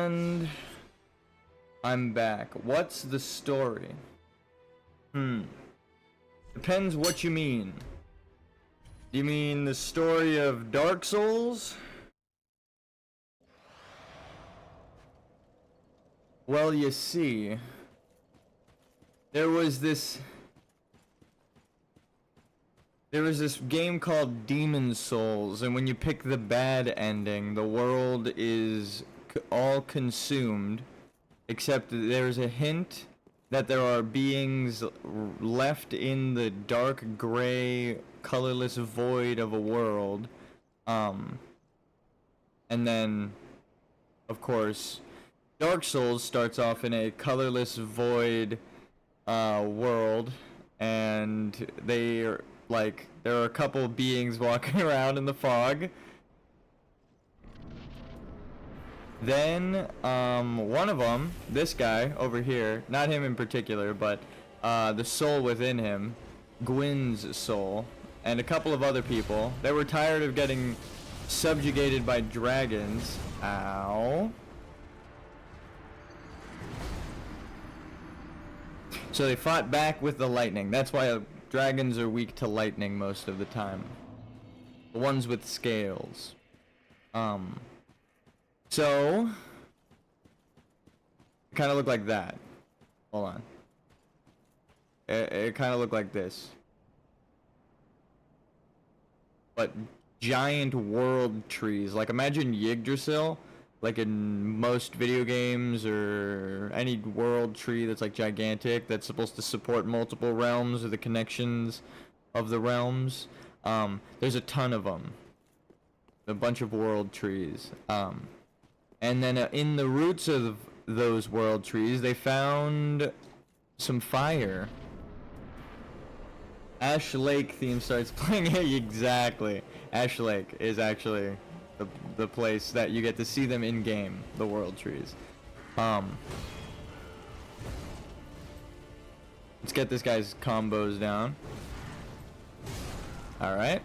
And I'm back. What's the story? Depends what you mean. Do you mean the story of Dark Souls? Well, you see, there was this game called Demon Souls, and when you pick the bad ending, the world is all consumed, except there's a hint that there are beings left in the dark gray colorless void of a world, and then of course Dark Souls starts off in a colorless void world, and there are a couple beings walking around in the fog. Then, one of them, this guy over here, not him in particular, but the soul within him, Gwyn's soul, and a couple of other people, they were tired of getting subjugated by dragons. Ow. So they fought back with the lightning. That's why dragons are weak to lightning most of the time. The ones with scales. So it kind of looked like that. Hold on. It kind of looked like this. But giant world trees. Like imagine Yggdrasil, like in most video games, or any world tree that's like gigantic, that's supposed to support multiple realms or the connections of the realms. There's a ton of them. A bunch of world trees. And then in the roots of those world trees, they found some fire. Ash Lake theme starts playing. Exactly. Ash Lake is actually the place that you get to see them in game, the world trees. Let's get this guy's combos down. All right.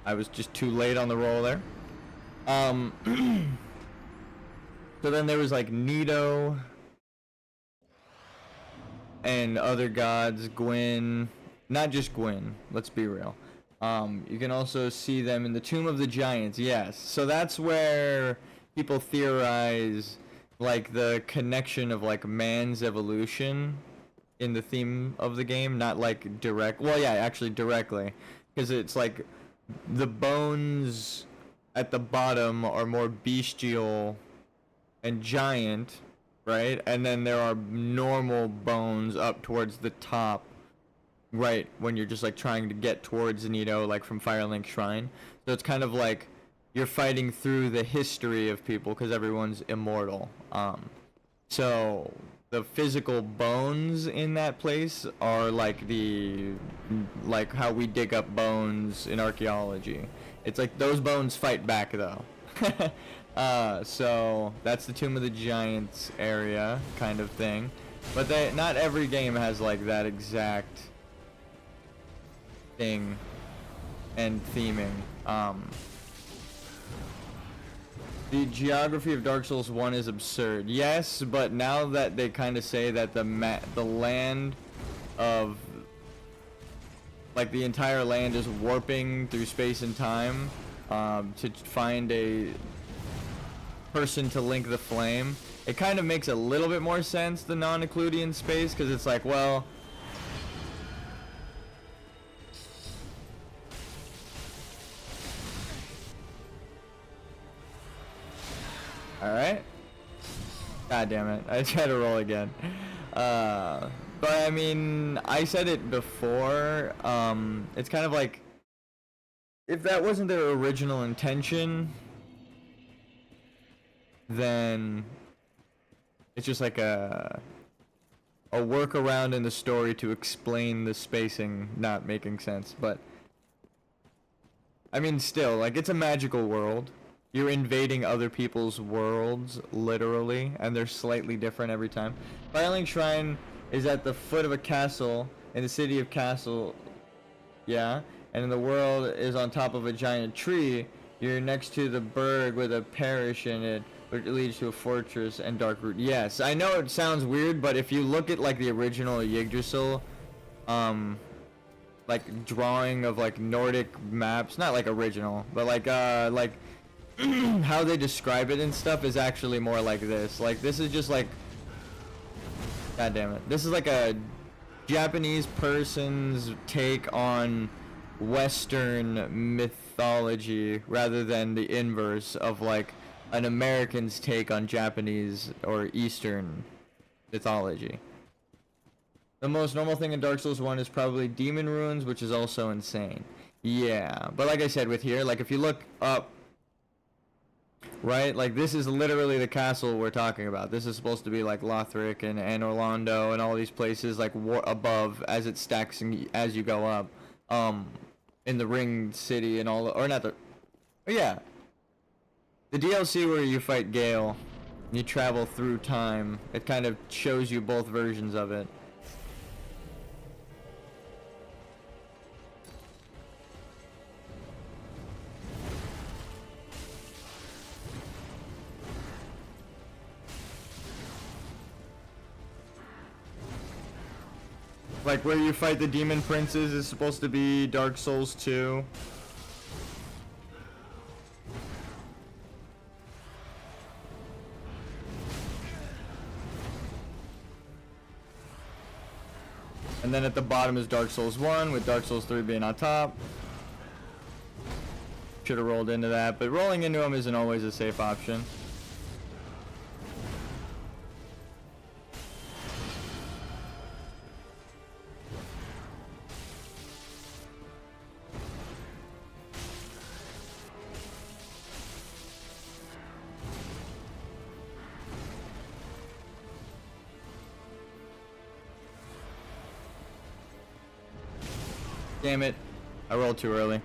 I was just too late on the roll there. So then there was like Nito and other gods, Gwyn, not just Gwyn, let's be real. You can also see them in the Tomb of the Giants, yes. So that's where people theorize like the connection of like man's evolution in the theme of the game, not like direct, well yeah, actually directly, because it's like the bones at the bottom are more bestial and giant, right? And then there are normal bones up towards the top, right, when you're just like trying to get towards Nito, like from Firelink Shrine. So it's kind of like you're fighting through the history of people because everyone's immortal. So the physical bones in that place are like like how we dig up bones in archaeology. It's like those bones fight back though. So that's the Tomb of the Giants area kind of thing, but not every game has like that exact thing and theming. The geography of Dark Souls 1 is absurd. Yes, but now that they kind of say that the land of like the entire land is warping through space and time to find a person to link the flame, it kind of makes a little bit more sense, the non-Euclidean space, because it's like, well, alright. God damn it, I tried to roll again. But I mean, I said it before, it's kind of like, if that wasn't their original intention, then it's just like a workaround in the story to explain the spacing not making sense. But I mean, still, like, it's a magical world. You're invading other people's worlds, literally, and they're slightly different every time. Firelink Shrine is at the foot of a castle in the city of Castle, yeah, and the world is on top of a giant tree. You're next to the berg with a parish in it, It leads to a fortress and dark root. Yes, I know it sounds weird, but if you look at like the original Yggdrasil, like drawing of like Nordic maps, not like original, but like how they describe it and stuff is actually more like this. Like this is just like, god damn it, this is like a Japanese person's take on Western mythology rather than the inverse of like an American's take on Japanese or Eastern mythology. The most normal thing in Dark Souls 1 is probably demon runes, which is also insane. Yeah, but like I said with here, like if you look up, right, like this is literally the castle we're talking about. This is supposed to be like Lothric and Orlando and all these places like above as it stacks and as you go up, in the Ring City and all, or not the, yeah. The DLC where you fight Gale, you travel through time, it kind of shows you both versions of it. Like where you fight the demon princes is supposed to be Dark Souls 2. And then at the bottom is Dark Souls 1, with Dark Souls 3 being on top. Should have rolled into that, but rolling into them isn't always a safe option. Damn it, I rolled too early.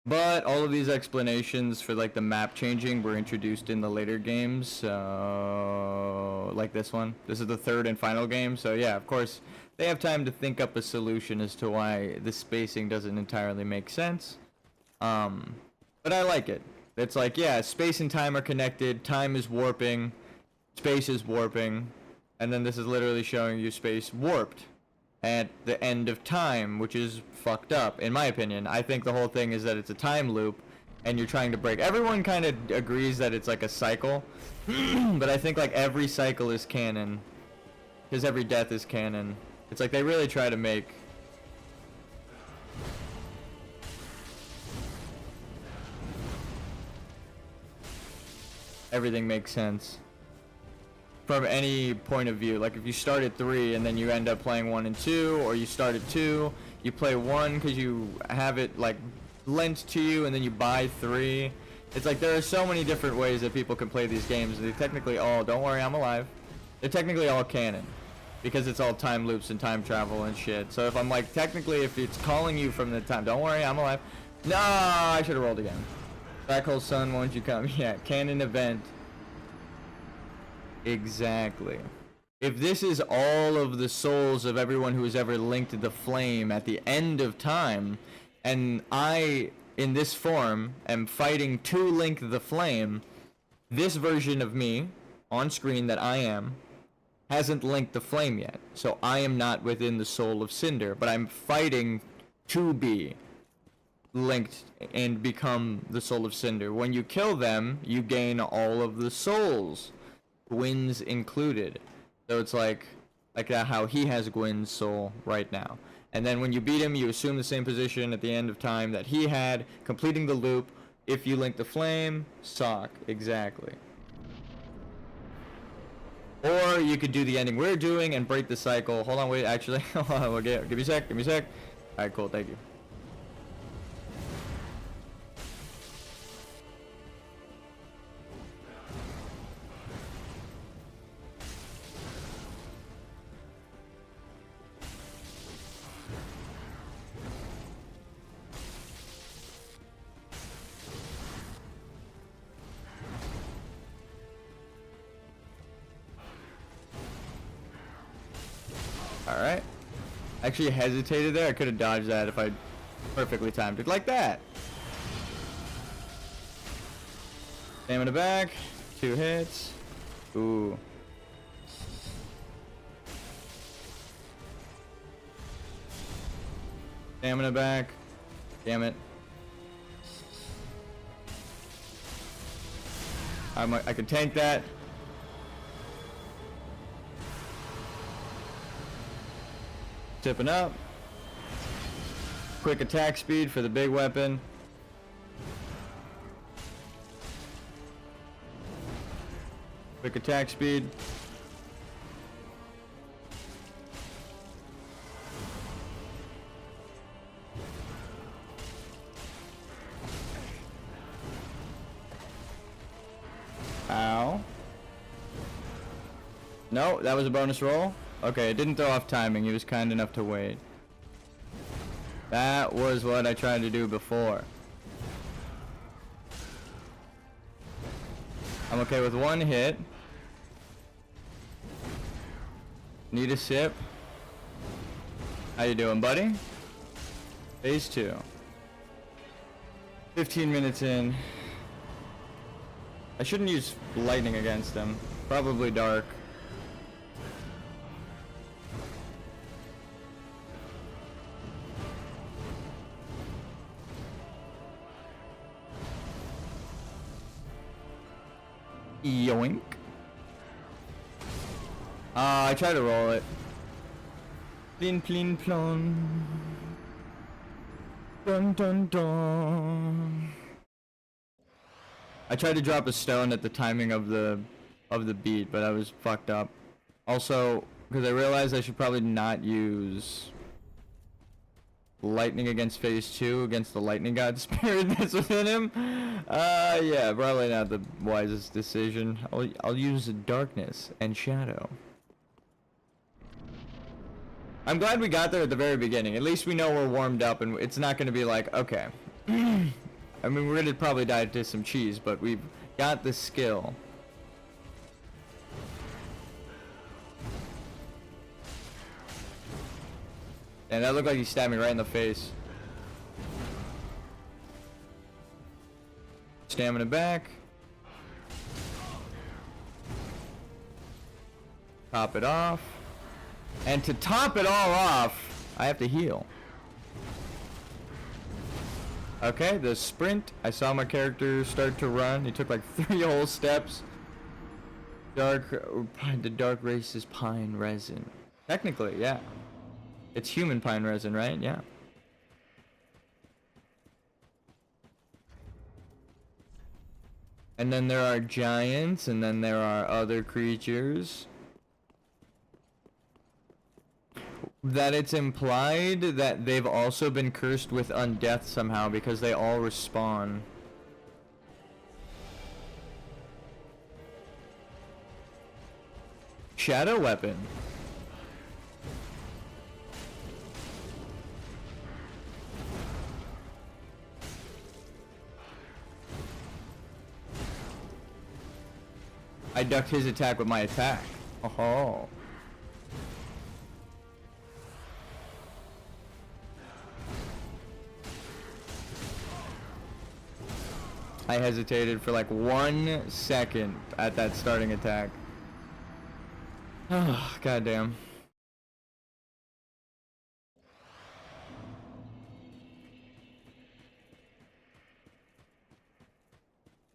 But all of these explanations for like the map changing were introduced in the later games, so like this one. This is the third and final game, so yeah, of course, they have time to think up a solution as to why the spacing doesn't entirely make sense. But I like it. It's like, yeah, space and time are connected, time is warping, space is warping. And then this is literally showing you space warped at the end of time, which is fucked up, in my opinion. I think the whole thing is that it's a time loop, and you're trying to break. Everyone kind of agrees that it's like a cycle, but I think like every cycle is canon, because every death is canon. It's like they really try to make everything make sense from any point of view. Like if you start at 3 and then you end up playing 1 and 2, or you start at 2, you play 1 because you have it like lent to you, and then you buy 3. It's like there are so many different ways that people can play these games. They technically all, don't worry, I'm alive. They're technically all canon because it's all time loops and time travel and shit. So if I'm like, technically if it's calling you from the time, don't worry, I'm alive. No, I should have rolled again. Black hole sun, won't you come? Yeah, canon event. Exactly. If this is all of the souls of everyone who has ever linked the flame at the end of time, and I, in this form, am fighting to link the flame, this version of me, on screen that I am, hasn't linked the flame yet. So I am not within the soul of Cinder, but I'm fighting to be linked and become the soul of Cinder. When you kill them, you gain all of the souls, Gwyn's included. So it's like how he has Gwyn's soul right now. And then when you beat him, you assume the same position at the end of time that he had, completing the loop. If you link the flame, sock. Exactly. Or you could do the ending we're doing and break the cycle. Hold on, wait, actually. Hold on, give me a sec, give me a sec. Alright, cool, thank you. Alright. Actually hesitated there. I could have dodged that if I perfectly timed it like that. Stamina back. 2 hits. Ooh. Stamina back. Damn it. I can tank that. Tipping up. Quick attack speed for the big weapon. Quick attack speed. Ow. No, that was a bonus roll. Okay, it didn't throw off timing. He was kind enough to wait. That was what I tried to do before. I'm okay with 1 hit. Need a sip. How you doing, buddy? Phase 2. 15 minutes in. I shouldn't use lightning against him. Probably dark. Yoink. I tried to roll it. Plin plin plon. Dun dun dun. I tried to drop a stone at the timing of the beat, but I was fucked up. Also, because I realized I should probably not use lightning against phase 2 against the lightning god spirit that's within him. Yeah, probably not the wisest decision. I'll use darkness and shadow. I'm glad we got there at the very beginning. At least we know we're warmed up and it's not going to be like, okay. I mean, we're going to probably die to some cheese, but we've got the skill. And that looked like he stabbed me right in the face. Stamina back. Top it off. And to top it all off, I have to heal. Okay, the sprint. I saw my character start to run. He took like 3 whole steps. The dark race is pine resin. Technically, yeah. It's human pine resin, right? Yeah. And then there are giants, and then there are other creatures. That it's implied that they've also been cursed with undeath somehow because they all respawn. Shadow weapon. I ducked his attack with my attack. Oh. I hesitated for like 1 second at that starting attack. Oh, goddamn.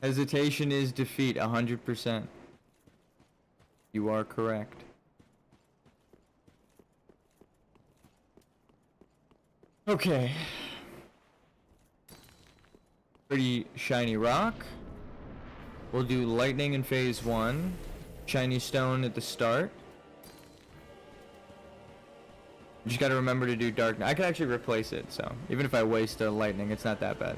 Hesitation is defeat, 100%. You are correct. Okay. Pretty shiny rock. We'll do lightning in phase 1. Shiny stone at the start. Just gotta remember to do dark. I can actually replace it, so even if I waste a lightning, it's not that bad.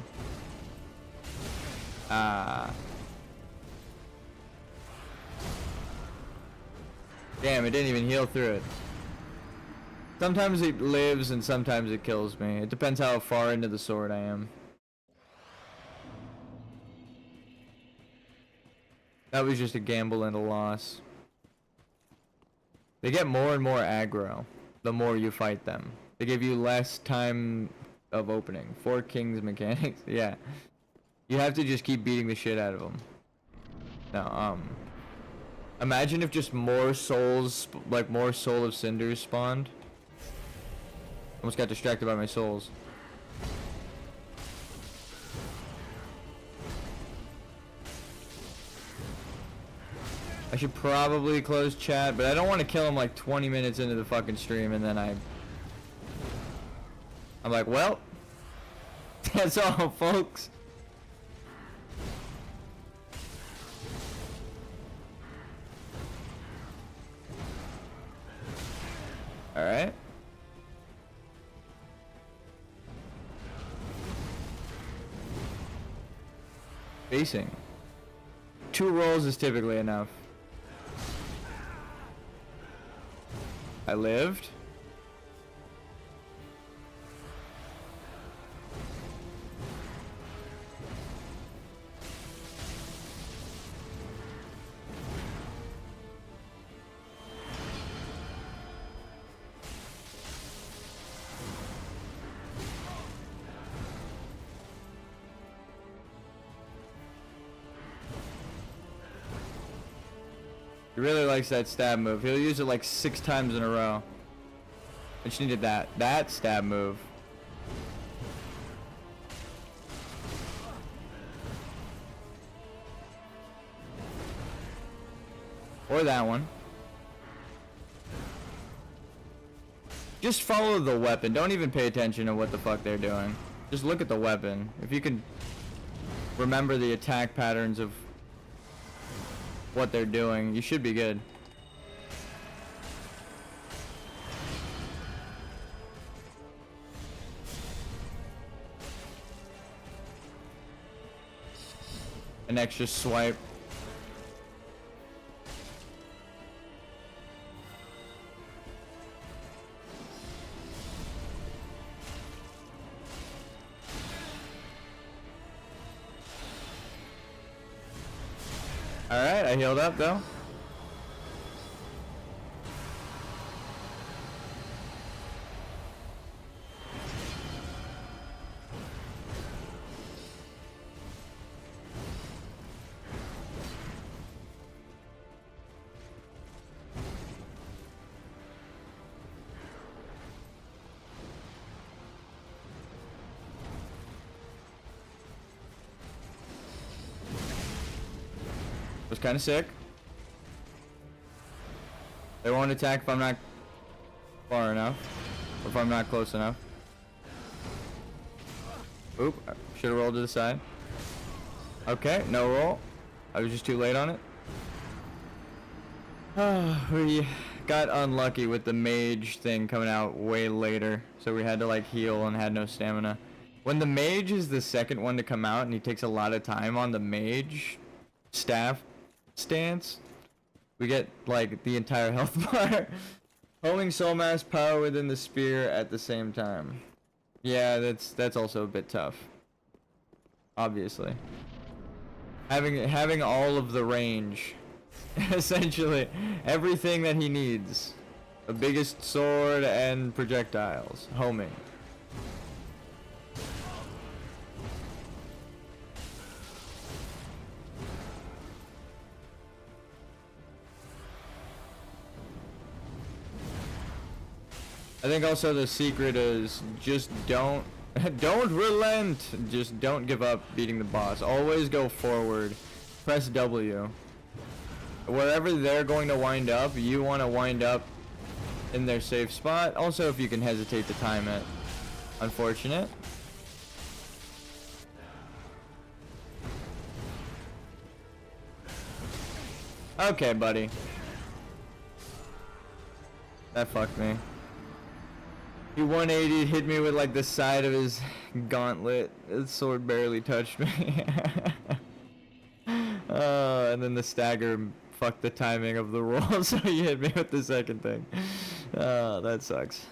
Damn, it didn't even heal through it. Sometimes it lives and sometimes it kills me. It depends how far into the sword I am. That was just a gamble and a loss. They get more and more aggro the more you fight them. They give you less time of opening. 4 kings mechanics. Yeah. You have to just keep beating the shit out of them. No, imagine if just more souls, like more Soul of Cinders spawned. Almost got distracted by my souls. I should probably close chat, but I don't want to kill him like 20 minutes into the fucking stream and then I'm like, well, that's all, folks. All right. Facing. 2 rolls is typically enough. I lived. He really likes that stab move. He'll use it like 6 times in a row. I just needed that stab move. Or that one. Just follow the weapon. Don't even pay attention to what the fuck they're doing. Just look at the weapon. If you can remember the attack patterns of what they're doing, you should be good. An extra swipe. Alright, I healed up though. Was kind of sick. They won't attack if I'm not far enough, or if I'm not close enough. Oop, should have rolled to the side. Okay, no roll. I was just too late on it. We got unlucky with the mage thing coming out way later, so we had to like heal and had no stamina. When the mage is the second one to come out and he takes a lot of time on the mage staff stance, we get like the entire health bar. Holding soul mass power within the spear at the same time. Yeah, that's also a bit tough. Obviously. Having all of the range. Essentially everything that he needs. The biggest sword and projectiles. Homing. I think also the secret is just don't relent. Just don't give up beating the boss. Always go forward. Press W. Wherever they're going to wind up, you want to wind up in their safe spot. Also, if you can hesitate to time it. Unfortunate. Okay, buddy. That fucked me. He 180'd, hit me with like the side of his gauntlet. His sword barely touched me. And then the stagger fucked the timing of the roll, so he hit me with the second thing. That sucks.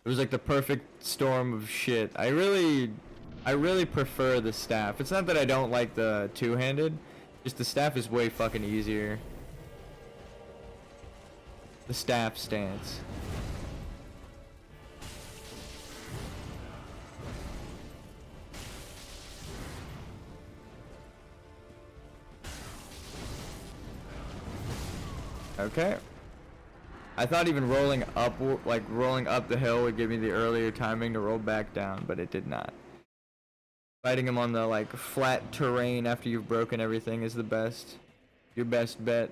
It was like the perfect storm of shit. I really prefer the staff. It's not that I don't like the two-handed, just the staff is way fucking easier. The staff stance. Okay. I thought even rolling up, like rolling up the hill would give me the earlier timing to roll back down, but it did not. Fighting him on the like flat terrain after you've broken everything is the best. Your best bet.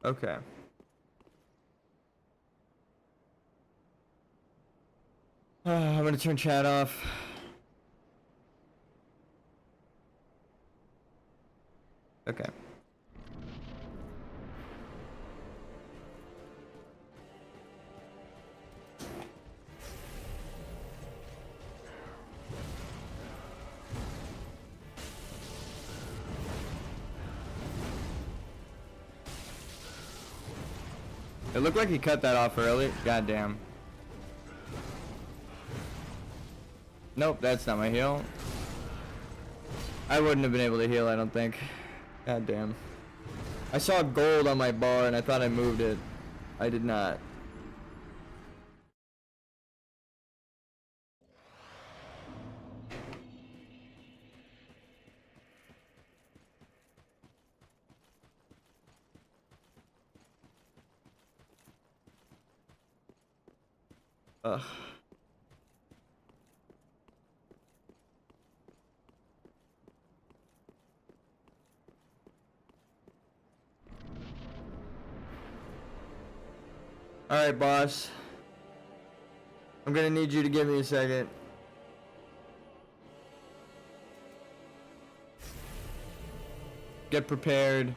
Okay. I'm gonna turn chat off. Okay. It looked like he cut that off early. Goddamn. Nope, that's not my heal. I wouldn't have been able to heal, I don't think. Goddamn. I saw gold on my bar and I thought I moved it. I did not. Ugh. Alright, boss. I'm gonna need you to give me a second. Get prepared.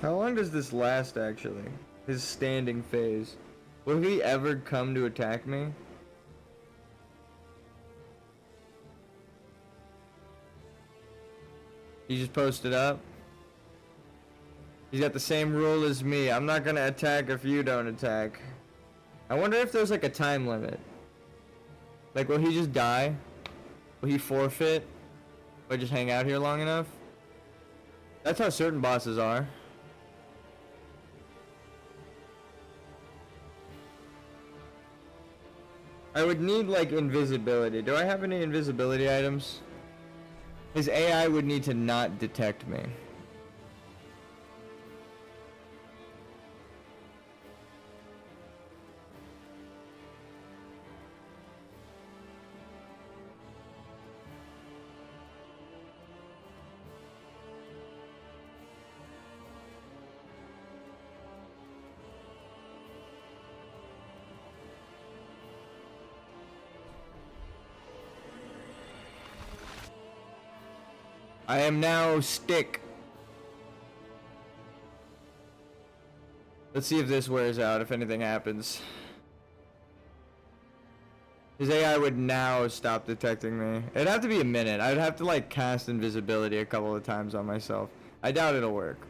How long does this last, actually? His standing phase. Will he ever come to attack me? He just posted up. He's got the same rule as me. I'm not gonna attack if you don't attack. I wonder if there's like a time limit. Like, will he just die? Will he forfeit? Or just hang out here long enough? That's how certain bosses are. I would need like invisibility. Do I have any invisibility items? His AI would need to not detect me. I am now stick. Let's see if this wears out, if anything happens. His AI would now stop detecting me. It'd have to be a minute. I'd have to like cast invisibility a couple of times on myself. I doubt it'll work.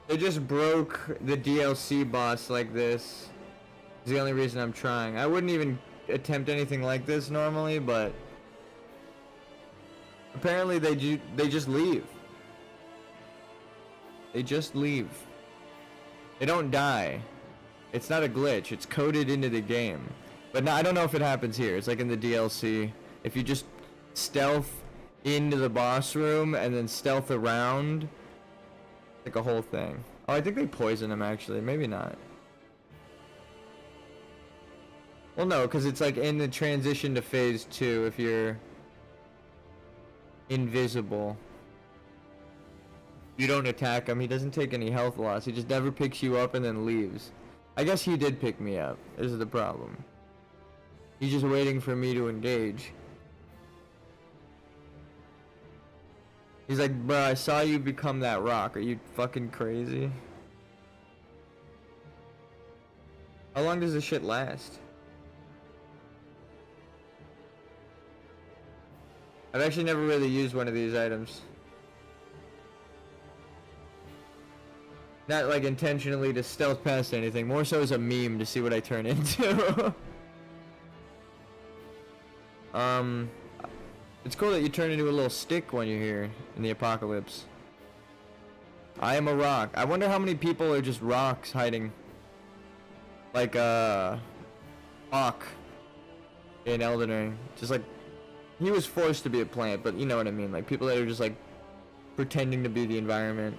They just broke the DLC boss like this. It's the only reason I'm trying. I wouldn't even attempt anything like this normally, but apparently they just leave. They just leave. They don't die. It's not a glitch. It's coded into the game. But no, I don't know if it happens here. It's like in the DLC. If you just stealth into the boss room and then stealth around, like a whole thing. Oh, I think they poison him actually. Maybe not. Well, no, because it's like in the transition to phase 2 if you're invisible. You don't attack him, he doesn't take any health loss. He just never picks you up and then leaves. I guess he did pick me up. This is the problem. He's just waiting for me to engage. He's like, bro, I saw you become that rock. Are you fucking crazy? How long does this shit last? I've actually never really used one of these items. Not like intentionally to stealth past anything, more so as a meme to see what I turn into. Um, it's cool that you turn into a little stick when you're here in the apocalypse. I am a rock. I wonder how many people are just rocks hiding. Like, Hawk in Elden Ring. Just like, he was forced to be a plant, but you know what I mean. Like, people that are just like, pretending to be the environment.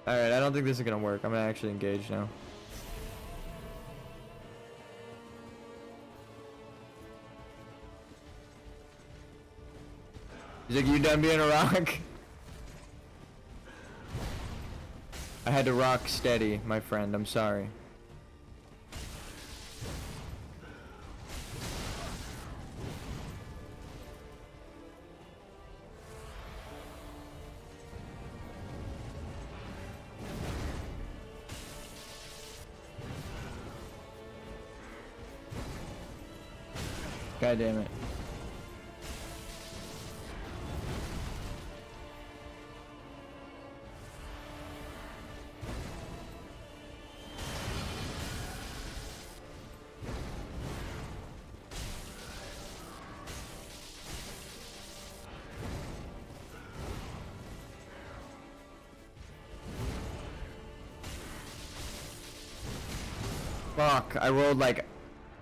Alright, I don't think this is gonna work. I'm gonna actually engage now. He's like, you done being a rock? I had to rock steady, my friend. I'm sorry. God damn it. Fuck, I rolled like...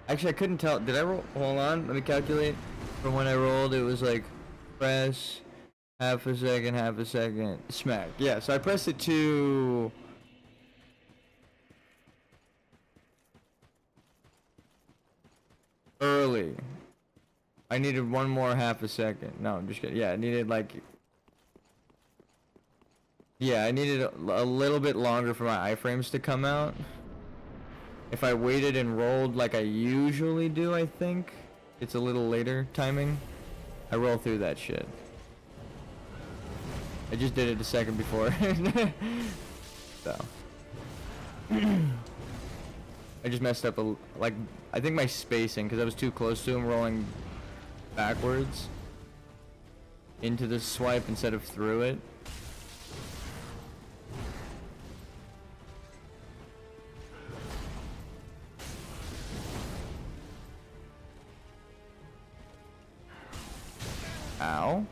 Actually, I couldn't tell. Did I roll? Hold on, let me calculate. From when I rolled, it was like... Press... half a second, smack. Yeah, so I pressed it to... early. I needed one more half a second. No, I'm just kidding. Yeah, I needed like... Yeah, I needed a little bit longer for my iframes to come out. If I waited and rolled like I usually do, I think it's a little later timing. I roll through that shit. I just did it a second before. So. I just messed up like, I think my spacing, because I was too close to him rolling backwards into the swipe instead of through it. Ow.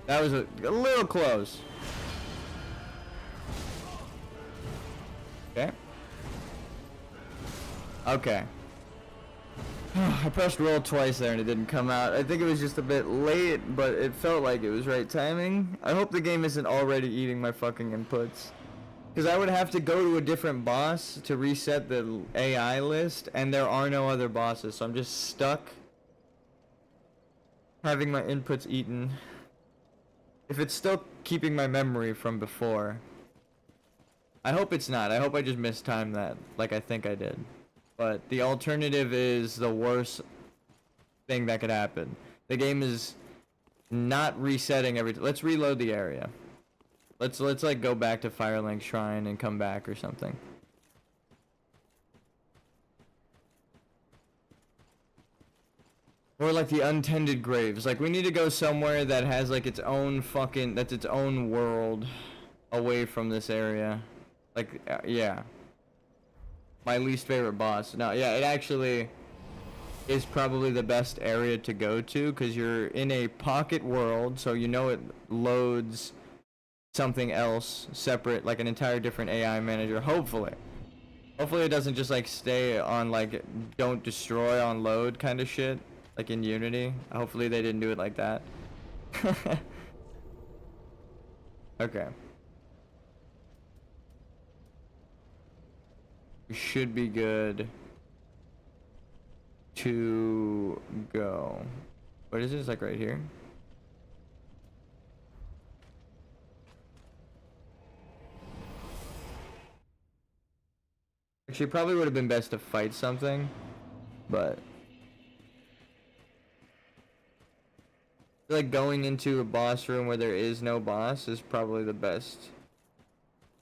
That was a little close. Okay. Okay. I pressed roll twice there and it didn't come out. I think it was just a bit late, but it felt like it was right timing. I hope the game isn't already eating my fucking inputs. Because I would have to go to a different boss to reset the AI list, and there are no other bosses, so I'm just stuck having my inputs eaten. If it's still keeping my memory from before. I hope it's not. I hope I just mistimed that, like I think I did. But the alternative is the worst thing that could happen. The game is not resetting everything. Let's reload the area. Let's like go back to Firelink Shrine and come back or something. Or like the untended graves. Like we need to go somewhere that has like its own fucking, that's its own world away from this area. Like, yeah. My least favorite boss. No, yeah, it actually is probably the best area to go to because you're in a pocket world, so you know it loads something else separate, like an entire different AI manager, hopefully. Hopefully it doesn't just like stay on like don't destroy on load kind of shit. Like in Unity. Hopefully they didn't do it like that. Okay. We should be good to go. What is this, like right here? Actually, probably would have been best to fight something, but I feel like going into a boss room where there is no boss is probably the best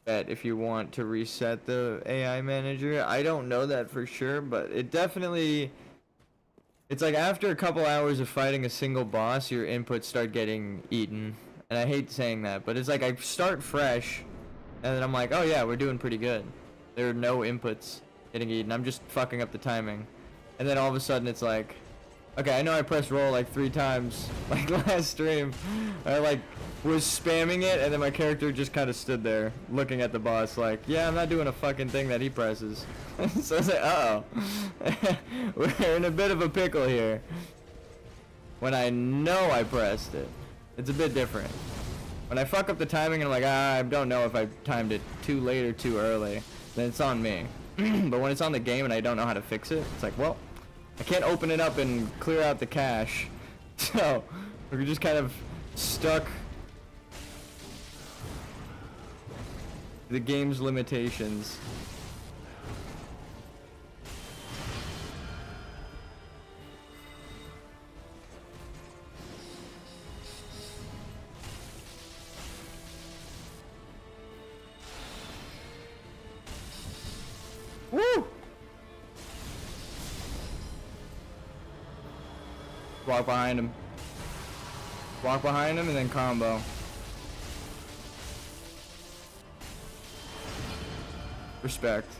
bet if you want to reset the AI manager. I don't know that for sure, but it definitely... It's like after a couple hours of fighting a single boss, your inputs start getting eaten. And I hate saying that, but it's like I start fresh, and then I'm like, oh yeah, we're doing pretty good. There are no inputs getting eaten. I'm just fucking up the timing. And then all of a sudden it's like, okay, I know I pressed roll like 3 times, like last stream. I like was spamming it, and then my character just kind of stood there looking at the boss like, yeah, I'm not doing a fucking thing that he presses. So I was like, uh-oh. We're in a bit of a pickle here. When I know I pressed it. It's a bit different. When I fuck up the timing and I'm like, I don't know if I timed it too late or too early, then it's on me. But when it's on the game and I don't know how to fix it, it's like, well, I can't open it up and clear out the cache. So, we're just kind of stuck to the game's limitations. Woo! Walk behind him. Walk behind him and then combo. Respect.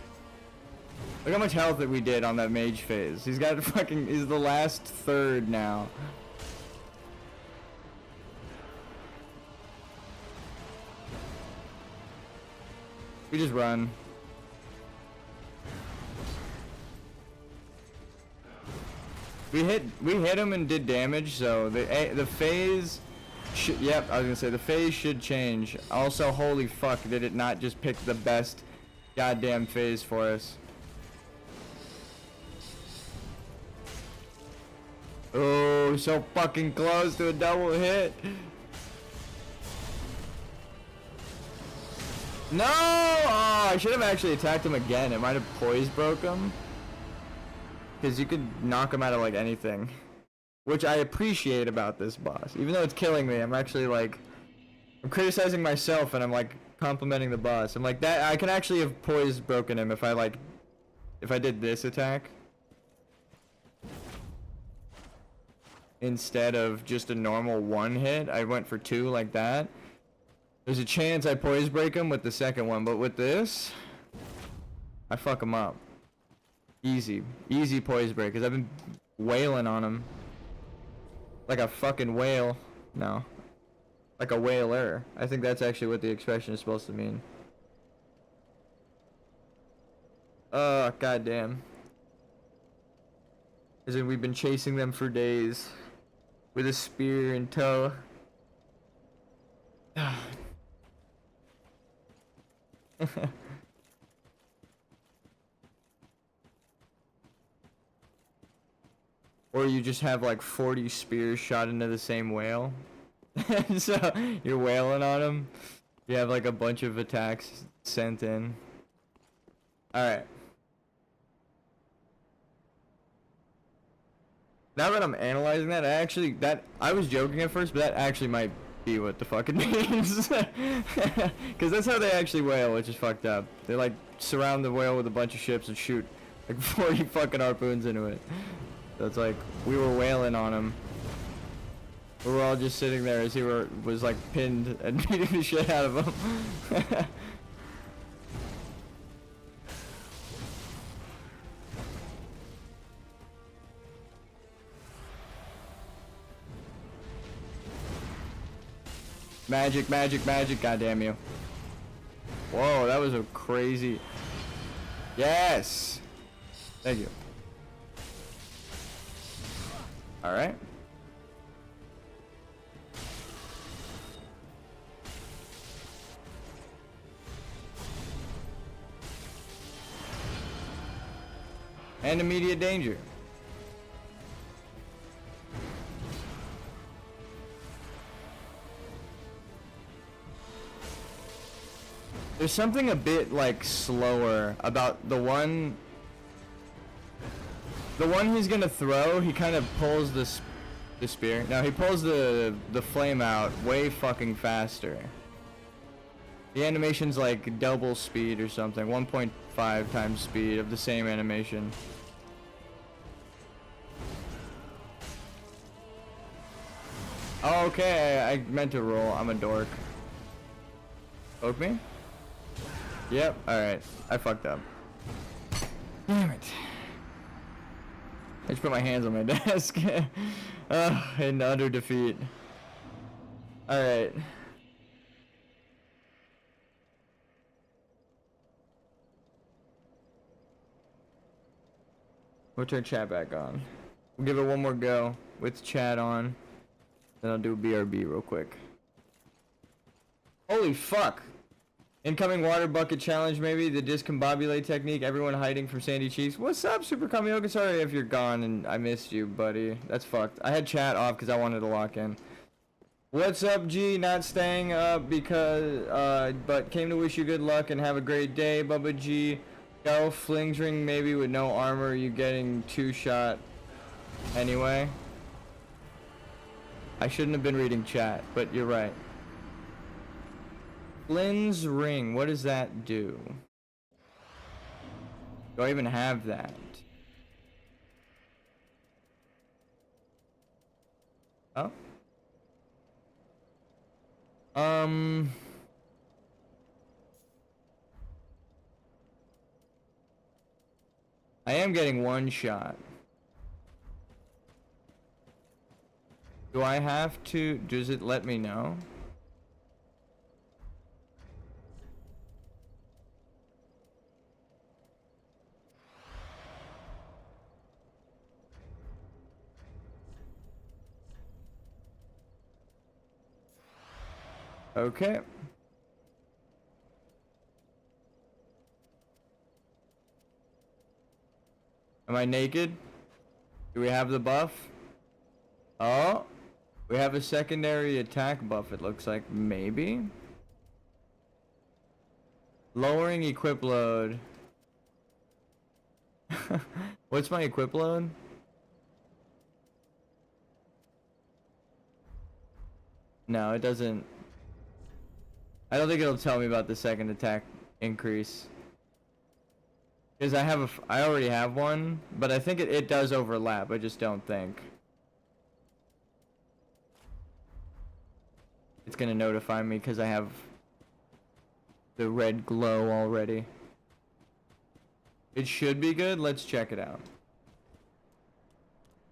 Look how much health that we did on that mage phase. He's got fucking... He's the last third now. We just run. We hit him and did damage, so the phase yep, I was gonna say the phase should change. Also, holy fuck, did it not just pick the best goddamn phase for us. Oh, so fucking close to a double hit. No! Oh, I should have actually attacked him again. It might have poise broke him. Because you could knock him out of like anything. Which I appreciate about this boss. Even though it's killing me, I'm actually like... I'm criticizing myself and I'm like complimenting the boss. I'm like, that I can actually have poise broken him if I like... If I did this attack. Instead of just a normal one hit, I went for 2 like that. There's a chance I poise break him with the second one, but with this... I fuck him up. Easy. Easy poise break, because I've been wailing on him. Like a fucking whale. No. Like a whaler. I think that's actually what the expression is supposed to mean. Goddamn. As in, we've been chasing them for days. With a spear in tow. Or you just have like 40 spears shot into the same whale. So you're wailing on him. You have like a bunch of attacks sent in. Alright. Now that I'm analyzing that, I was joking at first, but that actually might be what the fuck it means. Because that's how they actually whale, which is fucked up. They like surround the whale with a bunch of ships and shoot like 40 fucking harpoons into it. So it's like, we were wailing on him. We were all just sitting there as he was like pinned and beating the shit out of him. Magic, magic, magic, goddamn you. Whoa, that was a crazy... Yes! Thank you. Alright. And immediate danger. There's something a bit like slower about the one he's gonna throw. He kind of pulls the spear. No, he pulls the flame out way fucking faster. The animation's like double speed or something, 1.5 times speed of the same animation. Oh, okay, I meant to roll. I'm a dork. Poke me? Yep, alright. I fucked up. Damn it. I just put my hands on my desk. In utter defeat. Alright. We'll turn chat back on. We'll give it one more go with chat on. Then I'll do a BRB real quick. Holy fuck! Incoming water bucket challenge, maybe the discombobulate technique. Everyone hiding from Sandy Cheeks. What's up, Super Kamioka? Sorry if you're gone and I missed you, buddy. That's fucked. I had chat off because I wanted to lock in. What's up, G? Not staying up because, but came to wish you good luck and have a great day, Bubba G. Go flings ring maybe with no armor. You getting 2-shot anyway. I shouldn't have been reading chat, but you're right. Flynn's ring, what does that do? Do I even have that? Oh? I am getting 1 shot. Do I have to, does it let me know? Okay. Am I naked? Do we have the buff? Oh, we have a secondary attack buff, it looks like. Maybe? Lowering equip load. What's my equip load? No, it doesn't. I don't think it'll tell me about the second attack increase. Because I already have one, but I think it does overlap, I just don't think. It's gonna notify me because I have the red glow already. It should be good, let's check it out.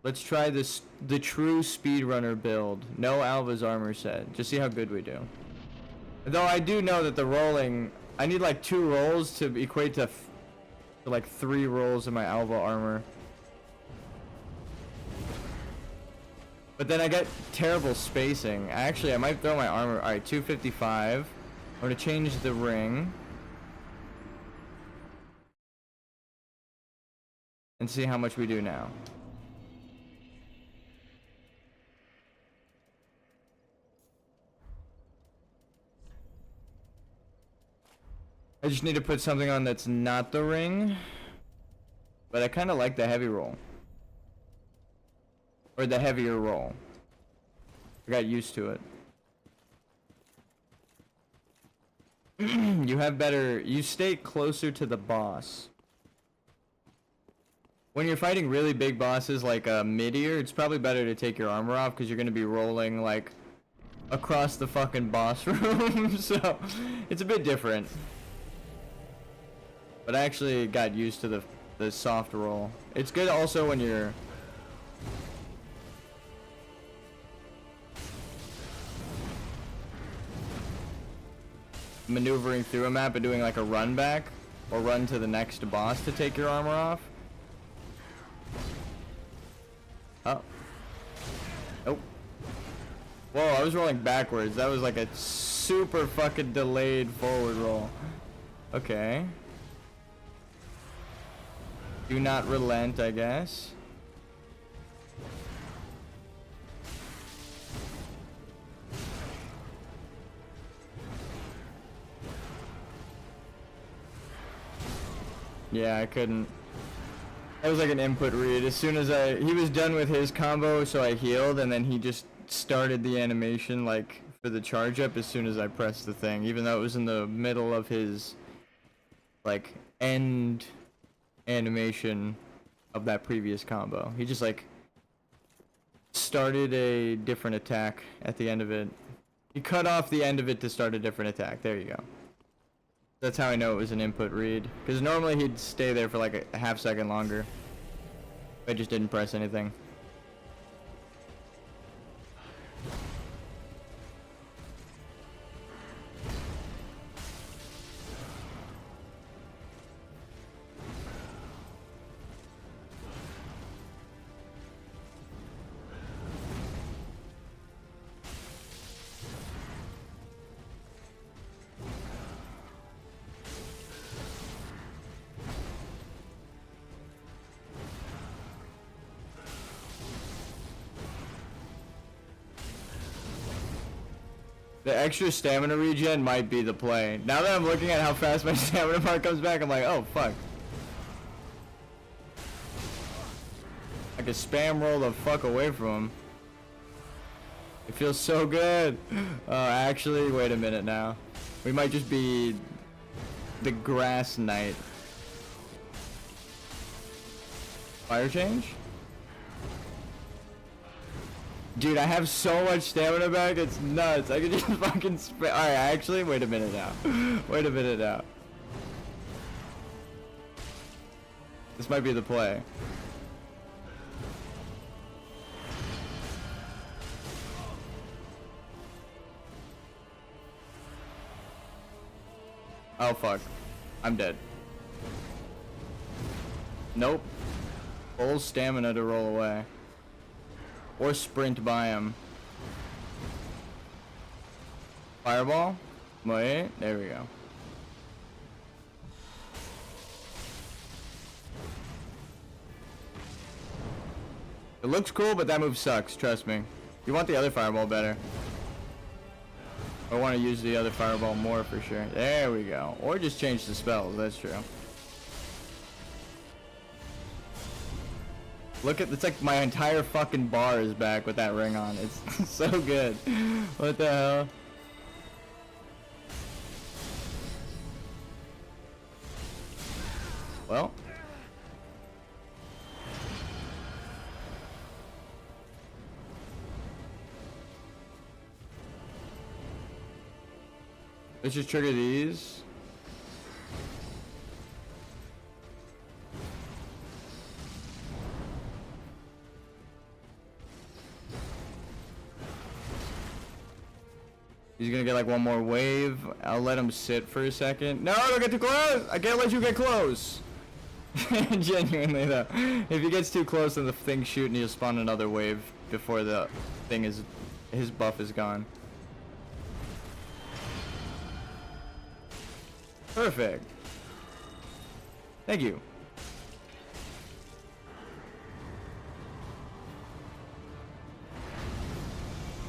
Let's try this, the true speedrunner build. No Alva's armor set, just see how good we do. Though I do know that the rolling, I need like 2 rolls to equate to like 3 rolls of my Alva armor. But then I get terrible spacing. Actually, I might throw my armor. Alright, 255. I'm gonna change the ring. And see how much we do now. I just need to put something on that's not the ring. But I kind of like the heavy roll. Or the heavier roll. I got used to it. You have better... You stay closer to the boss. When you're fighting really big bosses like mid-ear, it's probably better to take your armor off because you're going to be rolling like across the fucking boss room. So it's a bit different. But I actually got used to the soft roll. It's good also when you're maneuvering through a map and doing like a run back or run to the next boss to take your armor off. Oh. Nope. Whoa, I was rolling backwards. That was like a super fucking delayed forward roll. Okay. Do not relent, I guess. Yeah, I couldn't. That was like an input read. As soon as he was done with his combo, so I healed, and then he just started the animation like for the charge up as soon as I pressed the thing, even though it was in the middle of his like end animation of that previous combo. He just like started a different attack at the end of it. He cut off the end of it to start a different attack. There you go. That's how I know it was an input read. Because normally he'd stay there for like a half second longer. I just didn't press anything. The extra stamina regen might be the play. Now that I'm looking at how fast my stamina bar comes back, I'm like, oh fuck. I could spam roll the fuck away from him. It feels so good. Actually, wait a minute now. We might just be the grass knight. Fire change? Dude, I have so much stamina back, it's nuts. I could just fucking spam. Alright, actually, wait a minute now. Wait a minute now. This might be the play. Oh fuck. I'm dead. Nope. Full stamina to roll away. Or sprint by him. Fireball? Wait, there we go. It looks cool, but that move sucks, trust me. You want the other fireball better. I want to use the other fireball more for sure. There we go. Or just change the spells, that's true. Look at, it's like my entire fucking bar is back with that ring on. It's so good. What the hell? Well. Let's just trigger these. He's gonna get like one more wave. I'll let him sit for a second. No, don't get too close! I can't let you get close! Genuinely though. If he gets too close, then the thing's shooting, he'll spawn another wave before the thing is, his buff is gone. Perfect. Thank you.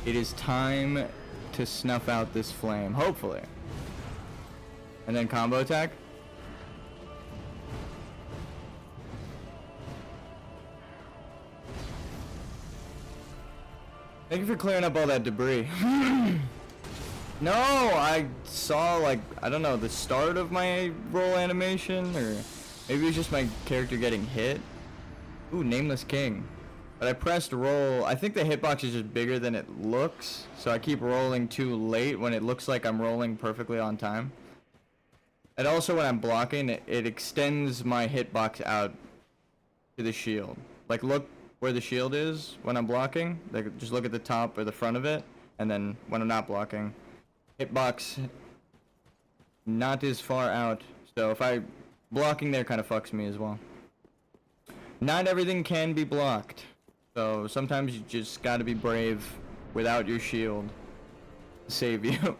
It is time to snuff out this flame, hopefully. And then combo attack. Thank you for clearing up all that debris. No, I saw like, I don't know, the start of my roll animation, or maybe it was just my character getting hit. Ooh, Nameless King. But I pressed roll. I think the hitbox is just bigger than it looks, so I keep rolling too late when it looks like I'm rolling perfectly on time. And also when I'm blocking, it extends my hitbox out to the shield. Like look where the shield is when I'm blocking. Like just look at the top or the front of it, and then when I'm not blocking, hitbox not as far out. So if I blocking there kind of fucks me as well. Not everything can be blocked. So sometimes you just gotta be brave without your shield to save you.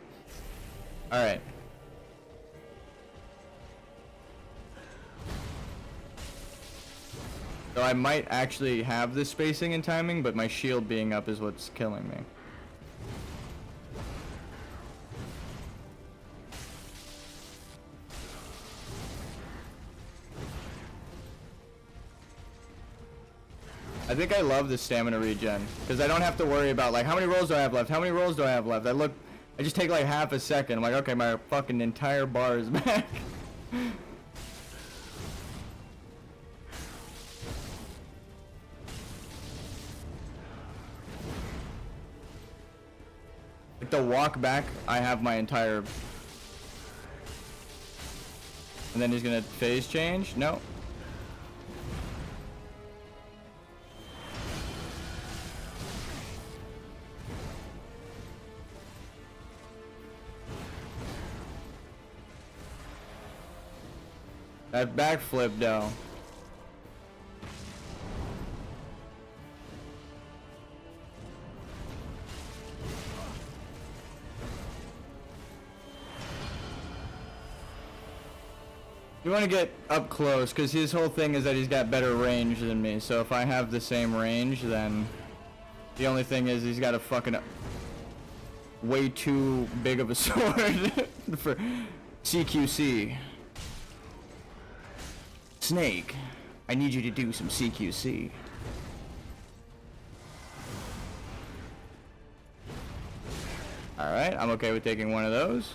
Alright. So I might actually have this spacing and timing, but my shield being up is what's killing me. I think I love the stamina regen because I don't have to worry about like how many rolls do I have left? How many rolls do I have left? I just take like half a second. I'm like, okay, my fucking entire bar is back. Like the walk back, I have my entire. And then he's gonna phase change? No. That backflip though. You want to get up close because his whole thing is that he's got better range than me. So if I have the same range, then the only thing is he's got a fucking way too big of a sword for CQC. Snake, I need you to do some CQC. Alright, I'm okay with taking one of those.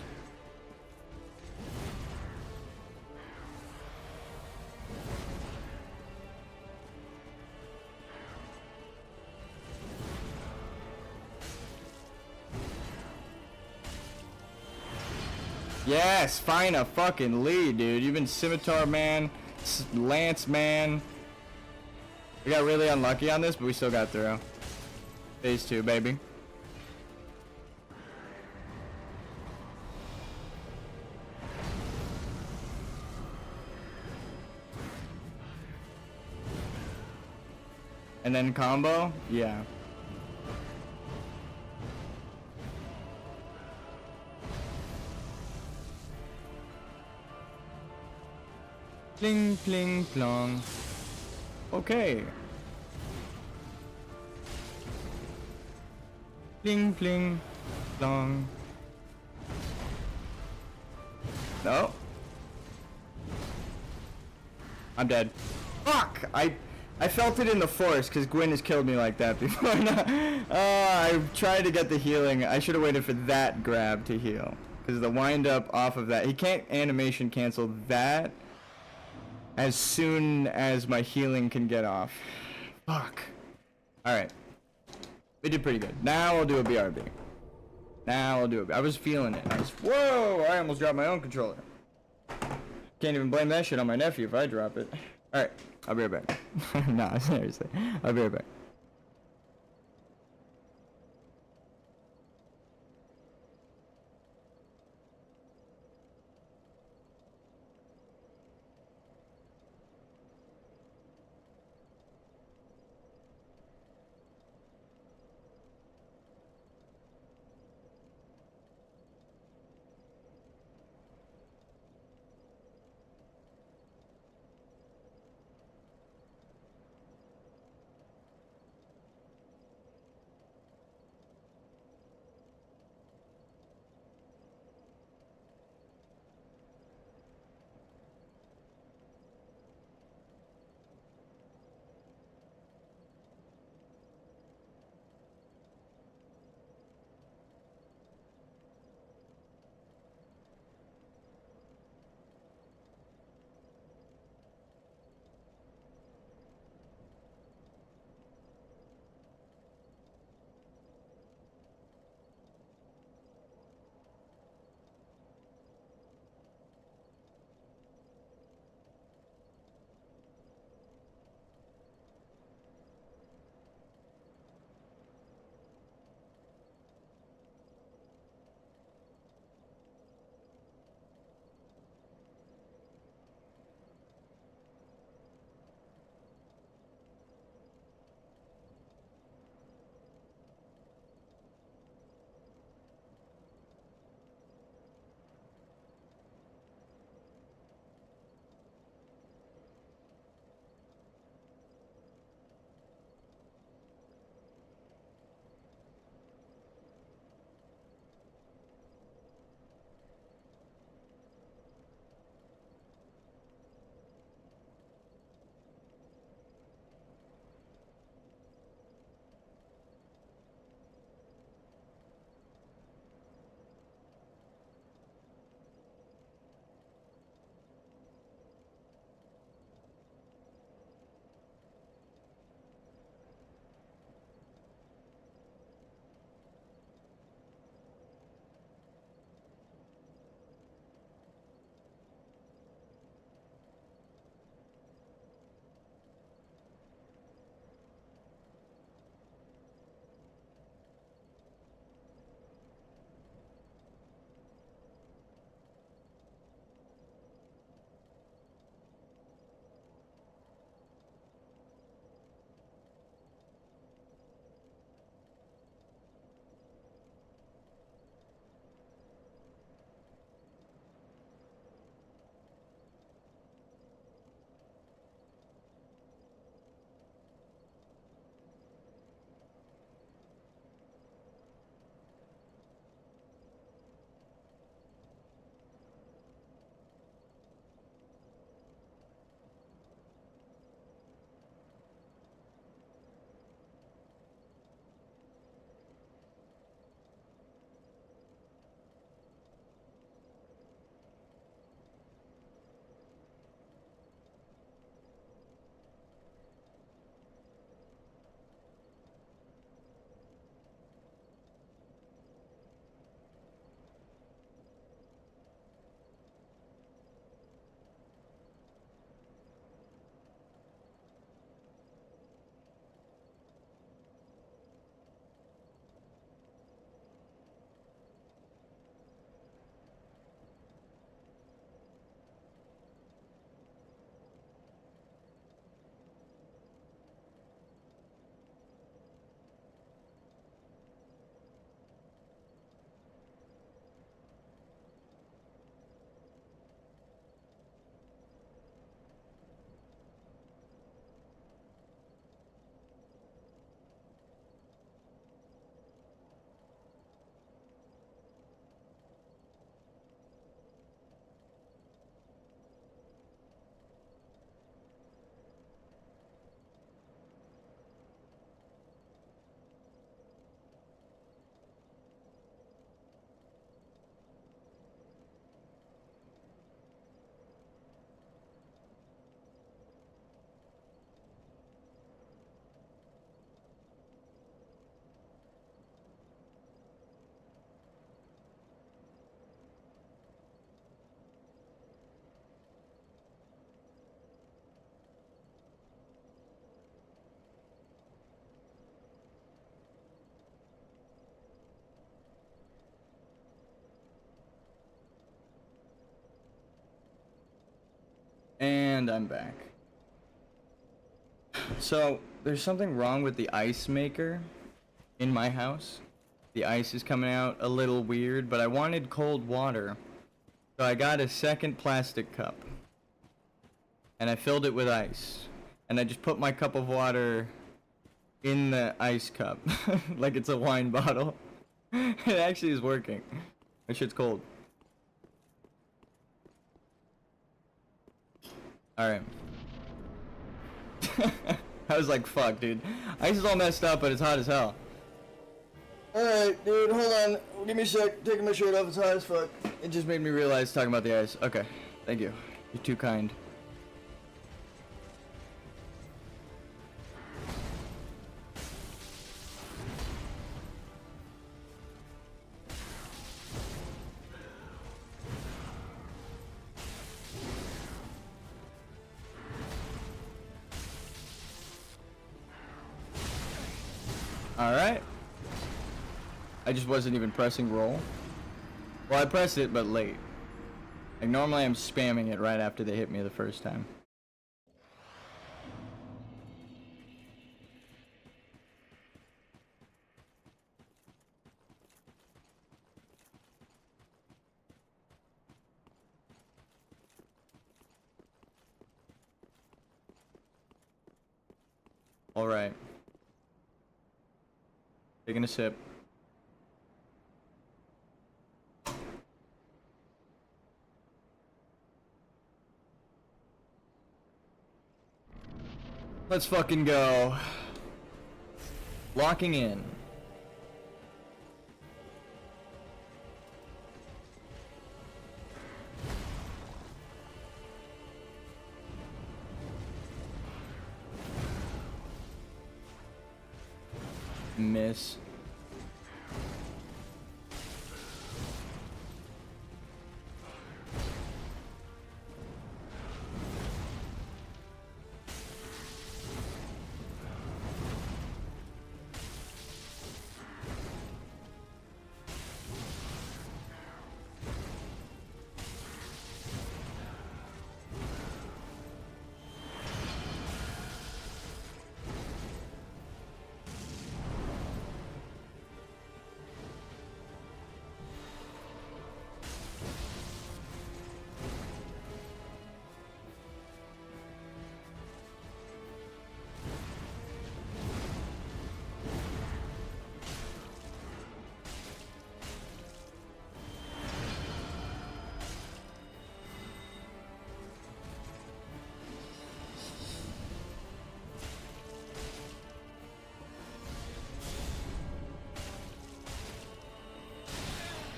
Yes, find a fucking lead, dude. You've been Scimitar Man, Lance Man. We got really unlucky on this, but we still got through. Phase 2, baby. And then combo? Yeah. Pling, pling, plong. Okay. Pling, pling, plong. No. I'm dead. Fuck! I felt it in the forest because Gwyn has killed me like that before. I tried to get the healing. I should have waited for that grab to heal. Because the wind up off of that. He can't animation cancel that as soon as my healing can get off. Fuck. Alright. We did pretty good. Now I'll do a BRB. I was feeling it. Whoa! I almost dropped my own controller. Can't even blame that shit on my nephew if I drop it. Alright. I'll be right back. Nah, seriously. I'll be right back. And I'm back. So, there's something wrong with the ice maker in my house. The ice is coming out a little weird, but I wanted cold water. So I got a second plastic cup. And I filled it with ice. And I just put my cup of water in the ice cup. Like it's a wine bottle. It actually is working. My shit's cold. Alright. I was like, fuck, dude. Ice is all messed up, but it's hot as hell. Alright, dude, hold on. Give me a sec. Taking my shirt off, it's hot as fuck. It just made me realize talking about the ice. Okay, thank you. You're too kind. Alright. I just wasn't even pressing roll. Well, I pressed it, but late. Like, normally I'm spamming it right after they hit me the first time. Alright. Taking a sip. Let's fucking go. Locking in. Miss.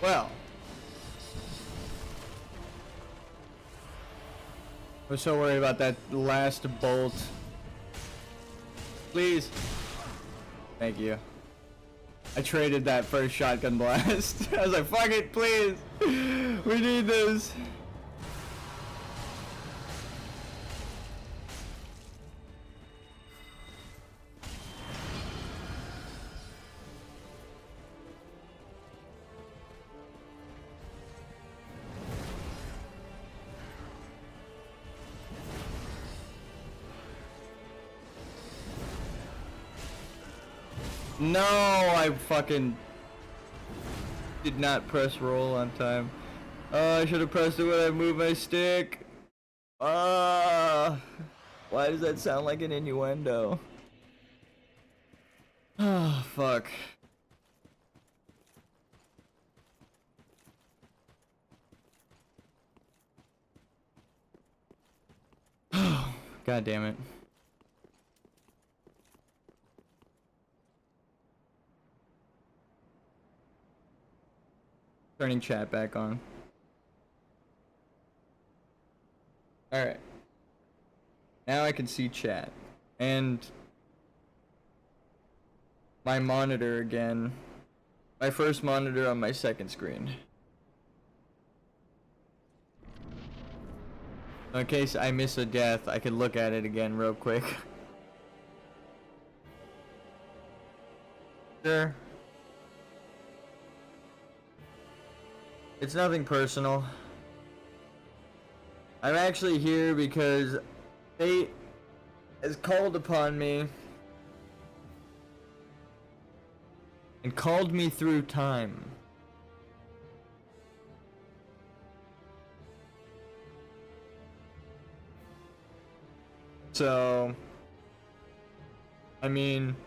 Well, I was so worried about that last bolt. Please. Thank you. I traded that first shotgun blast. I was like, fuck it, please. We need this. No, I fucking did not press roll on time. I should have pressed it when I moved my stick. Why does that sound like an innuendo? Oh, fuck. God damn it. Turning chat back on. Alright. Now I can see chat. And my monitor again. My first monitor on my second screen. In case I miss a death, I can look at it again real quick. Sure. It's nothing personal. I'm actually here because Fate has called upon me and called me through time. So, I mean,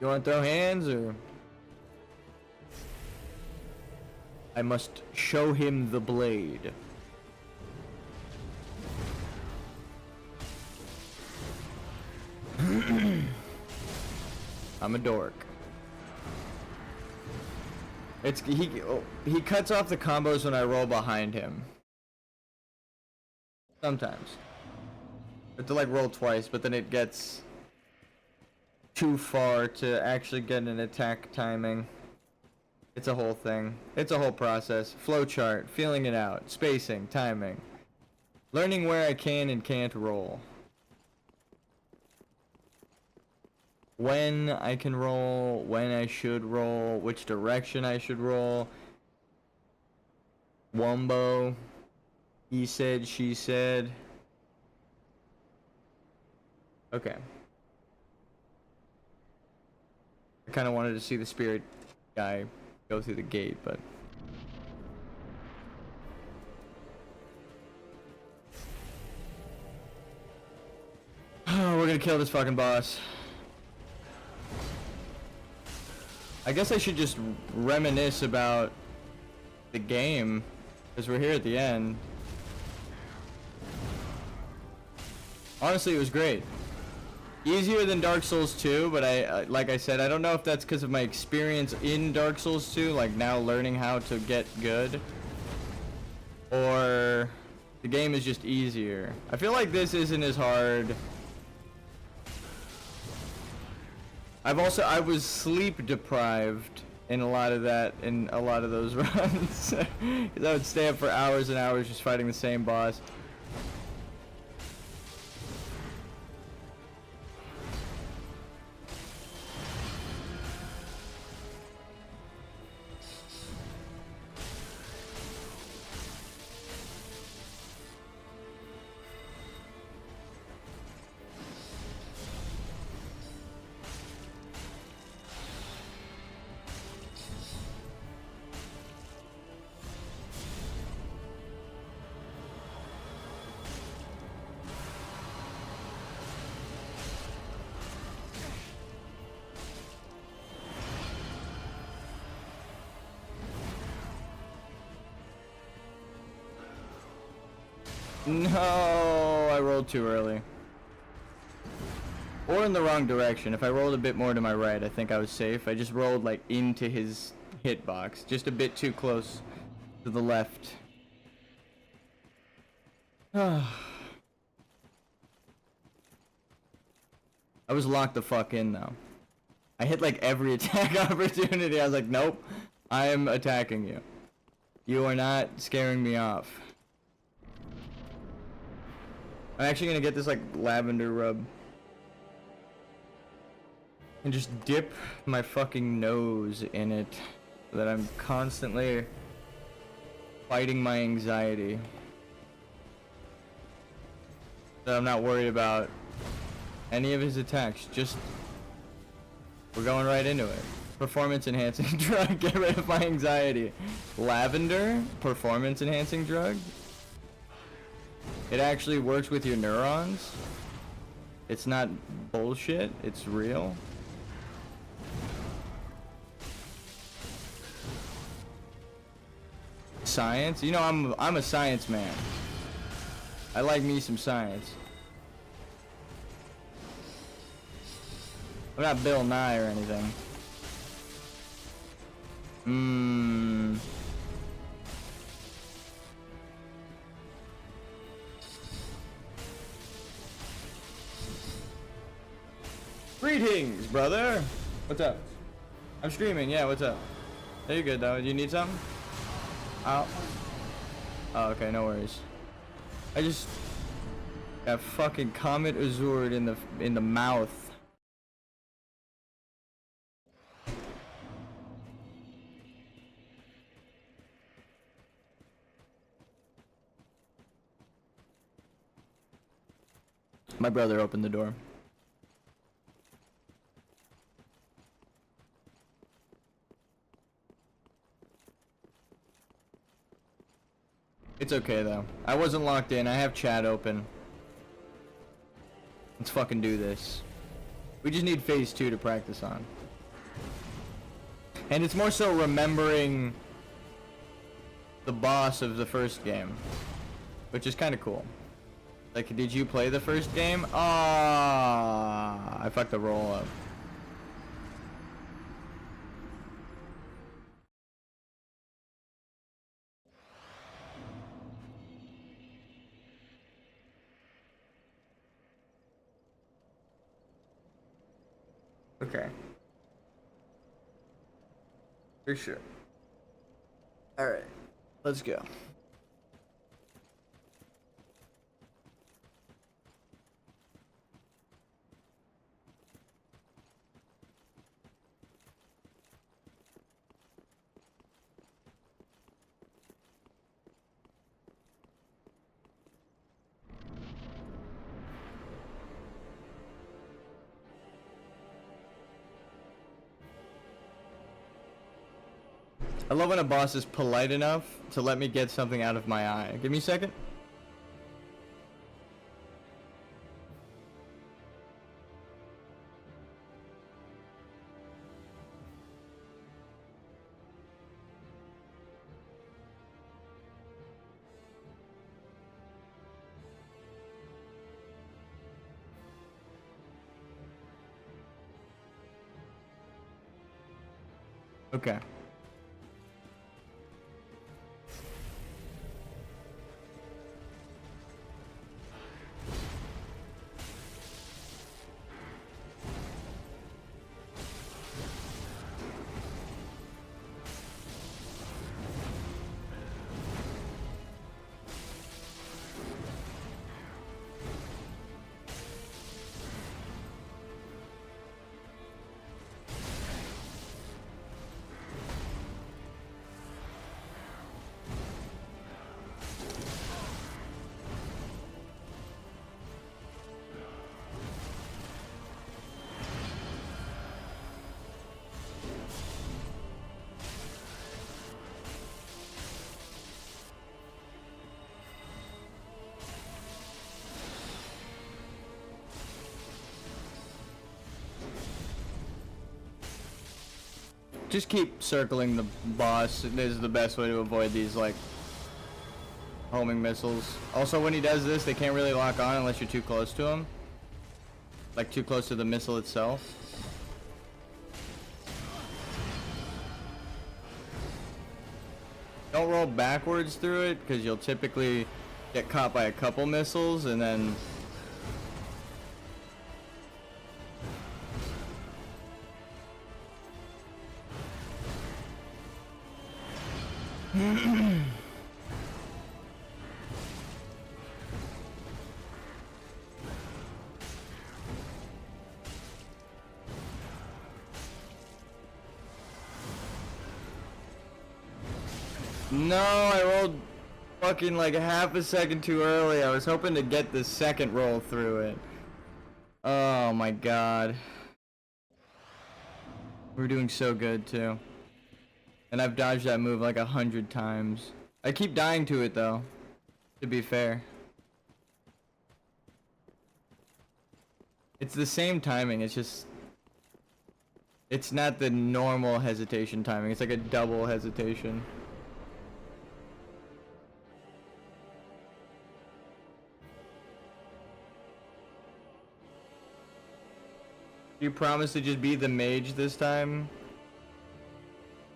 you want to throw hands, or I must show him the blade? I'm a dork. He cuts off the combos when I roll behind him. Sometimes. I have to like roll twice, but then it gets too far to actually get an attack timing. It's a whole thing. It's a whole process. Flowchart, feeling it out, spacing, timing. Learning where I can and can't roll. When I can roll, when I should roll, which direction I should roll. Wombo. He said, she said. Okay. I kind of wanted to see the spirit guy go through the gate, but... we're gonna kill this fucking boss. I guess I should just reminisce about the game, because we're here at the end. Honestly, it was great. Easier than Dark Souls 2, but like I said, I don't know if that's because of my experience in Dark Souls 2, like now learning how to get good, or the game is just easier. I feel like this isn't as hard. I was sleep deprived in a lot of those runs, because I would stay up for hours and hours just fighting the same boss. No, I rolled too early. Or in the wrong direction. If I rolled a bit more to my right, I think I was safe. I just rolled like into his hitbox. Just a bit too close to the left. I was locked the fuck in though. I hit like every attack opportunity. I was like, nope, I am attacking you. You are not scaring me off. I'm actually gonna get this like lavender rub and just dip my fucking nose in it so that I'm constantly fighting my anxiety. So I'm not worried about any of his attacks. Just we're going right into it. Performance enhancing drug, get rid of my anxiety. Lavender, performance enhancing drug. It actually works with your neurons. It's not bullshit, it's real. Science? You know, I'm a science man. I like me some science. I'm not Bill Nye or anything. Greetings, brother. What's up? I'm streaming. Yeah, what's up? Are you good though? You need something? Oh, okay, no worries. I just got fucking Comet Azured in the mouth. My brother opened the door. It's okay though. I wasn't locked in. I have chat open. Let's fucking do this. We just need phase 2 to practice on. And it's more so remembering the boss of the first game, which is kind of cool. Like, did you play the first game? Ah, I fucked the roll up. Okay. For sure. Alright. Let's go. I love when a boss is polite enough to let me get something out of my eye. Give me a second. Okay. Just keep circling the boss. This is the best way to avoid these, like, homing missiles. Also, when he does this, they can't really lock on unless you're too close to him. Like, too close to the missile itself. Don't roll backwards through it, because you'll typically get caught by a couple missiles, and then... No, I rolled fucking like half a second too early. I was hoping to get the second roll through it. Oh my god. We're doing so good too. And I've dodged that move like 100 times. I keep dying to it though, to be fair. It's the same timing, it's just... It's not the normal hesitation timing, it's like a double hesitation. You promise to just be the mage this time?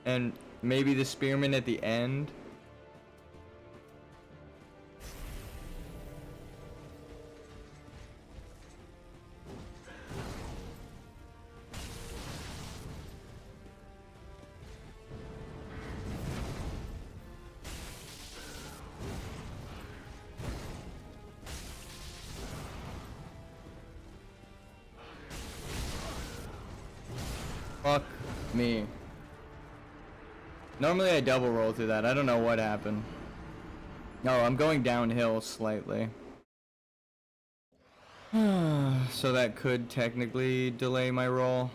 And maybe the spearman at the end? Fuck me. Normally I double roll through that. I don't know what happened. No, I'm going downhill slightly. So that could technically delay my roll.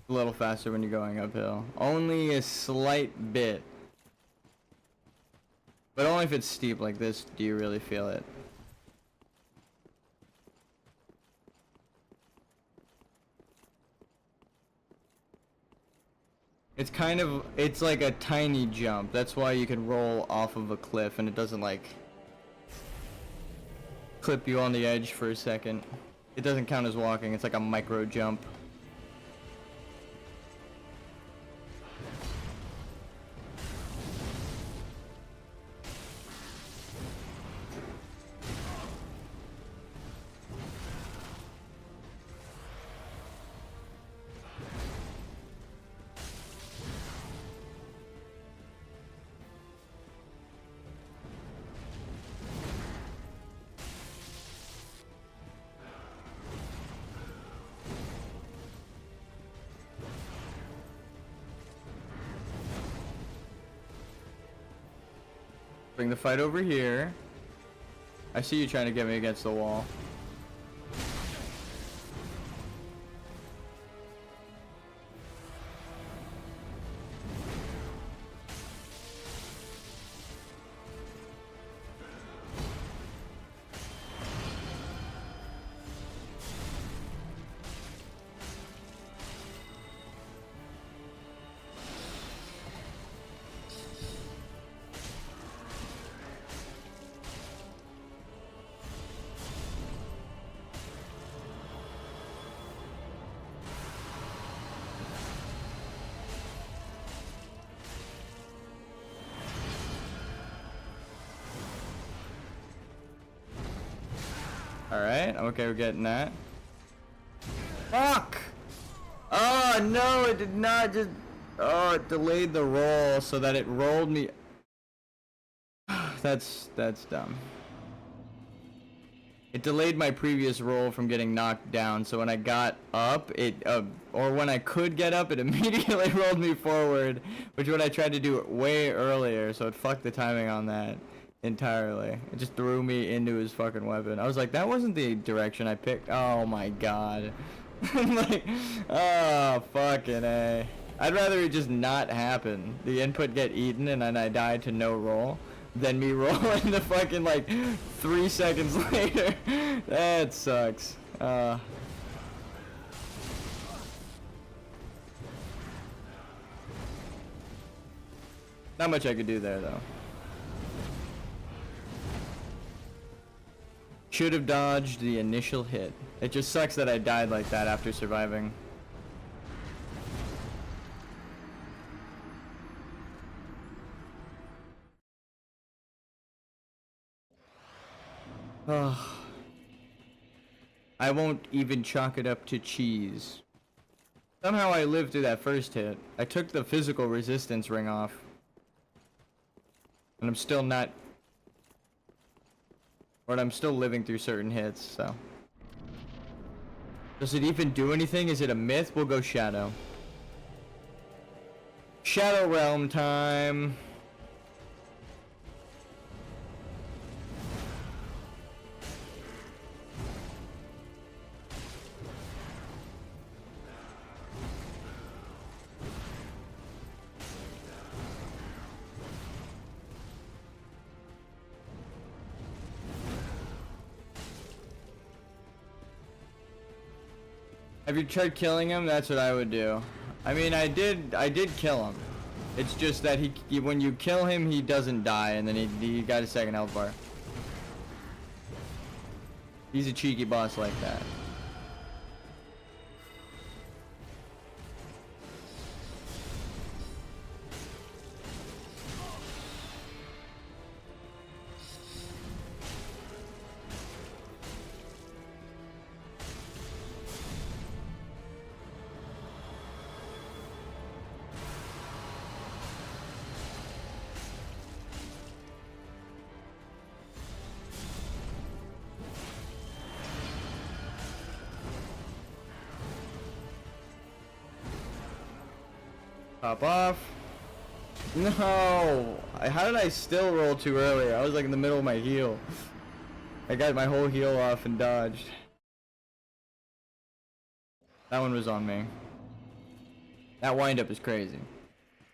A little faster when you're going uphill. Only a slight bit. But only if it's steep like this do you really feel it. It's kind of, it's like a tiny jump. That's why you can roll off of a cliff and it doesn't like clip you on the edge for a second. It doesn't count as walking. It's like a micro jump. Bring the fight over here. I see you trying to get me against the wall. Alright, I'm okay with getting that. Fuck! Oh no, it did not just... Oh, it delayed the roll so that it rolled me... That's dumb. It delayed my previous roll from getting knocked down, so when I got up, or when I could get up, it immediately rolled me forward, which is what I tried to do way earlier, so it fucked the timing on that entirely. It just threw me into his fucking weapon. I was like, that wasn't the direction I picked. Oh my god. I'm like, oh, fucking A. I'd rather it just not happen. The input get eaten and then I die to no roll, than me rolling the fucking, like, 3 seconds later. That sucks. Not much I could do there, though. Should have dodged the initial hit. It just sucks that I died like that after surviving. Ugh. I won't even chalk it up to cheese. Somehow I lived through that first hit. I took the physical resistance ring off. And I'm still not... But I'm still living through certain hits, so... Does it even do anything? Is it a myth? We'll go Shadow. Shadow Realm time! Have you tried killing him? That's what I would do. I mean, I did kill him. It's just that he when you kill him, he doesn't die, and then he got a second health bar. He's a cheeky boss like that. Pop off. No! How did I still roll too early? I was like in the middle of my heal. I got my whole heal off and dodged. That one was on me. That windup is crazy.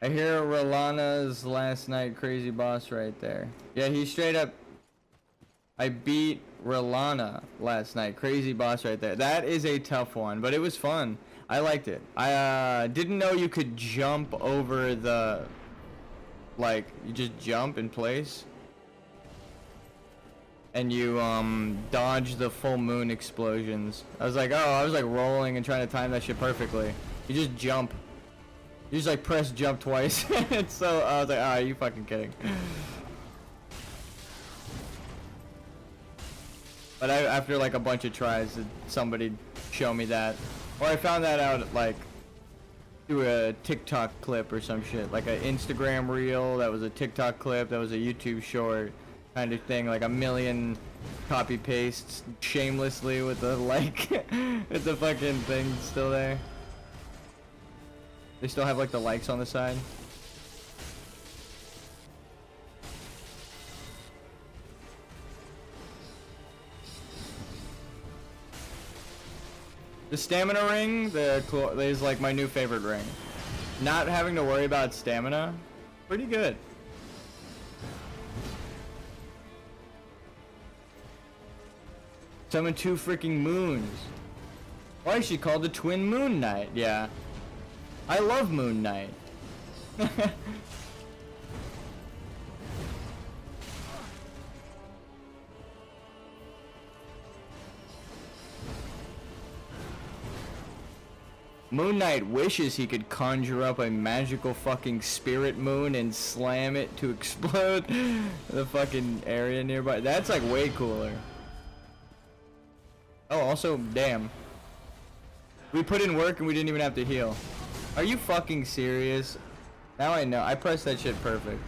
I hear Rolana's last night crazy boss right there. Yeah, he straight up... I beat Rolana last night. Crazy boss right there. That is a tough one, but it was fun. I liked it. I didn't know you could jump over the... Like, you just jump in place. And you dodge the full moon explosions. I was like, oh, I was like rolling and trying to time that shit perfectly. You just jump. You just like press jump twice. So I was like, ah, are you fucking kidding? But after like a bunch of tries, somebody showed me that, or I found that out like through a TikTok clip or some shit, like an Instagram reel that was a TikTok clip that was a YouTube short kind of thing, like a million copy pastes shamelessly with the like with the fucking thing still there. They still have like the likes on the side. The stamina ring is like my new favorite ring. Not having to worry about stamina, pretty good. Summon 2 freaking moons. Why is she called the Twin Moon Knight? Yeah. I love Moon Knight. Moon Knight wishes he could conjure up a magical fucking spirit moon and slam it to explode the fucking area nearby. That's like way cooler. Oh, also, damn. We put in work and we didn't even have to heal. Are you fucking serious? Now I know. I pressed that shit perfect.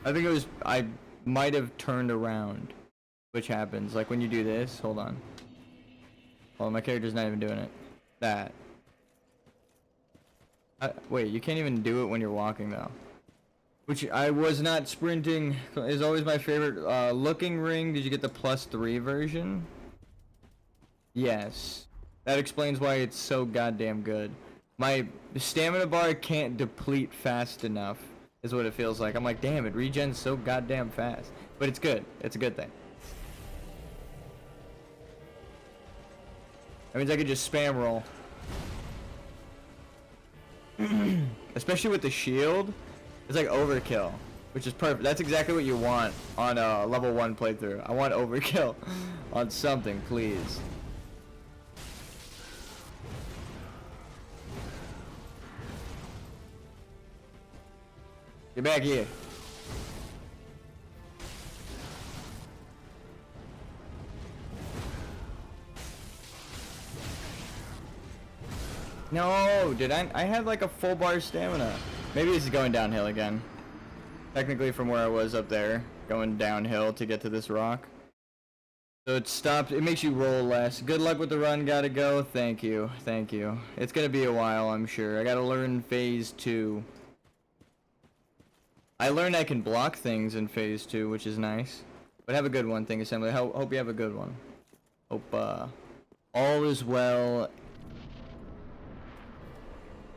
I think it was... I might have turned around. Which happens. Like when you do this. Hold on. Oh, my character's not even doing it. That. Wait, you can't even do it when you're walking though. Which I was not sprinting. Is always my favorite. Looking ring. Did you get the +3 version? Yes. That explains why it's so goddamn good. My stamina bar can't deplete fast enough, is what it feels like. I'm like, damn, it regens so goddamn fast. But it's good. It's a good thing. That means I could just spam roll. Especially with the shield. It's like overkill. Which is perfect. That's exactly what you want on a level 1 playthrough. I want overkill on something, please. Get back here. No, did I had like a full bar stamina. Maybe this is going downhill again. Technically from where I was up there, going downhill to get to this rock. So it stopped, it makes you roll less. Good luck with the run, gotta go. Thank you, thank you. It's gonna be a while, I'm sure. I gotta learn phase 2. I learned I can block things in phase 2, which is nice. But have a good one, Thing Assembly. Hope you have a good one. Hope all is well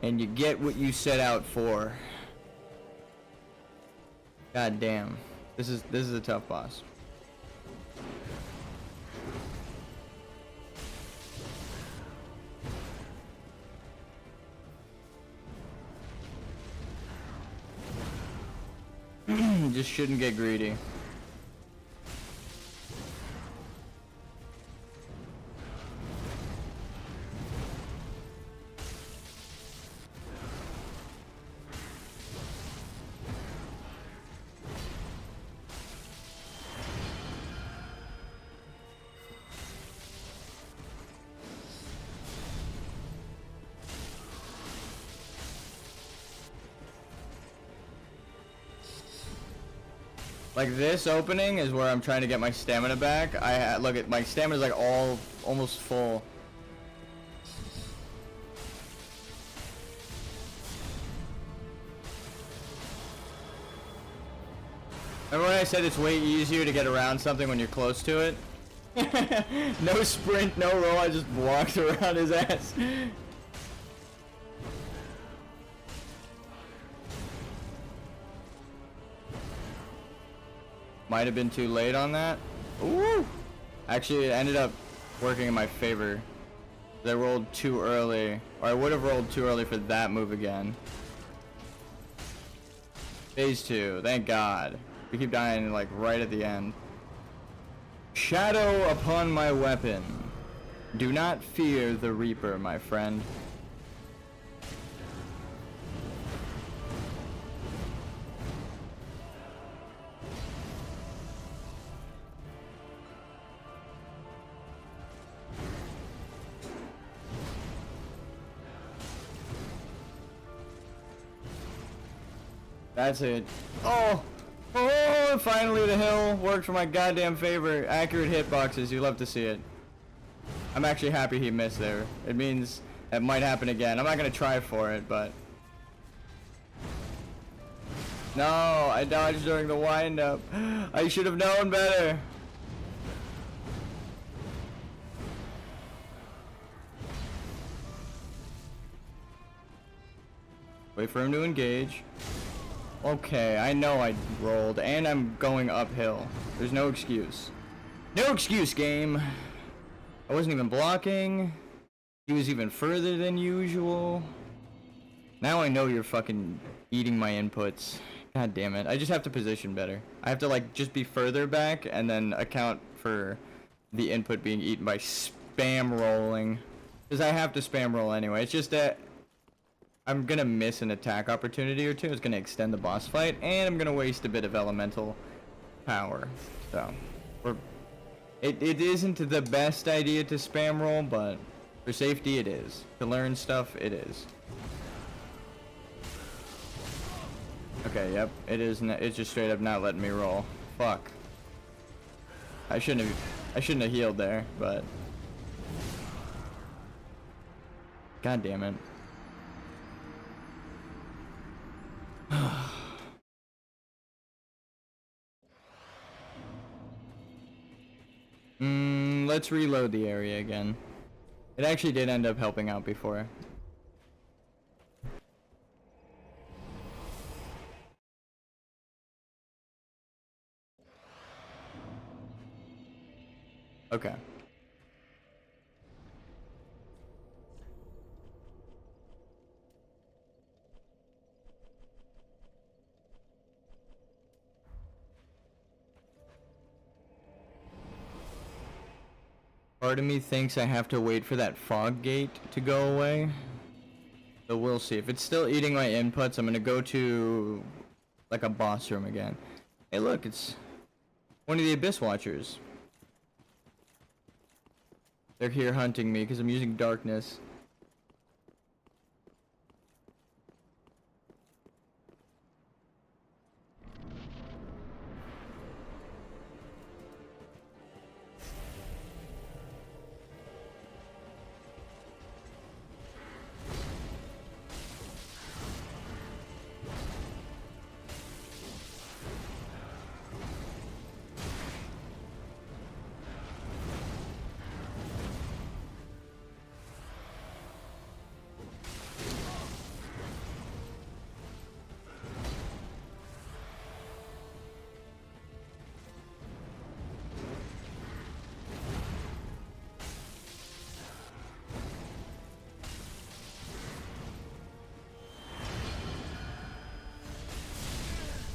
and you get what you set out for. God damn. This is a tough boss. Just shouldn't get greedy. Like this opening is where I'm trying to get my stamina back. Look at my stamina's like almost full. Remember when I said it's way easier to get around something when you're close to it? No sprint, no roll, I just walked around his ass. Might have been too late on that. Ooh! Actually, it ended up working in my favor. I rolled too early, or I would have rolled too early for that move again. Phase 2, thank God. We keep dying like right at the end. Shadow upon my weapon. Do not fear the Reaper, my friend. That's it. Oh! Oh! Finally the hill worked for my goddamn favor. Accurate hitboxes. You love to see it. I'm actually happy he missed there. It means it might happen again. I'm not gonna try for it, but... No! I dodged during the wind-up. I should have known better. Wait for him to engage. Okay, I know I rolled, and I'm going uphill. There's no excuse. No excuse, game! I wasn't even blocking. He was even further than usual. Now I know you're fucking eating my inputs. God damn it. I just have to position better. I have to, like, just be further back, and then account for the input being eaten by spam rolling. Because I have to spam roll anyway. It's just that I'm gonna miss an attack opportunity or two. It's gonna extend the boss fight, and I'm gonna waste a bit of elemental power. So, it isn't the best idea to spam roll, but for safety it is. To learn stuff, it is. Okay, yep, it is. It's just straight up not letting me roll. Fuck. I shouldn't have healed there, but God damn it. Let's reload the area again. It actually did end up helping out before. Okay. Part of me thinks I have to wait for that fog gate to go away. So we'll see. If it's still eating my inputs, I'm gonna go to like a boss room again. Hey look, it's one of the Abyss Watchers. They're here hunting me because I'm using darkness.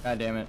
God damn it.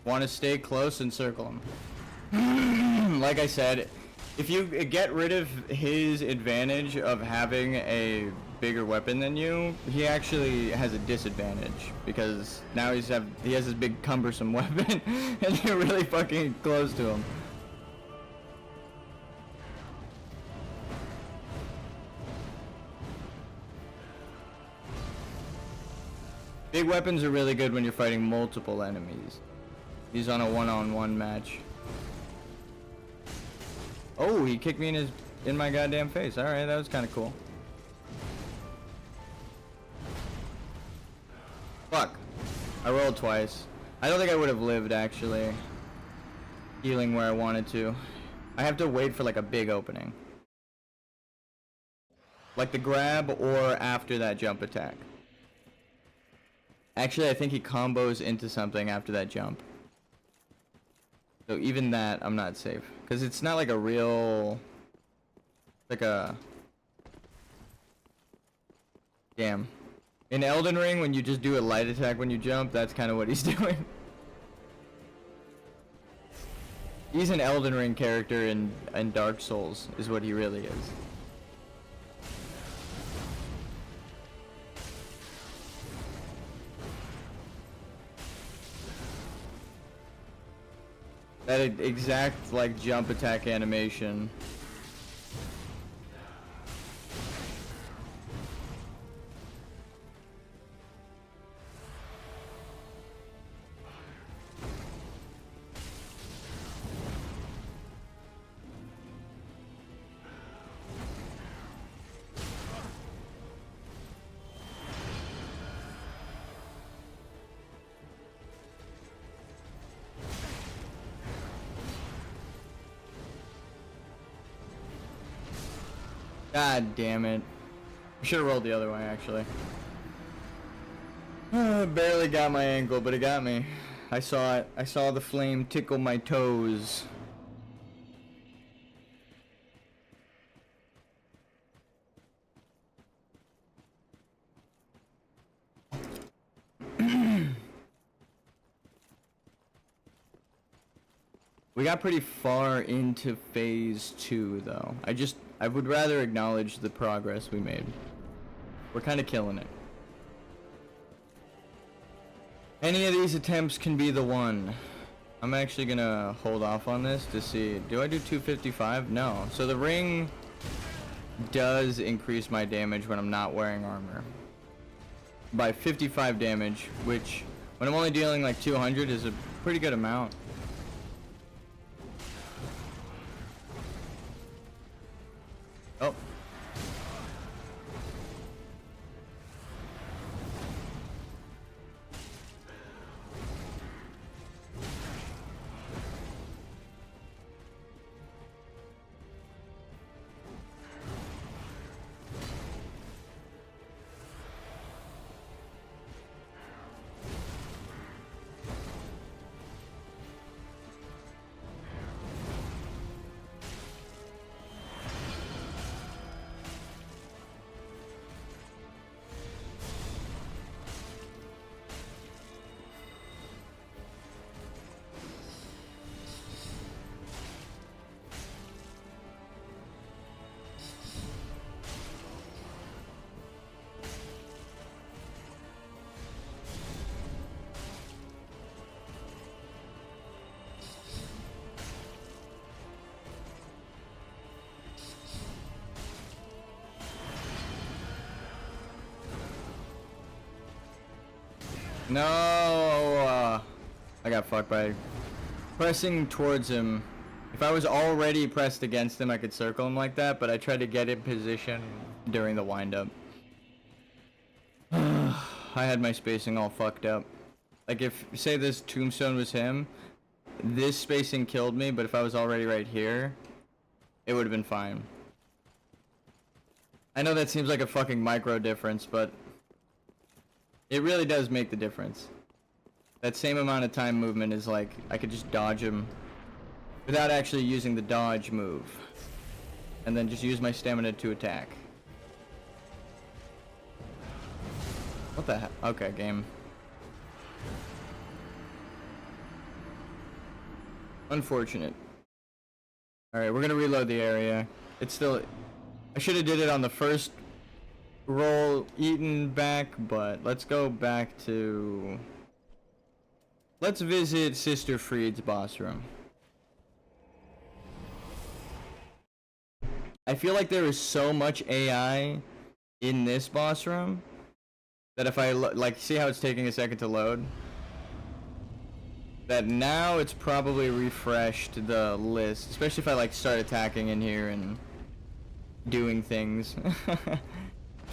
Want to stay close and circle him. Like I said, if you get rid of his advantage of having a bigger weapon than you, he actually has a disadvantage because now he has this big cumbersome weapon and you're really fucking close to him. Big weapons are really good when you're fighting multiple enemies. He's on a one-on-one match. Oh, he kicked me in my goddamn face. All right, that was kind of cool. Fuck. I rolled twice. I don't think I would have lived actually. Healing where I wanted to. I have to wait for like a big opening. Like the grab or after that jump attack. Actually, I think he combos into something after that jump. So even that, I'm not safe. Because it's not like a real... Like a... Damn. In Elden Ring, when you just do a light attack when you jump, that's kind of what he's doing. He's an Elden Ring character in Dark Souls, is what he really is. That exact, like, jump attack animation. God damn it. I should have rolled the other way, actually. Barely got my ankle, but it got me. I saw it. I saw the flame tickle my toes. We got pretty far into phase 2 though. I would rather acknowledge the progress we made. We're kind of killing it. Any of these attempts can be the one. I'm actually gonna hold off on this to see. Do I do 255? No. So the ring does increase my damage when I'm not wearing armor. By 55 damage, which when I'm only dealing like 200 is a pretty good amount. Oh. No, I got fucked by pressing towards him. If I was already pressed against him, I could circle him like that, but I tried to get in position during the wind-up. I had my spacing all fucked up. Like if, say this tombstone was him, this spacing killed me, but if I was already right here, it would have been fine. I know that seems like a fucking micro difference, but it really does make the difference. That same amount of time movement is like, I could just dodge him without actually using the dodge move. And then just use my stamina to attack. What the heck? Okay, game. Unfortunate. Alright, we're gonna reload the area. It's still... I should have did it on the first roll eaten back, but let's go back to... Let's visit Sister Freed's boss room. I feel like there is so much AI in this boss room that if I like see how it's taking a second to load, that now it's probably refreshed the list, especially if I like start attacking in here and doing things.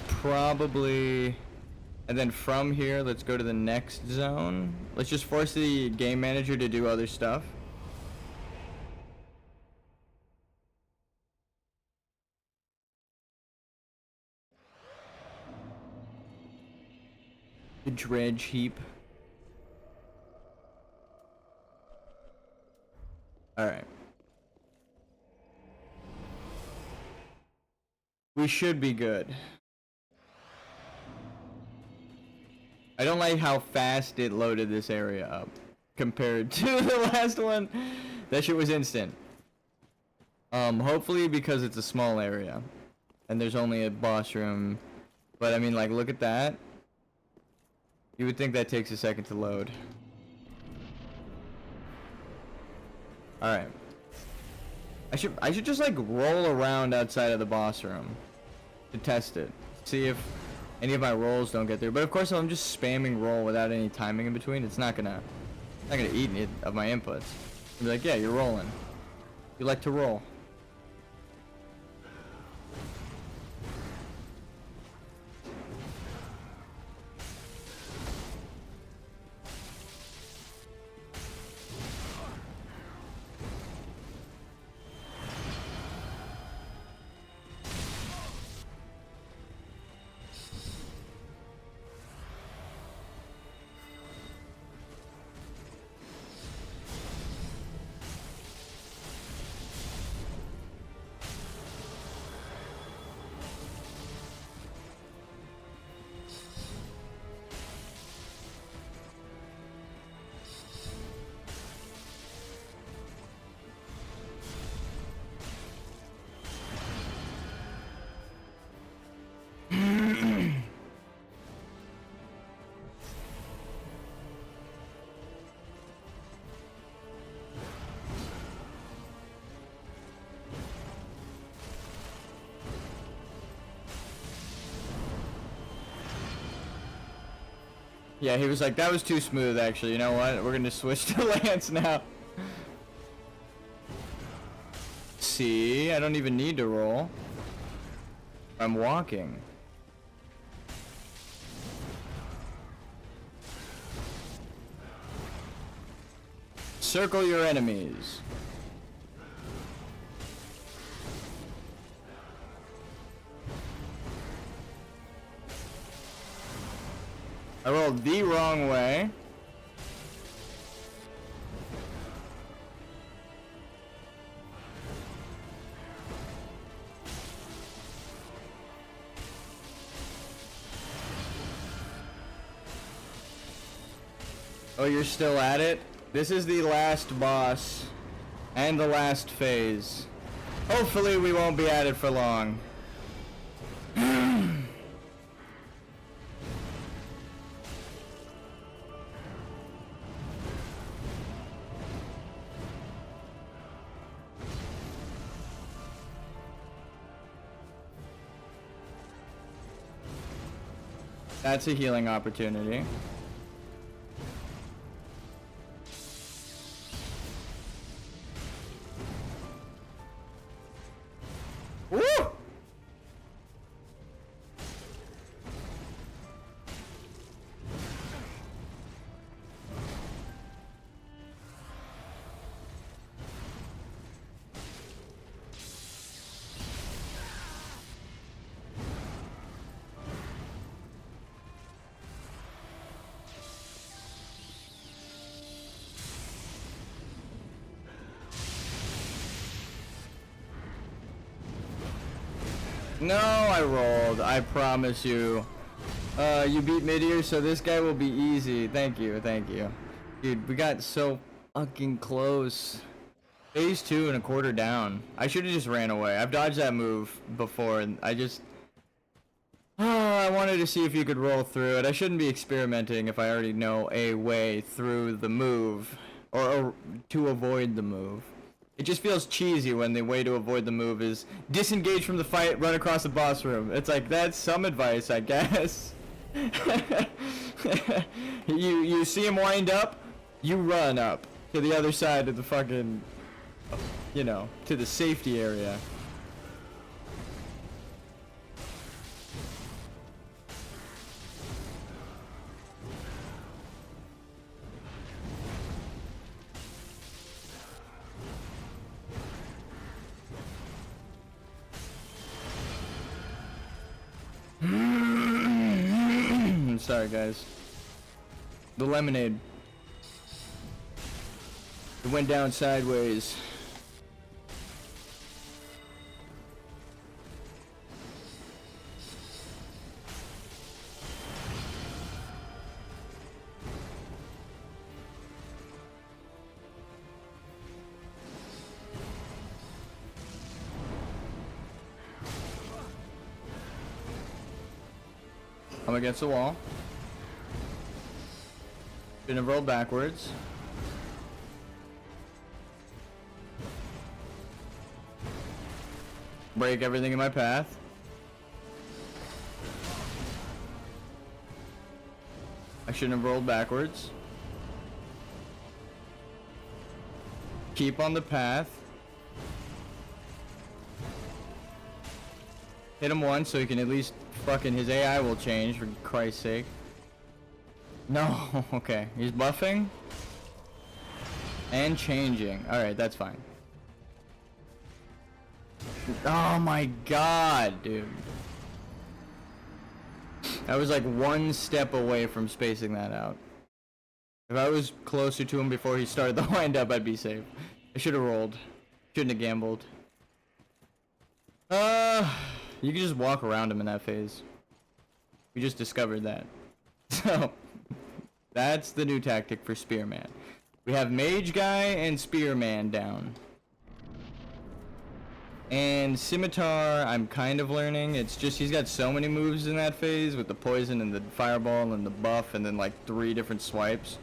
Probably. And then from here, let's go to the next zone. Let's just force the game manager to do other stuff. The dredge heap. Alright. We should be good. I don't like how fast it loaded this area up compared to the last one. That shit was instant. Hopefully because it's a small area and there's only a boss room. But I mean, like, look at that. You would think that takes a second to load. Alright. I should just like roll around outside of the boss room to test it. See if any of my rolls don't get through. But of course, if I'm just spamming roll without any timing in between, it's not gonna eat any of my inputs. I'll be like, yeah, you're rolling. You like to roll. Yeah, he was like, that was too smooth, actually. You know what? We're gonna switch to Lance now. See? I don't even need to roll. I'm walking. Circle your enemies. I rolled the wrong way. Oh, you're still at it? This is the last boss and the last phase. Hopefully we won't be at it for long. That's a healing opportunity. Woo! No, I rolled. I promise you. You beat Midier, so this guy will be easy. Thank you, thank you. Dude, we got so fucking close. Phase 2 and a quarter down. I should have just ran away. I've dodged that move before, and I just... Oh, I wanted to see if you could roll through it. I shouldn't be experimenting if I already know a way through the move, or to avoid the move. It just feels cheesy when the way to avoid the move is disengage from the fight, run across the boss room. It's like, that's some advice, I guess. You see him wind up, you run up to the other side of the fucking, you know, to the safety area. Sorry guys. The lemonade. It went down sideways. I'm against the wall. Gonna roll backwards. Break everything in my path. I shouldn't have rolled backwards. Keep on the path. Hit him once so he can at least fucking, his AI will change, for Christ's sake. No, okay. He's buffing. And changing. Alright, that's fine. Oh my god, dude. I was like one step away from spacing that out. If I was closer to him before he started the wind up, I'd be safe. I should have rolled. Shouldn't have gambled. You can just walk around him in that phase. We just discovered that. So, that's the new tactic for Spearman. We have Mage Guy and Spearman down. And Scimitar, I'm kind of learning. It's just he's got so many moves in that phase with the poison and the fireball and the buff and then like 3 different swipes.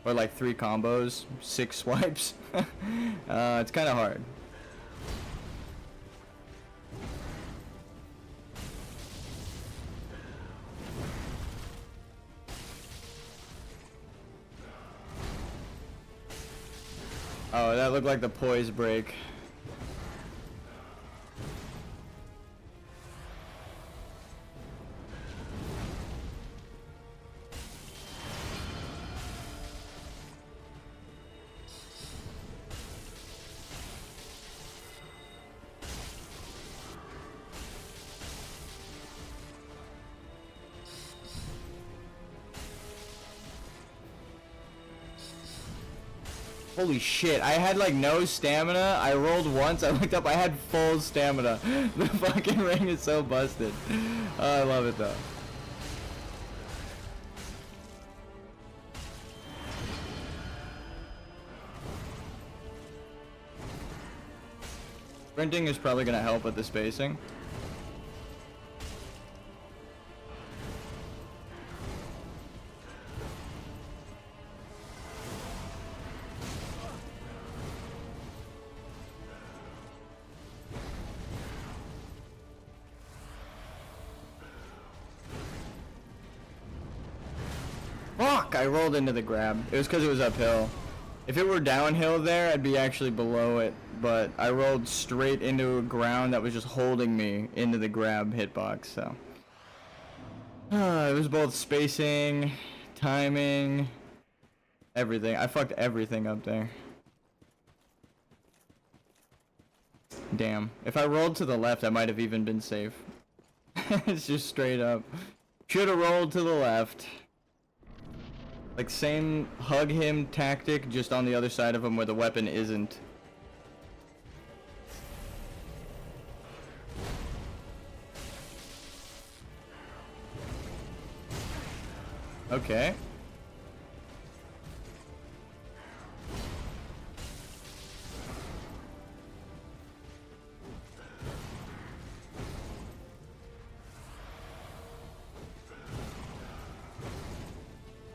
Or like 3 combos, 6 swipes. It's kind of hard. Oh, that looked like the poise break. Holy shit, I had like no stamina. I rolled once, I looked up, I had full stamina. The fucking ring is so busted. Oh, I love it though. Sprinting is probably gonna help with the spacing. Fuck! I rolled into the grab. It was because it was uphill. If it were downhill there, I'd be actually below it. But I rolled straight into a ground that was just holding me into the grab hitbox, so. It was both spacing, timing, everything. I fucked everything up there. Damn. If I rolled to the left, I might have even been safe. It's just straight up. Should have rolled to the left. Like same hug him tactic, just on the other side of him where the weapon isn't. Okay.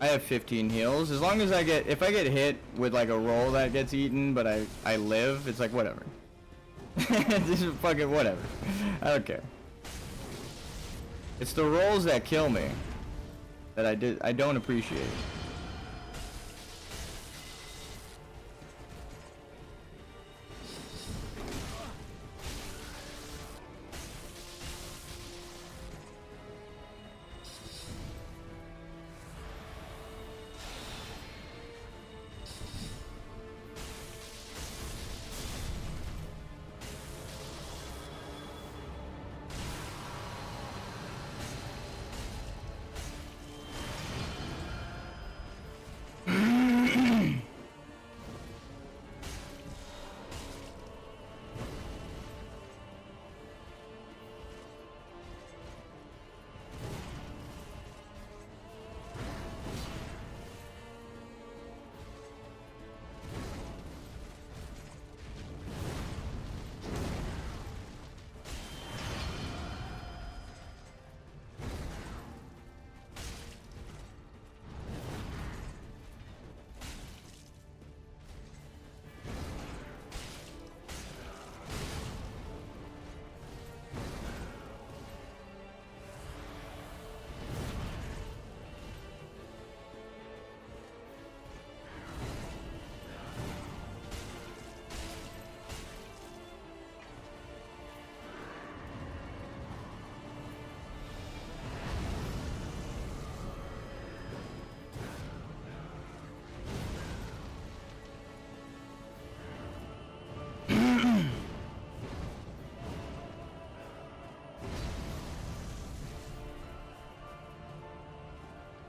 I have 15 heals. As long as if I get hit with like a roll that gets eaten, but I live, it's like whatever. Just fucking whatever. I don't care. It's the rolls that kill me that I don't appreciate.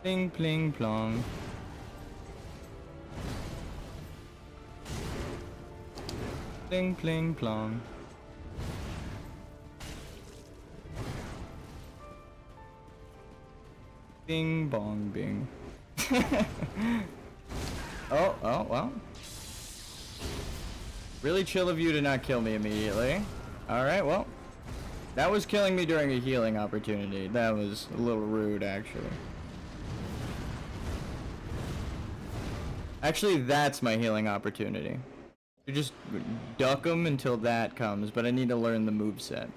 Pling pling plong. Pling pling plong. Bing bong bing. Oh, well. Really chill of you to not kill me immediately. Alright, well. That was killing me during a healing opportunity. That was a little rude, actually. Actually, that's my healing opportunity. You just duck them until that comes, but I need to learn the moveset.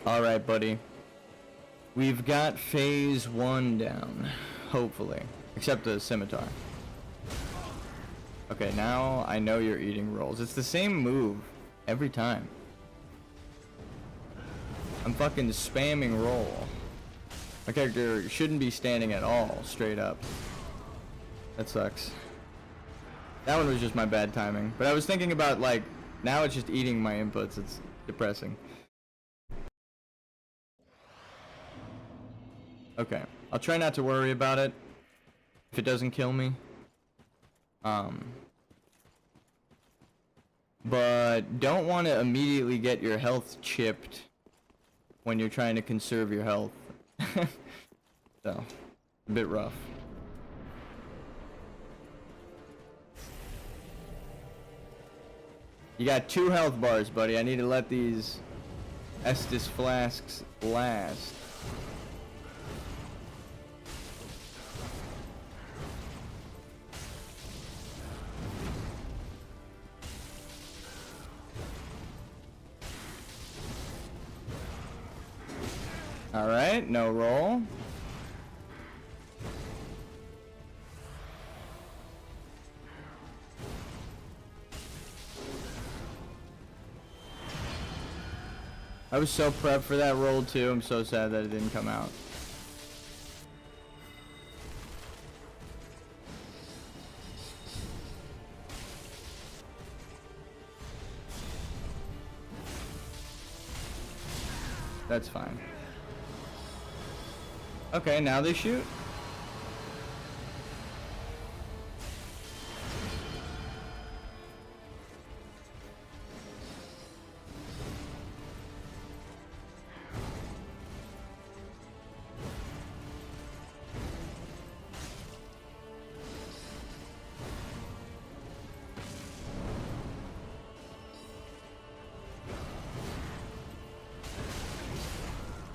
Alright, buddy. We've got phase 1 down. Hopefully. Except the scimitar. Okay, now I know you're eating rolls. It's the same move every time. I'm fucking spamming roll. My character shouldn't be standing at all, straight up. That sucks. That one was just my bad timing. But I was thinking about, like, now it's just eating my inputs. It's depressing. Okay, I'll try not to worry about it if it doesn't kill me. But don't want to immediately get your health chipped when you're trying to conserve your health. So, a bit rough. You got 2 health bars, buddy. I need to let these Estus flasks last. Alright, no roll. I was so prepped for that roll too. I'm so sad that it didn't come out. That's fine. Okay, now they shoot.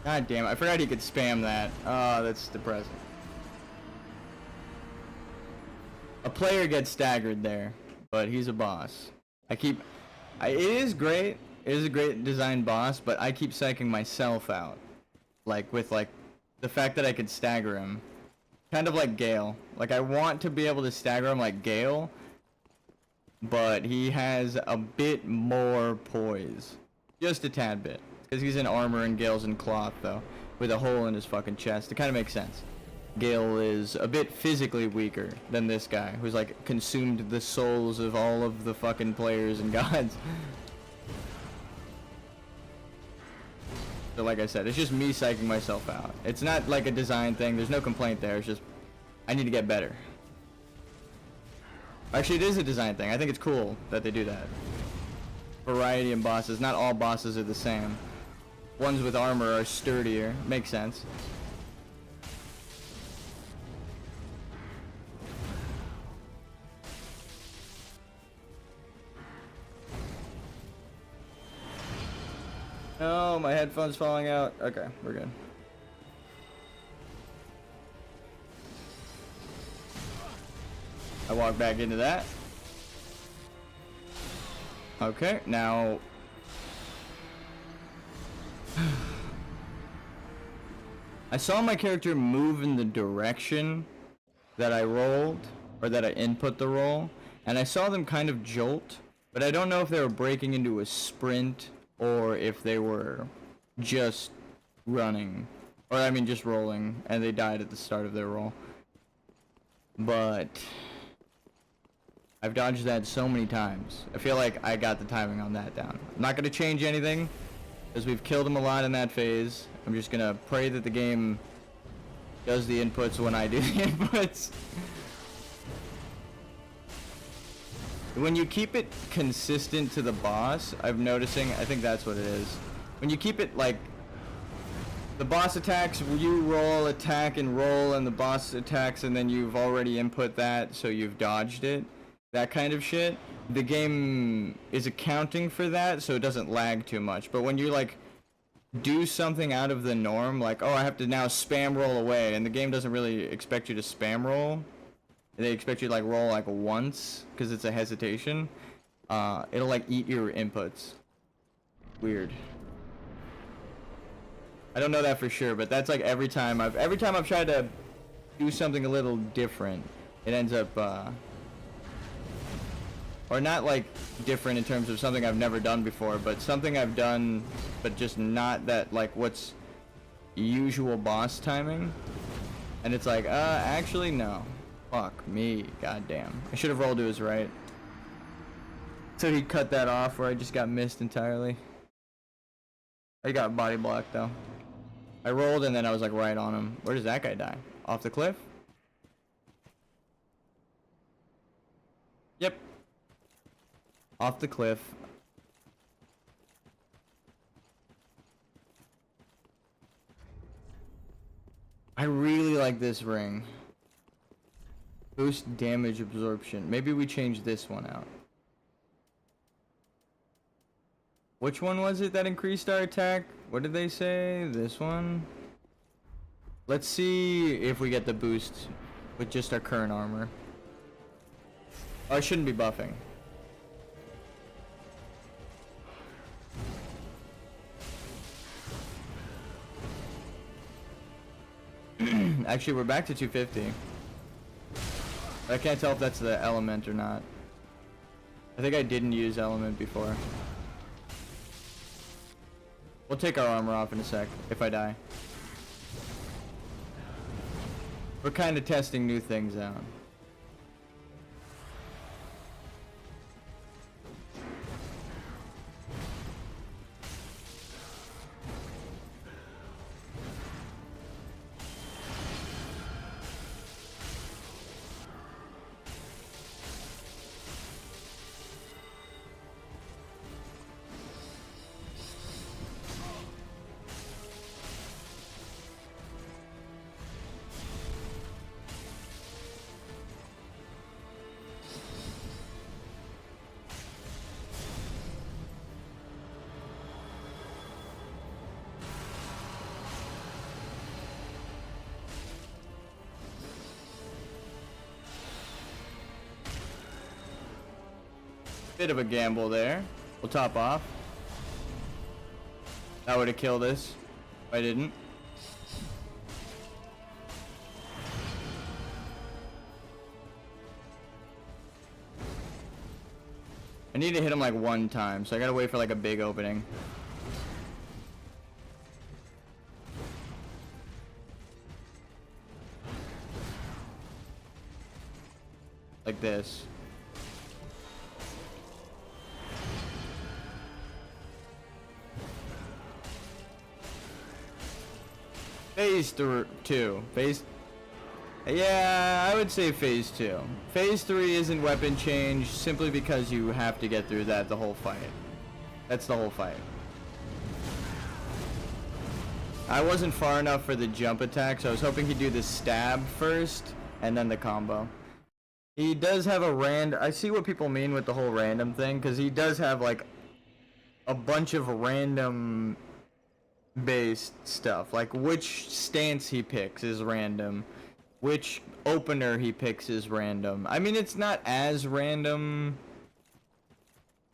God damn it, I forgot he could spam that. Oh, that's depressing. A player gets staggered there, but he's a boss. It is great. It is a great design boss, but I keep psyching myself out. Like, with, like, the fact that I could stagger him. Kind of like Gale. Like, I want to be able to stagger him like Gale, but he has a bit more poise. Just a tad bit. Because he's in armor and Gale's in cloth, though. With a hole in his fucking chest. It kind of makes sense. Gale is a bit physically weaker than this guy, who's, like, consumed the souls of all of the fucking players and gods. So, like I said, it's just me psyching myself out. It's not, like, a design thing. There's no complaint there. It's just, I need to get better. Actually, it is a design thing. I think it's cool that they do that. Variety in bosses. Not all bosses are the same. Ones with armor are sturdier. Makes sense. No, my headphone's falling out. Okay, we're good. I walk back into that. Okay, now... I saw my character move in the direction that I rolled, or that I input the roll, and I saw them kind of jolt, but I don't know if they were breaking into a sprint, or if they were just running, or I mean just rolling, and they died at the start of their roll. But I've dodged that so many times. I feel like I got the timing on that down. I'm not going to change anything, because we've killed him a lot in that phase. I'm just going to pray that the game does the inputs when I do the inputs. When you keep it consistent to the boss, I'm noticing, I think that's what it is. When you keep it like, the boss attacks, you roll, attack, and roll, and the boss attacks, and then you've already input that, so you've dodged it. That kind of shit. The game is accounting for that, so it doesn't lag too much. But when you, like, do something out of the norm, like, oh, I have to now spam roll away, and the game doesn't really expect you to spam roll. They expect you to, like, roll, like, once, because it's a hesitation. It'll, like, eat your inputs. Weird. I don't know that for sure, but that's, like, every time I've tried to do something a little different, it ends up, or not, like, different in terms of something I've never done before, but something I've done, but just not that, like, what's usual boss timing. And it's like, actually, no. Fuck me, goddamn. I should have rolled to his right. So he cut that off where I just got missed entirely. I got body blocked though. I rolled and then I was like right on him. Where does that guy die? Off the cliff? Yep. Off the cliff. I really like this ring. Boost damage absorption. Maybe we change this one out. Which one was it that increased our attack? What did they say? This one? Let's see if we get the boost with just our current armor. Oh, I shouldn't be buffing. Actually, we're back to 250. I can't tell if that's the element or not. I think I didn't use element before. We'll take our armor off in a sec, if I die. We're kind of testing new things out. Bit of a gamble there. We'll top off. That would have killed us if I didn't. I need to hit him like one time, so I gotta wait for like a big opening. Like this. Phase 2. Yeah, I would say phase 2. Phase 3 isn't weapon change simply because you have to get through that the whole fight. That's the whole fight. I wasn't far enough for the jump attack, so I was hoping he'd do the stab first and then the combo. He does have a I see what people mean with the whole random thing, because he does have like a bunch of random based stuff. Like which stance he picks is random. Which opener he picks is random. I mean, it's not as random.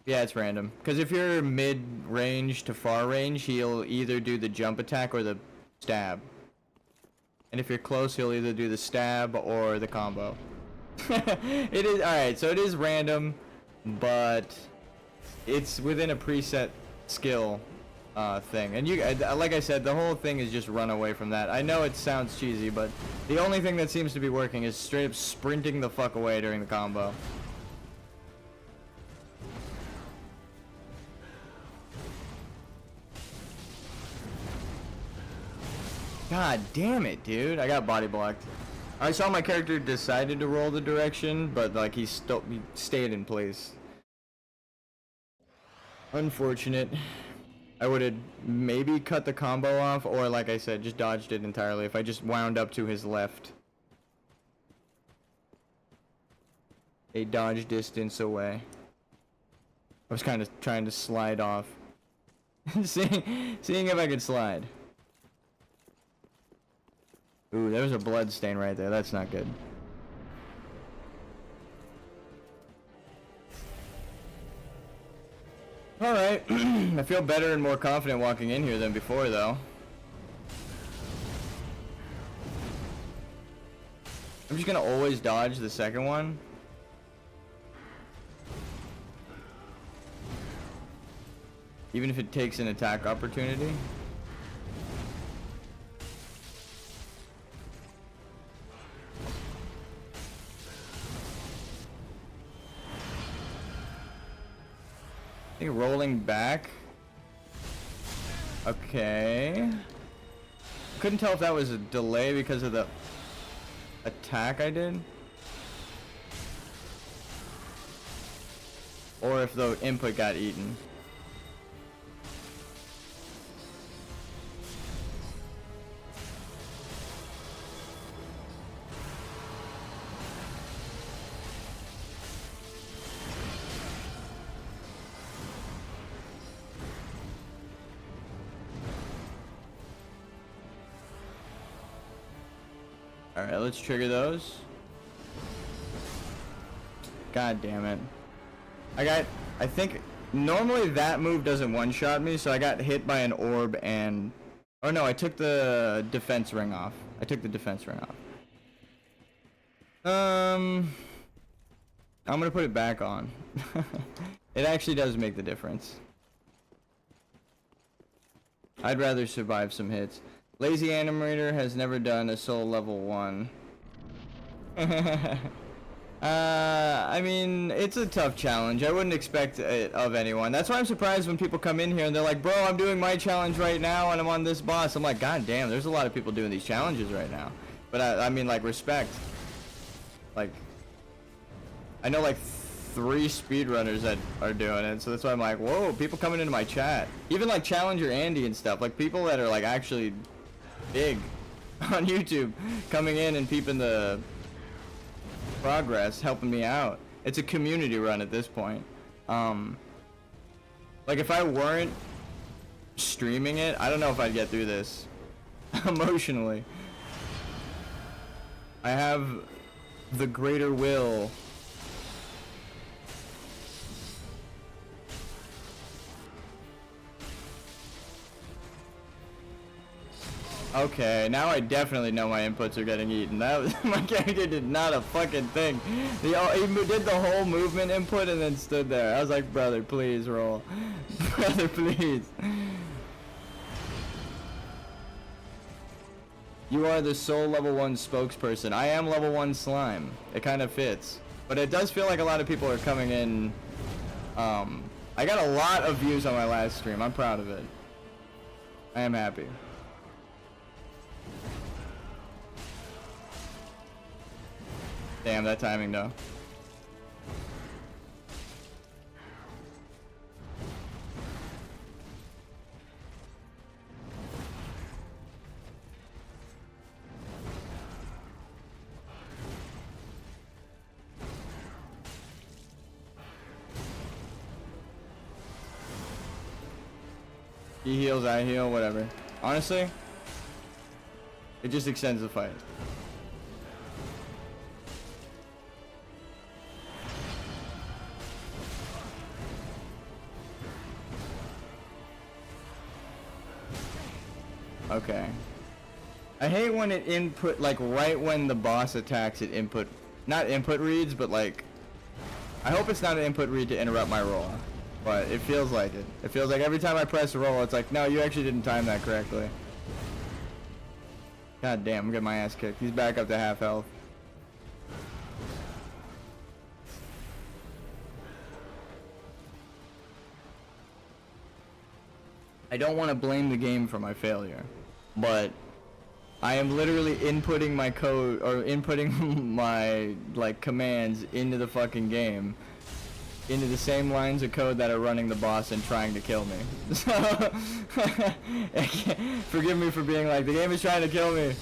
Yeah, it's random. Because if you're mid-range to far range, he'll either do the jump attack or the stab. And if you're close, he'll either do the stab or the combo. It is alright, so it is random, but it's within a preset skill thing. And you, like I said, the whole thing is just run away from that. I know it sounds cheesy, but the only thing that seems to be working is straight up sprinting the fuck away during the combo. God damn it, dude. I got body blocked. I saw my character decided to roll the direction, but like he stayed in place. Unfortunate. I would have maybe cut the combo off, or like I said, just dodged it entirely if I just wound up to his left. A dodge distance away. I was kind of trying to slide off. seeing if I could slide. Ooh, there was a blood stain right there. That's not good. Alright. I feel better and more confident walking in here than before, though. I'm just gonna always dodge the second one. Even if it takes an attack opportunity. I think rolling back. Okay. Couldn't tell if that was a delay because of the attack I did, or if the input got eaten. Alright, let's trigger those. God damn it. I think, normally that move doesn't one-shot me, so I got hit by an orb and... Oh no, I took the defense ring off. I'm gonna put it back on. It actually does make the difference. I'd rather survive some hits. Lazy Animator has never done a soul level 1. I mean, it's a tough challenge. I wouldn't expect it of anyone. That's why I'm surprised when people come in here and they're like, bro, I'm doing my challenge right now and I'm on this boss. I'm like, god damn, there's a lot of people doing these challenges right now. But I mean, like, respect. Like, I know like 3 speedrunners that are doing it, so that's why I'm like, whoa, people coming into my chat. Even like Challenger Andy and stuff, like people that are like actually big on YouTube coming in and peeping the progress, helping me out. It's a community run at this point. Like if I weren't streaming it, I don't know if I'd get through this emotionally. I have the greater will Okay, now I definitely know my inputs are getting eaten. That was, my character did not a fucking thing. He did the whole movement input and then stood there. I was like, brother, please roll. Brother, please. You are the sole level 1 spokesperson. I am level 1 slime. It kind of fits. But it does feel like a lot of people are coming in. I got a lot of views on my last stream. I'm proud of it. I am happy. Damn, that timing though. He heals, I heal, whatever. Honestly, it just extends the fight. Okay. I hate when it input, like right when the boss attacks it input, not input reads, but like, I hope it's not an input read to interrupt my roll. But it feels like it. It feels like every time I press roll, it's like, no, you actually didn't time that correctly. God damn, I'm getting my ass kicked. He's back up to half health. I don't want to blame the game for my failure, but I am literally inputting my code, or inputting my, like, commands into the fucking game. Into the same lines of code that are running the boss and trying to kill me. So, forgive me for being like, the game is trying to kill me.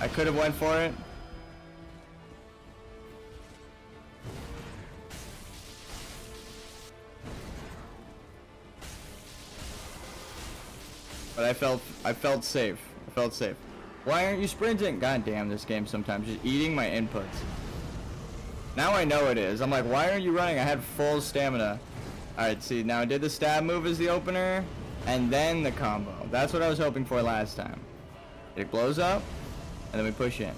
I could have went for it. But I felt safe. I felt safe. Why aren't you sprinting? God damn, this game sometimes just eating my inputs. Now I know it is. I'm like, why aren't you running? I had full stamina. Alright, see, now I did the stab move as the opener, and then the combo. That's what I was hoping for last time. It blows up, and then we push in.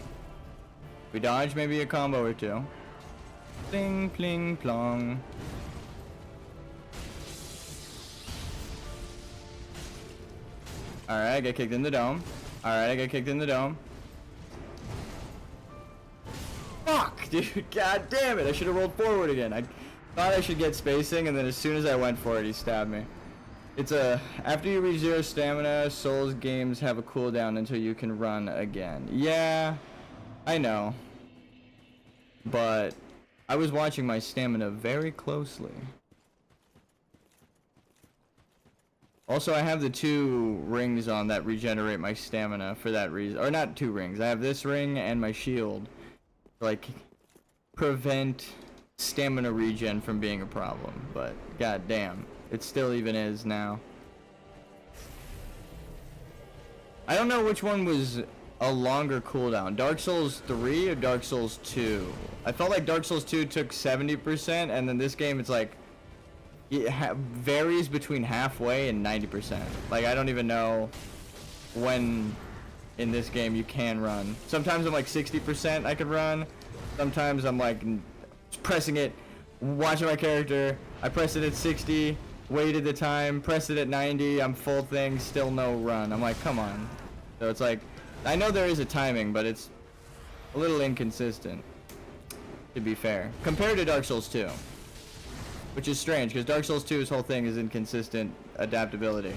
We dodge maybe a combo or two. Pling, pling, plong. Alright, I get kicked in the dome. Alright, I get kicked in the dome. Fuck, dude. God damn it. I should have rolled forward again. I thought I should get spacing, and then as soon as I went for it, he stabbed me. It's a... After you reach 0 stamina, Souls games have a cooldown until you can run again. Yeah, I know. But I was watching my stamina very closely. Also, I have the 2 rings on that regenerate my stamina for that reason. Or not 2 rings. I have this ring and my shield. Like, prevent stamina regen from being a problem. But, goddamn, it still even is now. I don't know which one was a longer cooldown. Dark Souls 3 or Dark Souls 2? I felt like Dark Souls 2 took 70%, and then this game it's like... It varies between halfway and 90%. Like, I don't even know when in this game you can run. Sometimes I'm like 60% I could run. Sometimes I'm like pressing it, watching my character. I press it at 60, waited the time, press it at 90, I'm full thing, still no run. I'm like, come on. So it's like, I know there is a timing, but it's a little inconsistent, to be fair, compared to Dark Souls 2. Which is strange, because Dark Souls 2's whole thing is inconsistent adaptability.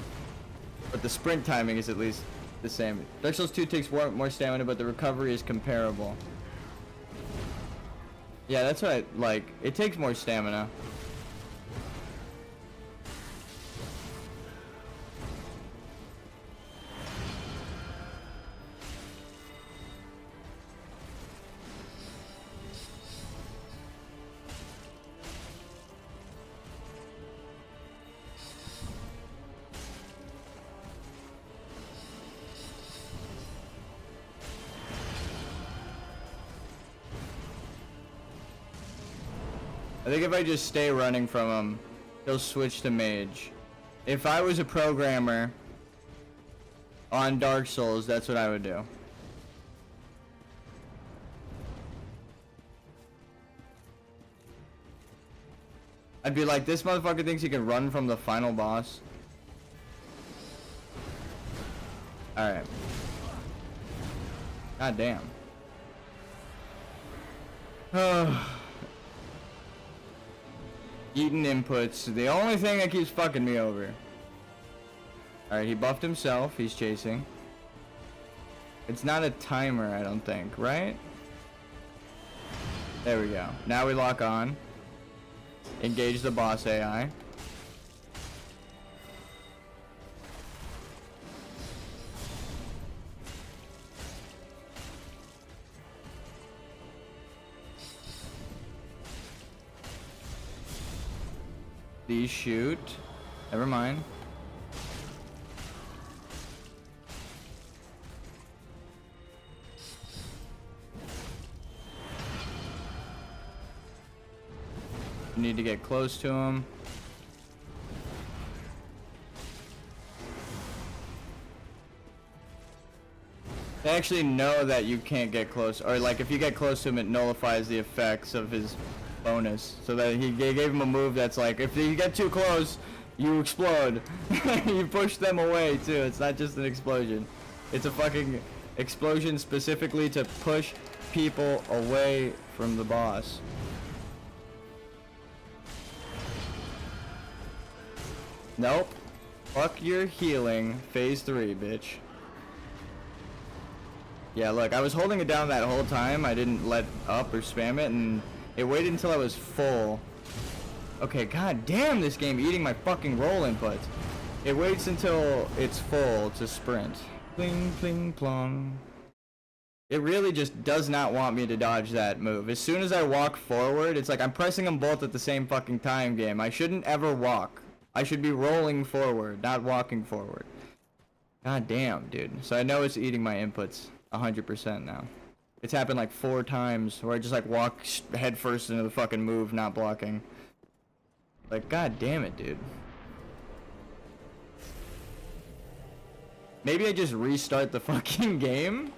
But the sprint timing is at least the same. Dark Souls 2 takes more stamina, but the recovery is comparable. Yeah, that's what I like. It takes more stamina. I think if I just stay running from him, he'll switch to mage. If I was a programmer on Dark Souls, that's what I would do. I'd be like, this motherfucker thinks he can run from the final boss. Alright. God damn. Eating inputs. The only thing that keeps fucking me over. Alright, he buffed himself. He's chasing. It's not a timer, I don't think, right? There we go. Now we lock on. Engage the boss AI. These shoot. Never mind. Need to get close to him. They actually know that you can't get close, or like if you get close to him, it nullifies the effects of his bonus. So that they gave him a move that's like, if you get too close, you explode. You push them away too. It's not just an explosion. It's a fucking explosion specifically to push people away from the boss. Nope. Fuck your healing. Phase 3, bitch. Yeah, look, I was holding it down that whole time. I didn't let up or spam it, and it waited until I was full. Okay, god damn, this game eating my fucking roll inputs. It waits until it's full to sprint. Pling, pling, plong. It really just does not want me to dodge that move. As soon as I walk forward, it's like I'm pressing them both at the same fucking time, game. I shouldn't ever walk. I should be rolling forward, not walking forward. God damn, dude. So I know it's eating my inputs 100% now. It's happened like 4 times where I just like walk head first into the fucking move, not blocking. Like, god damn it, dude. Maybe I just restart the fucking game?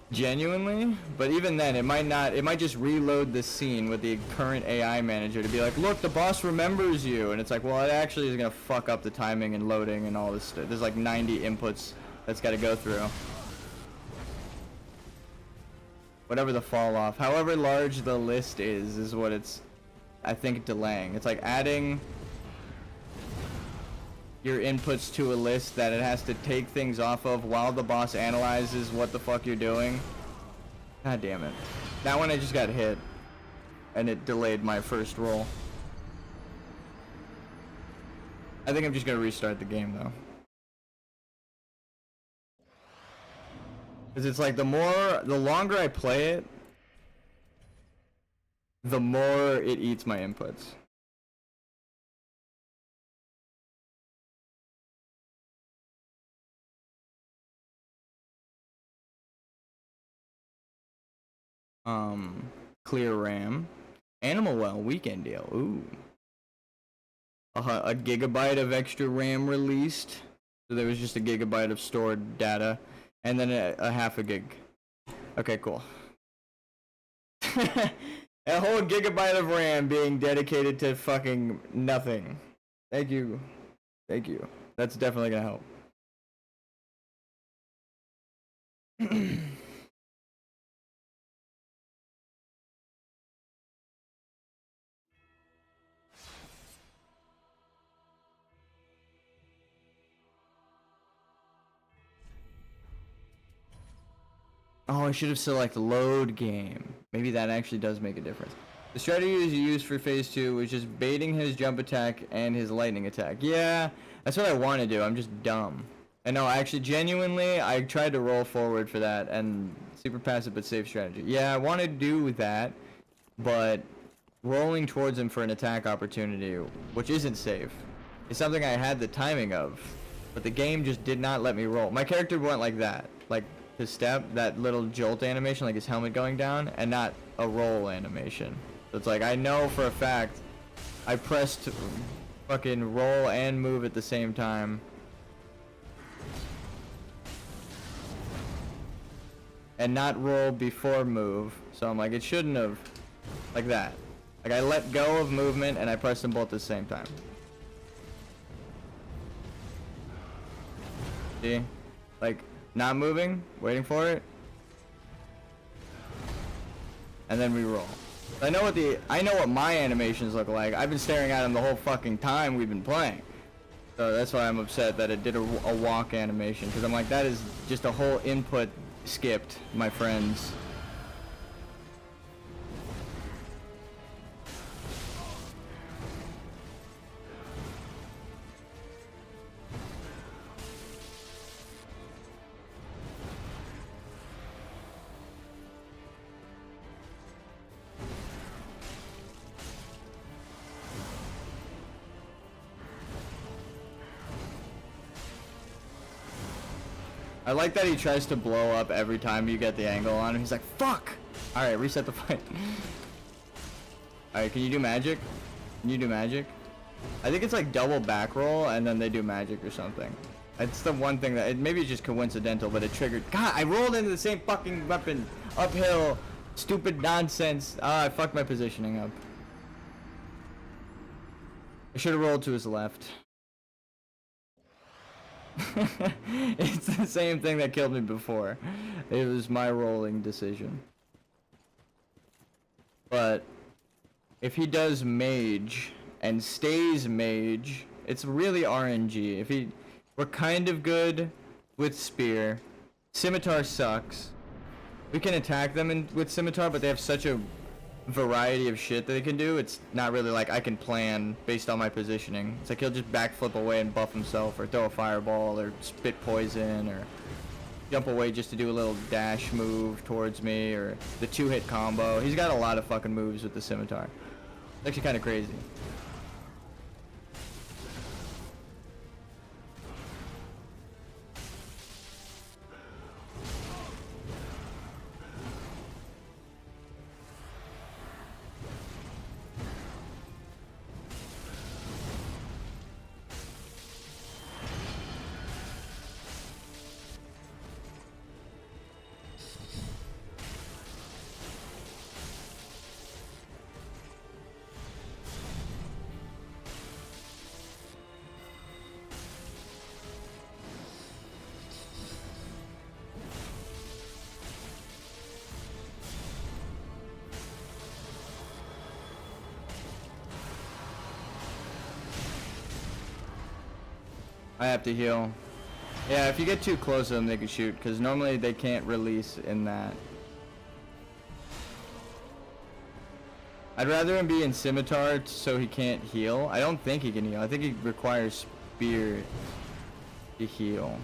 Genuinely, but even then it might just reload the scene with the current AI manager to be like, look, the boss remembers you, and it's like, well, it actually is gonna fuck up the timing and loading and all this stuff. There's like 90 inputs that's got to go through. Whatever the fall off, however large the list is what it's, I think, delaying. It's like adding your inputs to a list that it has to take things off of while the boss analyzes what the fuck you're doing. God damn it. That one I just got hit and it delayed my first roll. I think I'm just gonna restart the game though. Cause it's like the longer I play it, the more it eats my inputs. Clear RAM. Animal Well weekend deal. Ooh. A gigabyte of extra RAM released. So there was just a gigabyte of stored data. And then a half a gig. Okay, cool. A whole gigabyte of RAM being dedicated to fucking nothing. Thank you. Thank you. That's definitely gonna help. Oh, I should have selected load game. Maybe that actually does make a difference. The strategy is used for phase 2, which is baiting his jump attack and his lightning attack. Yeah, that's what I want to do. I'm just dumb. And no, actually, genuinely, I tried to roll forward for that, and super passive but safe strategy. Yeah, I want to do that, but rolling towards him for an attack opportunity, which isn't safe, is something I had the timing of, but the game just did not let me roll. My character went like that, like his step, that little jolt animation, like his helmet going down, and not a roll animation. So it's like, I know for a fact I pressed fucking roll and move at the same time. And not roll before move. So I'm like, it shouldn't have. Like that. Like I let go of movement and I pressed them both at the same time. See? Like, not moving, waiting for it. And then we roll. I know what my animations look like. I've been staring at them the whole fucking time we've been playing. So that's why I'm upset that it did a walk animation. Because I'm like, that is just a whole input skipped, my friends. I like that he tries to blow up every time you get the angle on him. He's like, fuck! Alright, reset the fight. Alright, can you do magic? Can you do magic? I think it's like double back roll and then they do magic or something. It's the one thing that, maybe it's just coincidental, but it triggered. God, I rolled into the same fucking weapon. Uphill. Stupid nonsense. Ah, I fucked my positioning up. I should have rolled to his left. It's the same thing that killed me before. It was my rolling decision. But if he does mage and stays mage, it's really RNG. We're kind of good with spear. Scimitar sucks. We can attack them with scimitar, but they have such a variety of shit that they can do. It's not really like I can plan based on my positioning. It's like he'll just backflip away and buff himself, or throw a fireball, or spit poison, or jump away just to do a little dash move towards me, or the 2-hit combo. He's got a lot of fucking moves with the scimitar. It's actually kind of crazy. I have to heal. Yeah, if you get too close to them, they can shoot, because normally they can't release in that. I'd rather him be in scimitar so he can't heal. I don't think he can heal. I think he requires spear to heal.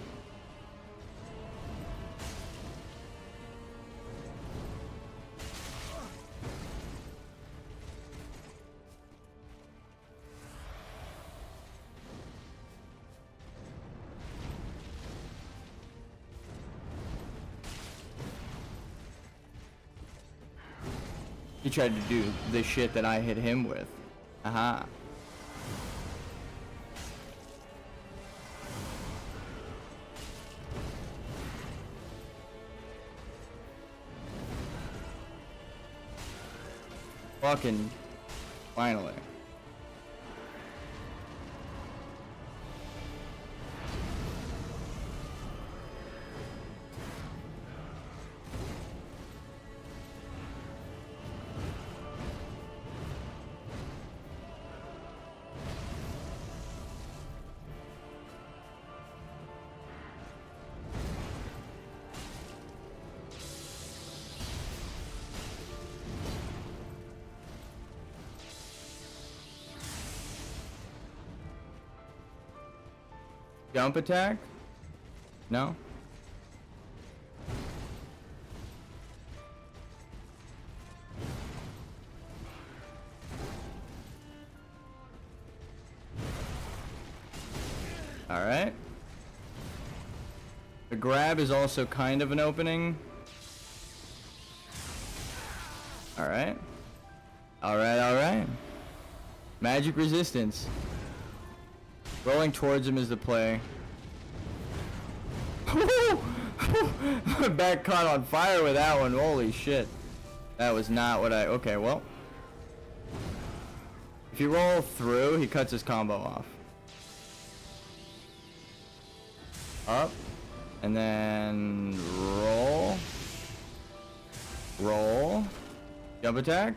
He tried to do the shit that I hit him with. Aha. Fucking finally. Jump attack? No? Alright. The grab is also kind of an opening. Alright. Alright, alright. Magic resistance. Rolling towards him is the play. My back caught on fire with that one. Holy shit. That was not what I... Okay, well. If you roll through, he cuts his combo off. Up. And then roll. Roll. Jump attack.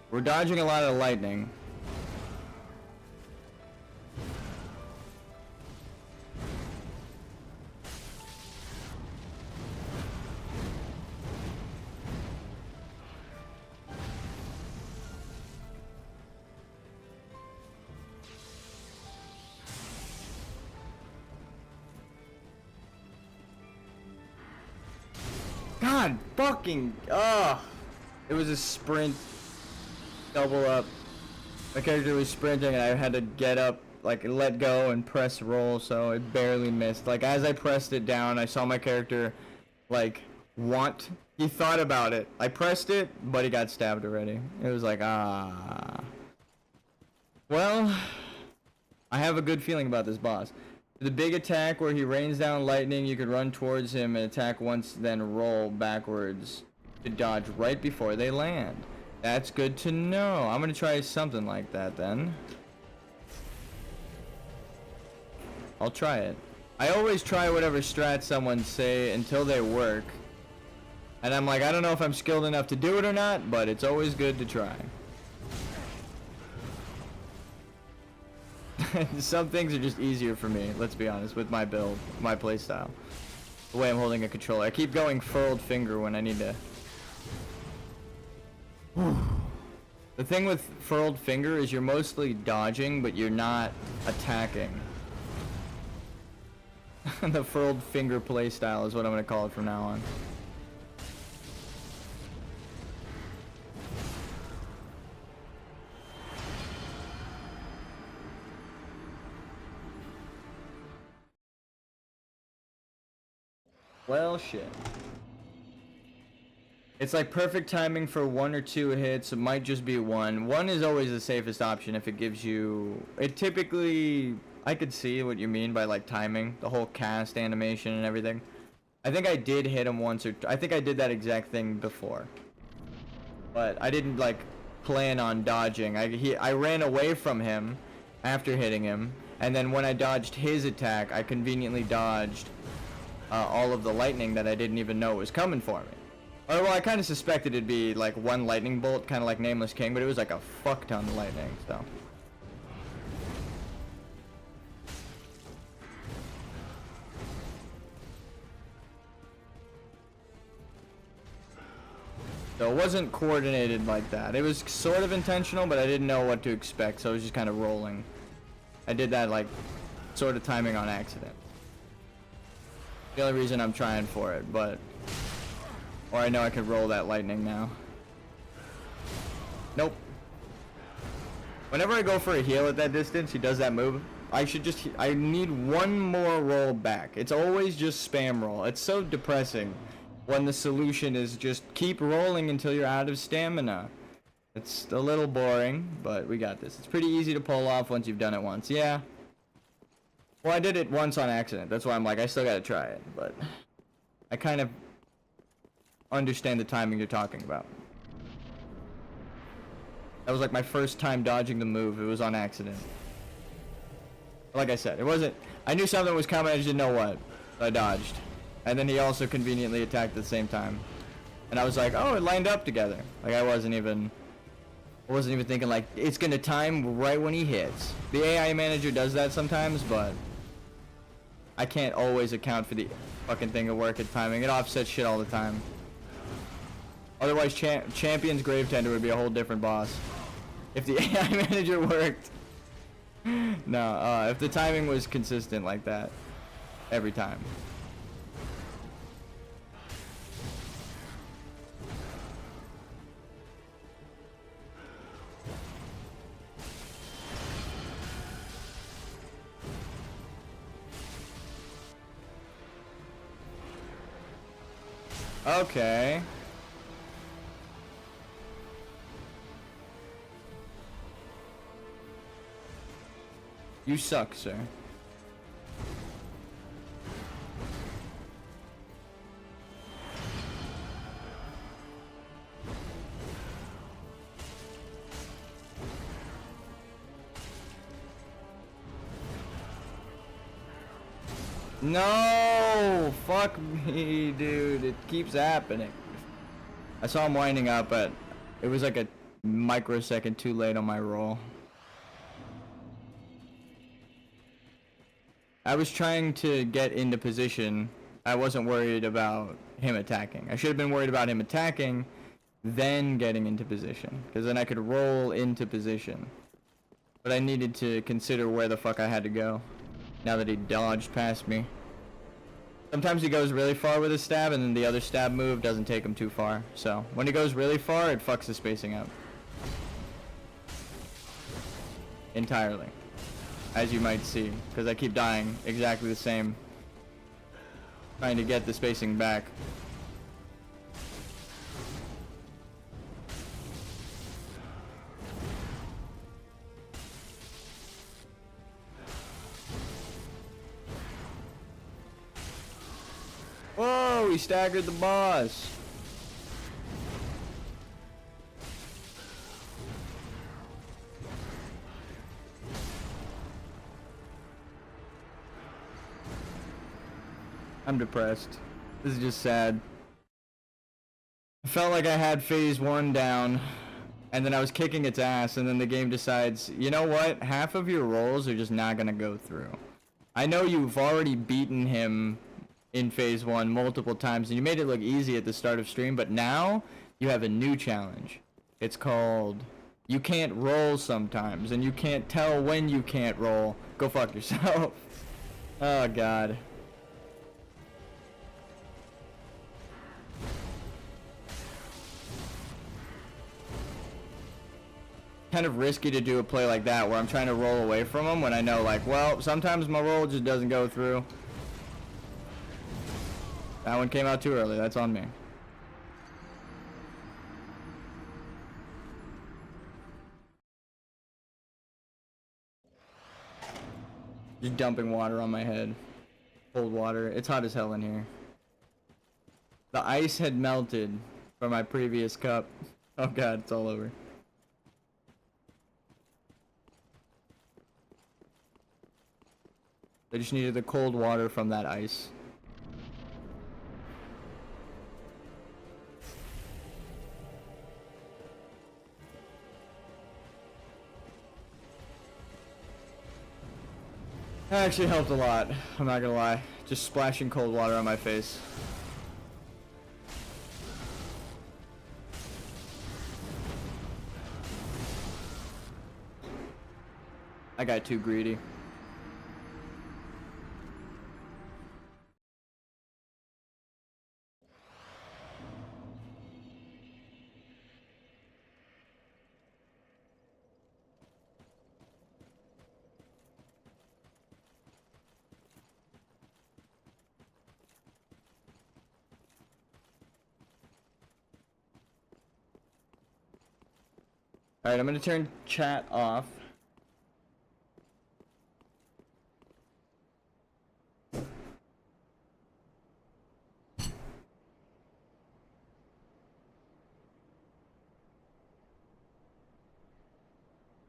We're dodging a lot of lightning. God fucking, it was a sprint, double up. My character was sprinting and I had to get up, like let go and press roll, so it barely missed. Like as I pressed it down, I saw my character like he thought about it. I pressed it, but he got stabbed already. It was like, well, I have a good feeling about this boss. The big attack where he rains down lightning, you could run towards him and attack once, then roll backwards to dodge right before they land. That's good to know. I'm gonna try something like that then. I'll try it. I always try whatever strats someone say until they work. And I'm like, I don't know if I'm skilled enough to do it or not, but it's always good to try. Some things are just easier for me, let's be honest, with my build, my playstyle. The way I'm holding a controller. I keep going furled finger when I need to. The thing with furled finger is you're mostly dodging, but you're not attacking. The furled finger playstyle is what I'm going to call it from now on. Well, shit. It's like perfect timing for 1 or 2 hits. It might just be 1. 1 is always the safest option if it gives you... It typically... I could see what you mean by like timing. The whole cast animation and everything. I think I did hit him once or... I think I did that exact thing before. But I didn't like plan on dodging. I ran away from him after hitting him. And then when I dodged his attack, I conveniently dodged... all of the lightning that I didn't even know was coming for me. Or, well, I kind of suspected it'd be like 1 lightning bolt, kind of like Nameless King, but it was like a fuck ton of lightning, so. So it wasn't coordinated like that. It was sort of intentional, but I didn't know what to expect, so I was just kind of rolling. I did that like sort of timing on accident. The only reason I'm trying for it, but... Or I know I could roll that lightning now. Nope. Whenever I go for a heal at that distance, he does that move. I need 1 more roll back. It's always just spam roll. It's so depressing when the solution is just keep rolling until you're out of stamina. It's a little boring, but we got this. It's pretty easy to pull off once you've done it once. Yeah. Well, I did it once on accident. That's why I'm like, I still gotta try it. But I kind of understand the timing you're talking about. That was like my first time dodging the move. It was on accident. Like I said, it wasn't... I knew something was coming, I just didn't know what. So I dodged. And then he also conveniently attacked at the same time. And I was like, oh, it lined up together. Like I wasn't even thinking like, it's gonna time right when he hits. The AI manager does that sometimes, but... I can't always account for the fucking thing at work at timing. It offsets shit all the time. Otherwise, Champion's Gravetender would be a whole different boss. If the AI manager worked. No, if the timing was consistent like that. Every time. Okay. You suck, sir. No! Fuck me, dude. It keeps happening. I saw him winding up, but it was like a microsecond too late on my roll. I was trying to get into position. I wasn't worried about him attacking. I should have been worried about him attacking, then getting into position, because then I could roll into position. But I needed to consider where the fuck I had to go, now that he dodged past me. Sometimes he goes really far with his stab, and then the other stab move doesn't take him too far. So, when he goes really far, it fucks the spacing up. Entirely. As you might see, because I keep dying exactly the same. Trying to get the spacing back. Whoa, he staggered the boss. I'm depressed. This is just sad. I felt like I had phase 1 down, and then I was kicking its ass, and then the game decides, you know what? Half of your rolls are just not gonna go through. I know you've already beaten him in phase 1 multiple times, and you made it look easy at the start of stream, but now you have a new challenge. It's called, you can't roll sometimes, and you can't tell when you can't roll. Go fuck yourself. Oh god. Kind of risky to do a play like that where I'm trying to roll away from him when I know, like, well, sometimes my roll just doesn't go through. That one came out too early. That's on me. Just dumping water on my head. Cold water. It's hot as hell in here. The ice had melted from my previous cup. Oh god, it's all over. I just needed the cold water from that ice. That actually helped a lot, I'm not gonna lie. Just splashing cold water on my face. I got too greedy. Alright, I'm gonna turn chat off.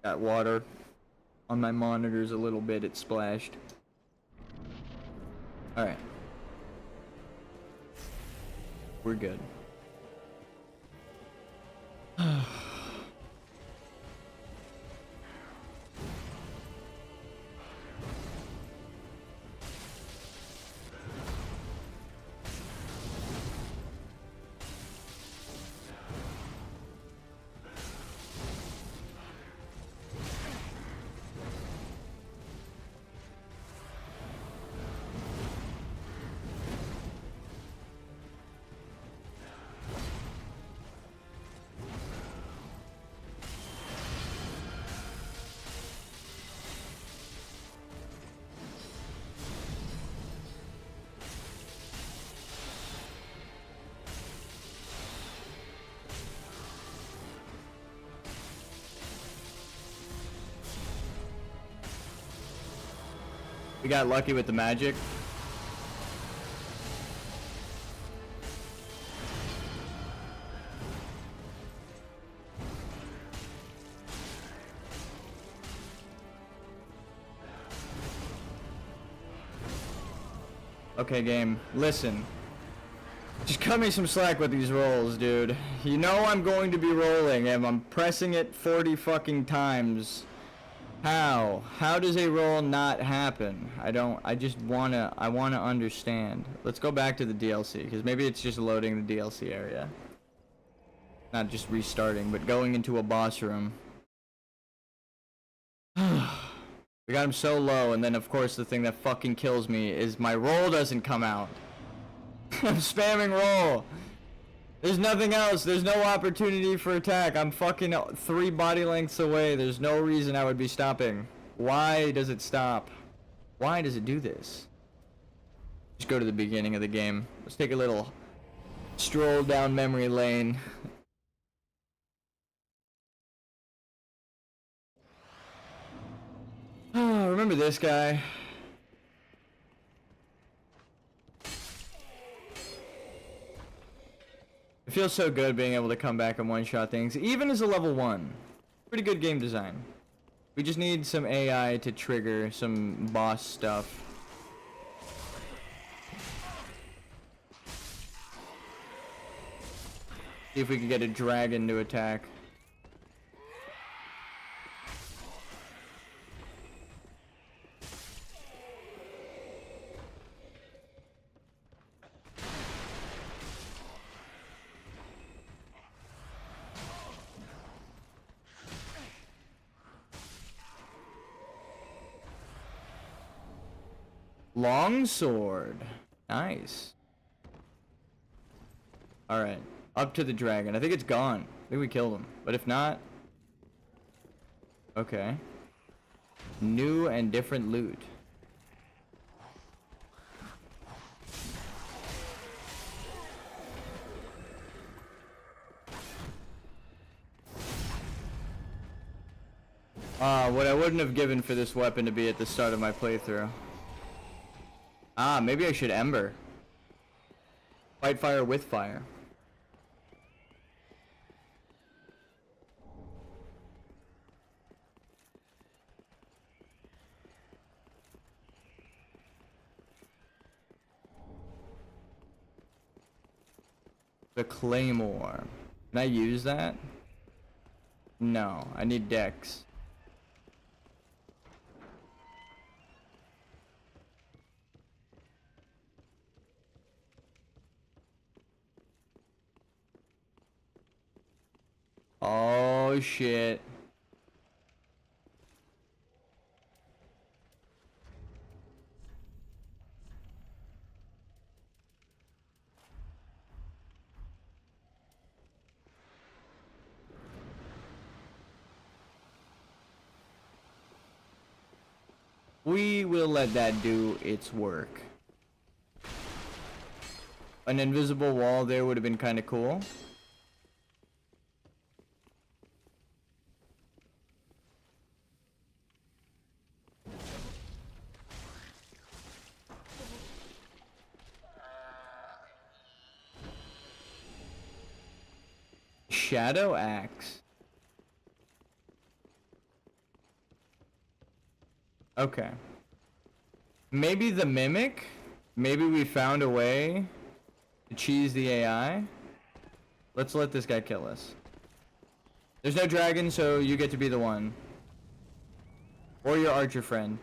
Got water on my monitors a little bit, it splashed. Alright. We're good. We got lucky with the magic. Okay, game. Listen. Just cut me some slack with these rolls, dude. You know I'm going to be rolling and I'm pressing it 40 fucking times. How? How does a roll not happen? I just wanna understand. Let's go back to the DLC, because maybe it's just loading the DLC area. Not just restarting, but going into a boss room. We got him so low, and then of course the thing that fucking kills me is my roll doesn't come out. I'm spamming roll. There's nothing else. There's no opportunity for attack. I'm fucking 3 body lengths away. There's no reason I would be stopping. Why does it stop? Why does it do this? Just go to the beginning of the game. Let's take a little stroll down memory lane. Oh, remember this guy? It feels so good being able to come back and one-shot things, even as a level 1. Pretty good game design. We just need some AI to trigger some boss stuff. See if we can get a dragon to attack. Longsword. Nice. Alright. Up to the dragon. I think it's gone. I think we killed him. But if not... Okay. New and different loot. What I wouldn't have given for this weapon to be at the start of my playthrough. Ah, maybe I should Ember. Fight fire with fire. The Claymore. Can I use that? No, I need Dex. Oh shit. We will let that do its work. An invisible wall there would have been kind of cool. Shadow Axe. Okay. Maybe the Mimic? Maybe we found a way to cheese the AI? Let's let this guy kill us. There's no dragon, so you get to be the one. Or your archer friend.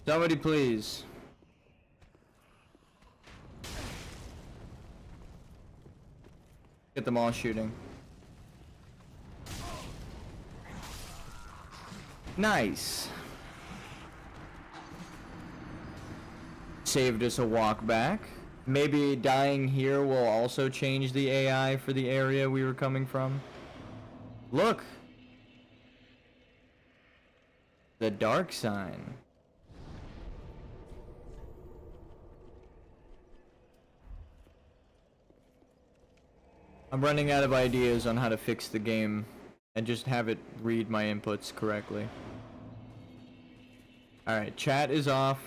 Somebody please. Get them all shooting. Nice. Saved us a walk back. Maybe dying here will also change the AI for the area we were coming from. Look. The dark sign. I'm running out of ideas on how to fix the game and just have it read my inputs correctly. Alright, chat is off.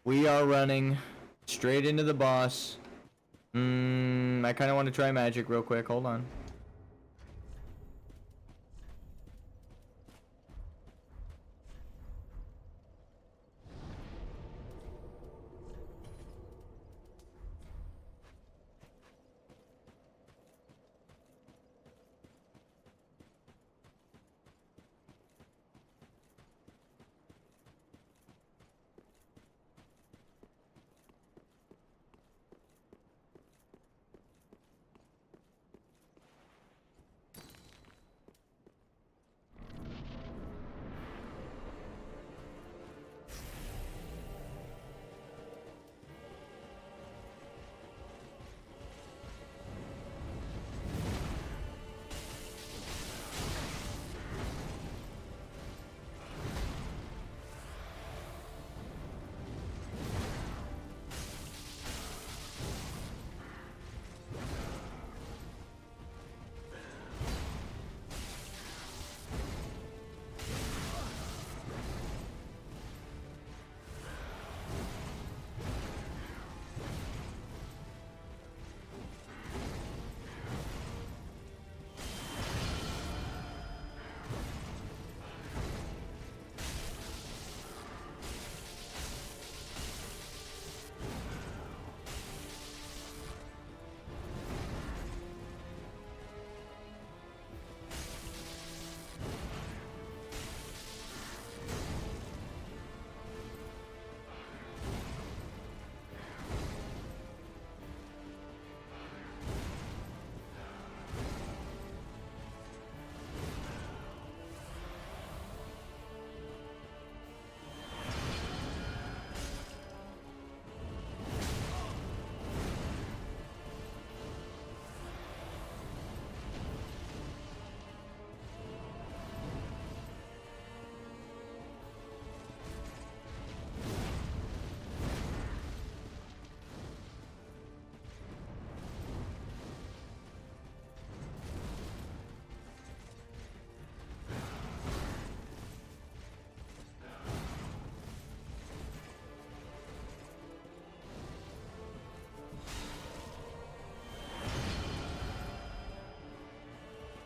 We are running straight into the boss. I kind of want to try magic real quick. Hold on.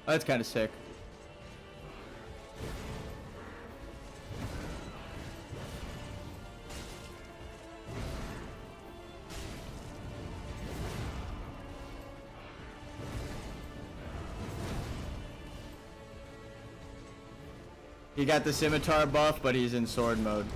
Oh, that's kind of sick. He got the scimitar buff, but he's in sword mode.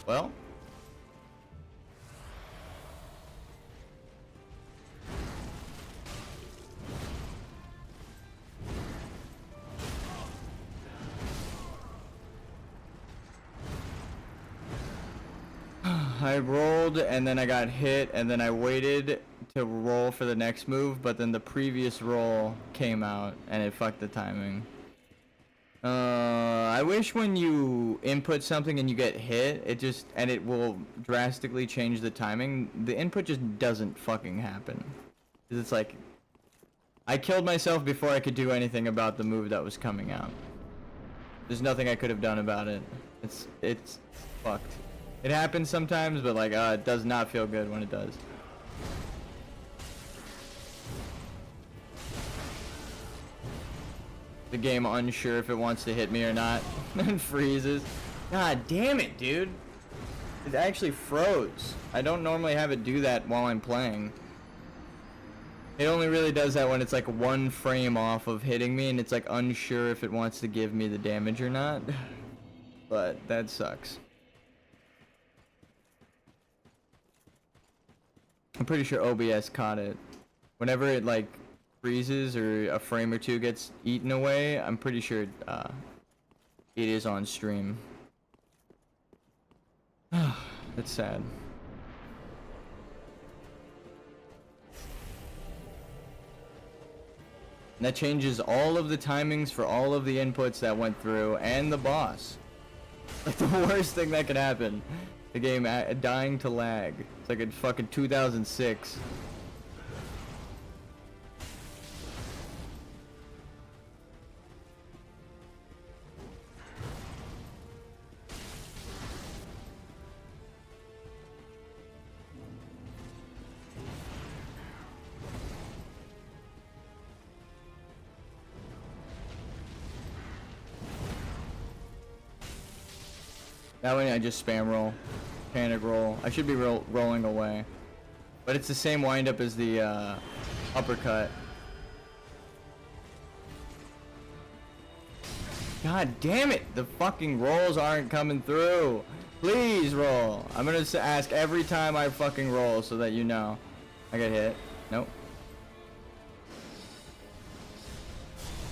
Well, I rolled and then I got hit and then I waited to roll for the next move, but then the previous roll came out and it fucked the timing. I wish when you input something and you get hit, it will drastically change the timing. The input just doesn't fucking happen. 'Cause it's like, I killed myself before I could do anything about the move that was coming out. There's nothing I could have done about it. It's fucked. It happens sometimes, but like, it does not feel good when it does. The game unsure if it wants to hit me or not, and freezes. God damn it, dude. It actually froze. I don't normally have it do that while I'm playing. It only really does that when it's like one frame off of hitting me and it's like unsure if it wants to give me the damage or not. But that sucks. I'm pretty sure OBS caught it. Whenever it like freezes or a frame or two gets eaten away, I'm pretty sure it is on stream. That's sad. And that changes all of the timings for all of the inputs that went through and the boss. Like the worst thing that could happen. The game dying to lag. It's like in fucking 2006. That way I just spam roll. Panic roll. I should be rolling away. But it's the same windup as the uppercut. God damn it! The fucking rolls aren't coming through. Please roll. I'm gonna ask every time I fucking roll so that you know. I get hit. Nope.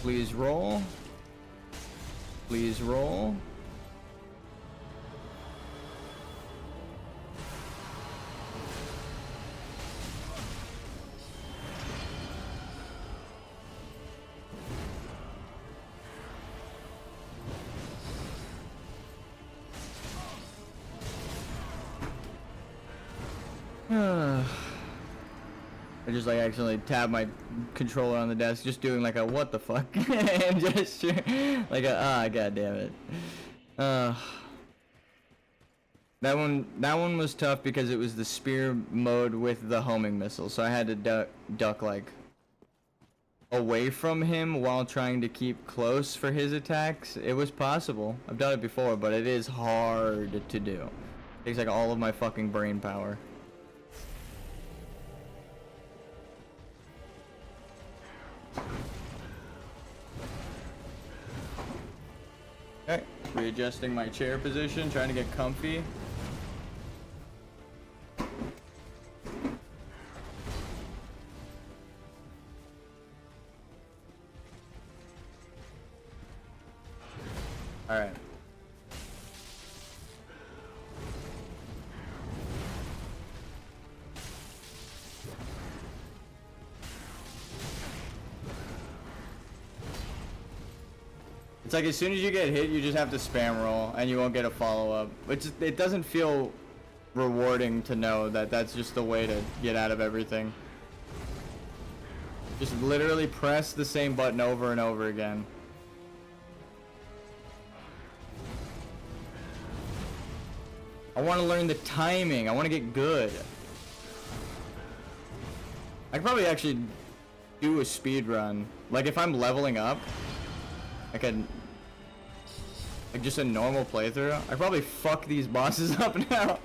Please roll. Please roll. I just like accidentally tapped my controller on the desk, just doing like a what the fuck and gesture, like a god damn it. That one was tough because it was the spear mode with the homing missile, so I had to duck like away from him while trying to keep close for his attacks. It was possible. I've done it before, but it is hard to do. It takes like all of my fucking brain power. Okay, readjusting my chair position, trying to get comfy. All right. It's like as soon as you get hit, you just have to spam roll, and you won't get a follow-up. It doesn't feel rewarding to know that that's just the way to get out of everything. Just literally press the same button over and over again. I want to learn the timing. I want to get good. I could probably actually do a speed run. Like if I'm leveling up, I could, like just a normal playthrough, I probably fuck these bosses up now.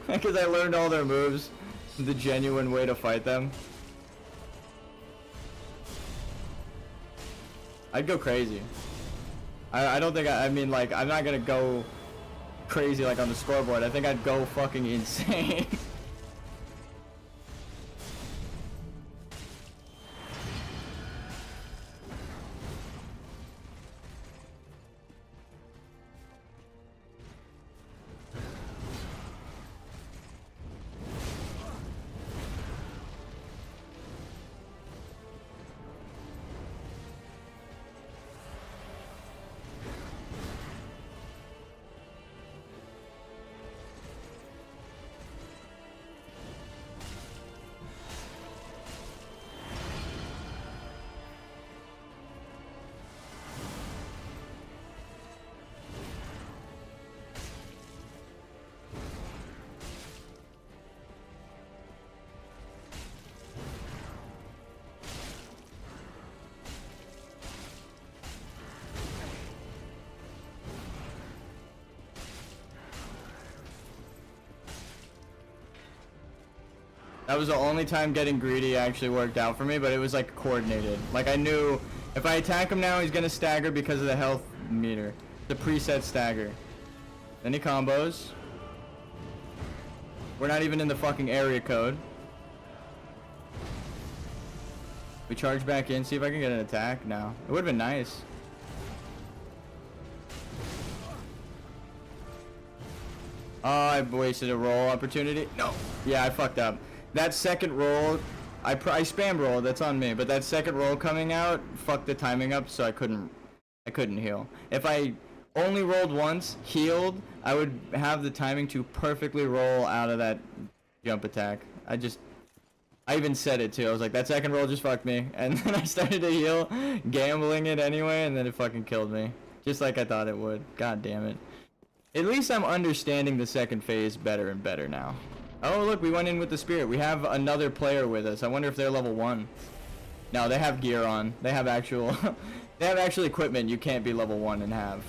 Because I learned all their moves, the genuine way to fight them. I'd go crazy. I don't think I mean like, I'm not gonna go crazy like on the scoreboard. I think I'd go fucking insane. That was the only time getting greedy actually worked out for me, but it was like coordinated. Like I knew if I attack him now, he's gonna stagger because of the health meter. The preset stagger. Then he combos. We're not even in the fucking area code. We charge back in, see if I can get an attack. No. It would have been nice. Oh, I wasted a roll opportunity. No. Yeah, I fucked up. That second roll, I spam rolled. That's on me. But that second roll coming out fucked the timing up, so I couldn't heal. If I only rolled once, healed, I would have the timing to perfectly roll out of that jump attack. I even said it too. I was like, that second roll just fucked me. And then I started to heal, gambling it anyway, and then it fucking killed me. Just like I thought it would. God damn it. At least I'm understanding the second phase better and better now. Oh, look, we went in with the spirit. We have another player with us. I wonder if they're level 1. No, they have gear on. They have actual... they have actual equipment you can't be level 1 and have.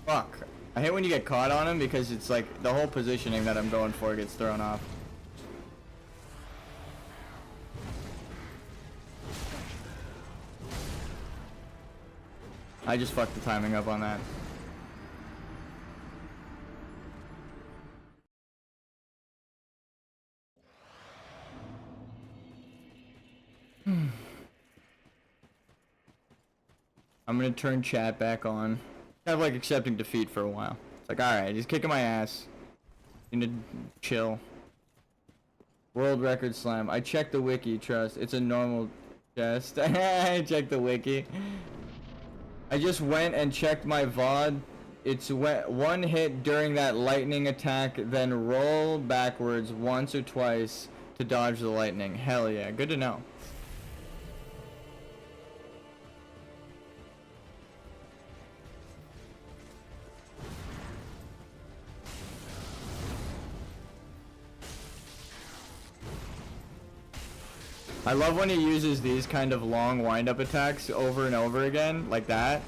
Fuck. I hate when you get caught on him because it's like the whole positioning that I'm going for gets thrown off. I just fucked the timing up on that. I'm gonna turn chat back on. Kind of like accepting defeat for a while. It's like, alright, he's kicking my ass. Need to chill. World record slam. I checked the wiki, trust. It's a normal chest. I checked the wiki. I just went and checked my VOD. It's one hit during that lightning attack, then roll backwards once or twice to dodge the lightning. Hell yeah, good to know. I love when he uses these kind of long wind-up attacks over and over again, like that.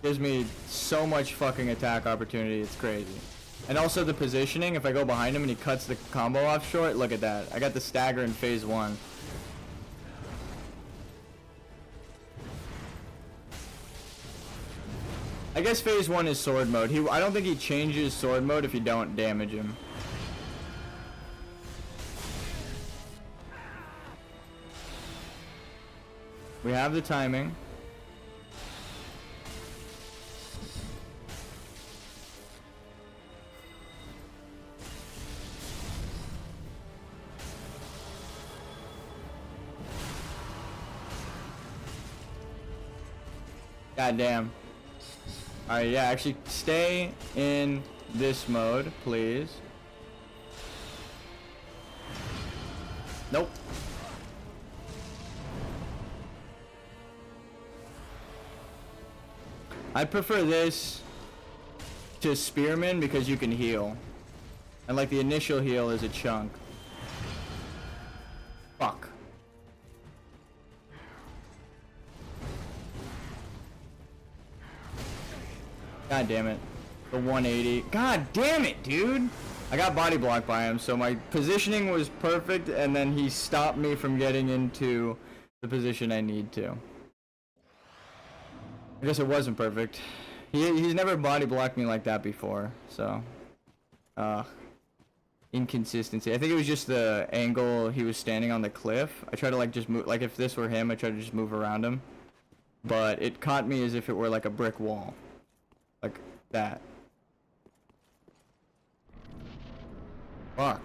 Gives me so much fucking attack opportunity, it's crazy. And also the positioning, if I go behind him and he cuts the combo off short, look at that. I got the stagger in phase 1. I guess phase 1 is sword mode. I don't think he changes sword mode if you don't damage him. We have the timing. God damn. Alright, yeah, actually stay in this mode, please. Nope. I prefer this to Spearman because you can heal. And like the initial heal is a chunk. Fuck. God damn it. The 180. God damn it, dude! I got body blocked by him, so my positioning was perfect, and then he stopped me from getting into the position I need to. I guess it wasn't perfect. He's never body blocked me like that before, so... inconsistency. I think it was just the angle he was standing on the cliff. I tried to like just move, like if this were him, I tried to just move around him. But it caught me as if it were like a brick wall. Like that. Fuck.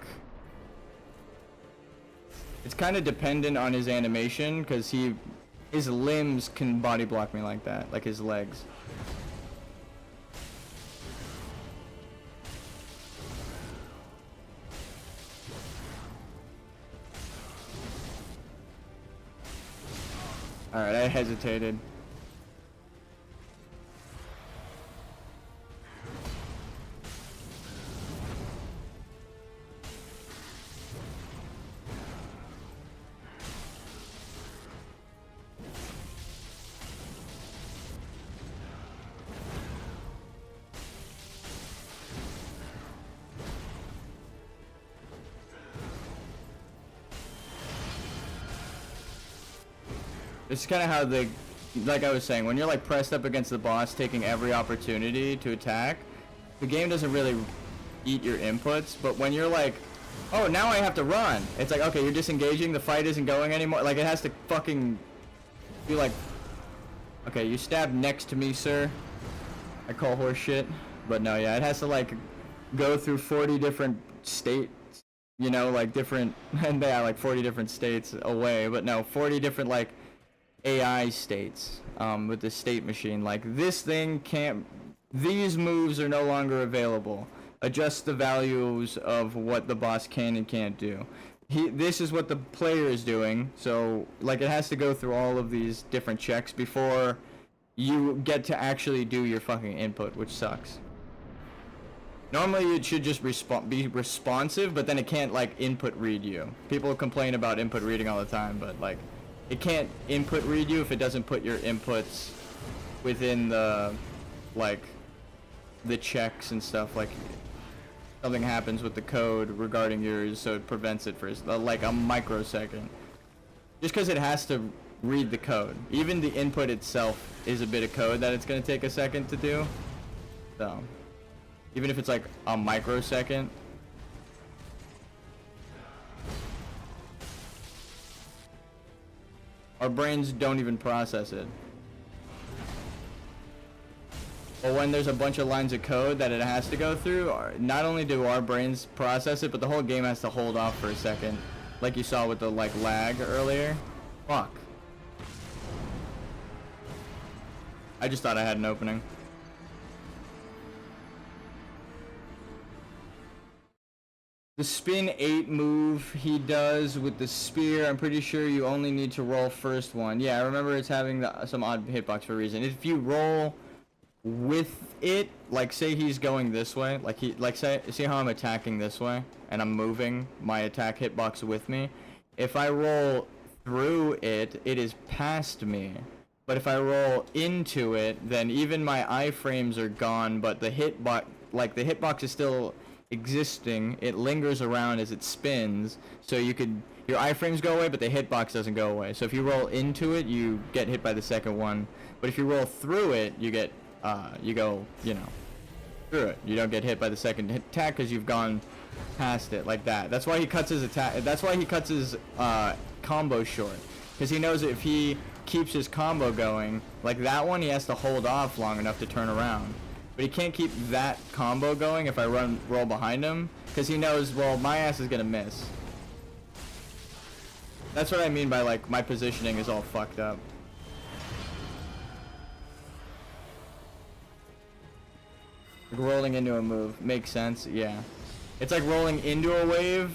It's kind of dependent on his animation, because his limbs can body block me like that, like his legs. Alright, I hesitated. It's kind of how the, like I was saying, when you're like pressed up against the boss, taking every opportunity to attack, the game doesn't really eat your inputs. But when you're like, oh, now I have to run, it's like, okay, you're disengaging, the fight isn't going anymore. Like, it has to fucking be like, okay, you stabbed next to me, sir. I call horse shit. But no, yeah, it has to like go through 40 different states, you know, like different, and yeah, like 40 different states away. But no, 40 different like AI states with the state machine. Like, this thing can't, these moves are no longer available. Adjust the values of what the boss can and can't do. This is what the player is doing, so like it has to go through all of these different checks before you get to actually do your fucking input, which sucks. Normally it should just be responsive, but then it can't like input read you. People complain about input reading all the time, but like it can't input read you if it doesn't put your inputs within the like the checks and stuff. Like something happens with the code regarding yours, so it prevents it for like a microsecond. Just because it has to read the code. Even the input itself is a bit of code that it's going to take a second to do. So, even if it's like a microsecond. Our brains don't even process it. But when there's a bunch of lines of code that it has to go through, not only do our brains process it, but the whole game has to hold off for a second. Like you saw with the like lag earlier. Fuck. I just thought I had an opening. The spin 8 move he does with the spear, I'm pretty sure you only need to roll first one. Yeah, I remember it's having some odd hitbox for a reason. If you roll with it, like say he's going this way, like see how I'm attacking this way and I'm moving my attack hitbox with me. If I roll through it, it is past me. But if I roll into it, then even my iframes are gone, but the hitbox, like the hitbox is still existing. It lingers around as it spins, so you could, your iframes go away, but the hitbox doesn't go away. So if you roll into it, you get hit by the second one. But if you roll through it, you get you go, you know, through it. You don't get hit by the second attack because you've gone past it like that. That's why he cuts his attack. That's why he cuts his combo short, because he knows if he keeps his combo going, like that one, he has to hold off long enough to turn around. But he can't keep that combo going if I roll behind him, because he knows, well, my ass is gonna miss. That's what I mean by like my positioning is all fucked up. Like rolling into a move makes sense, yeah. It's like rolling into a wave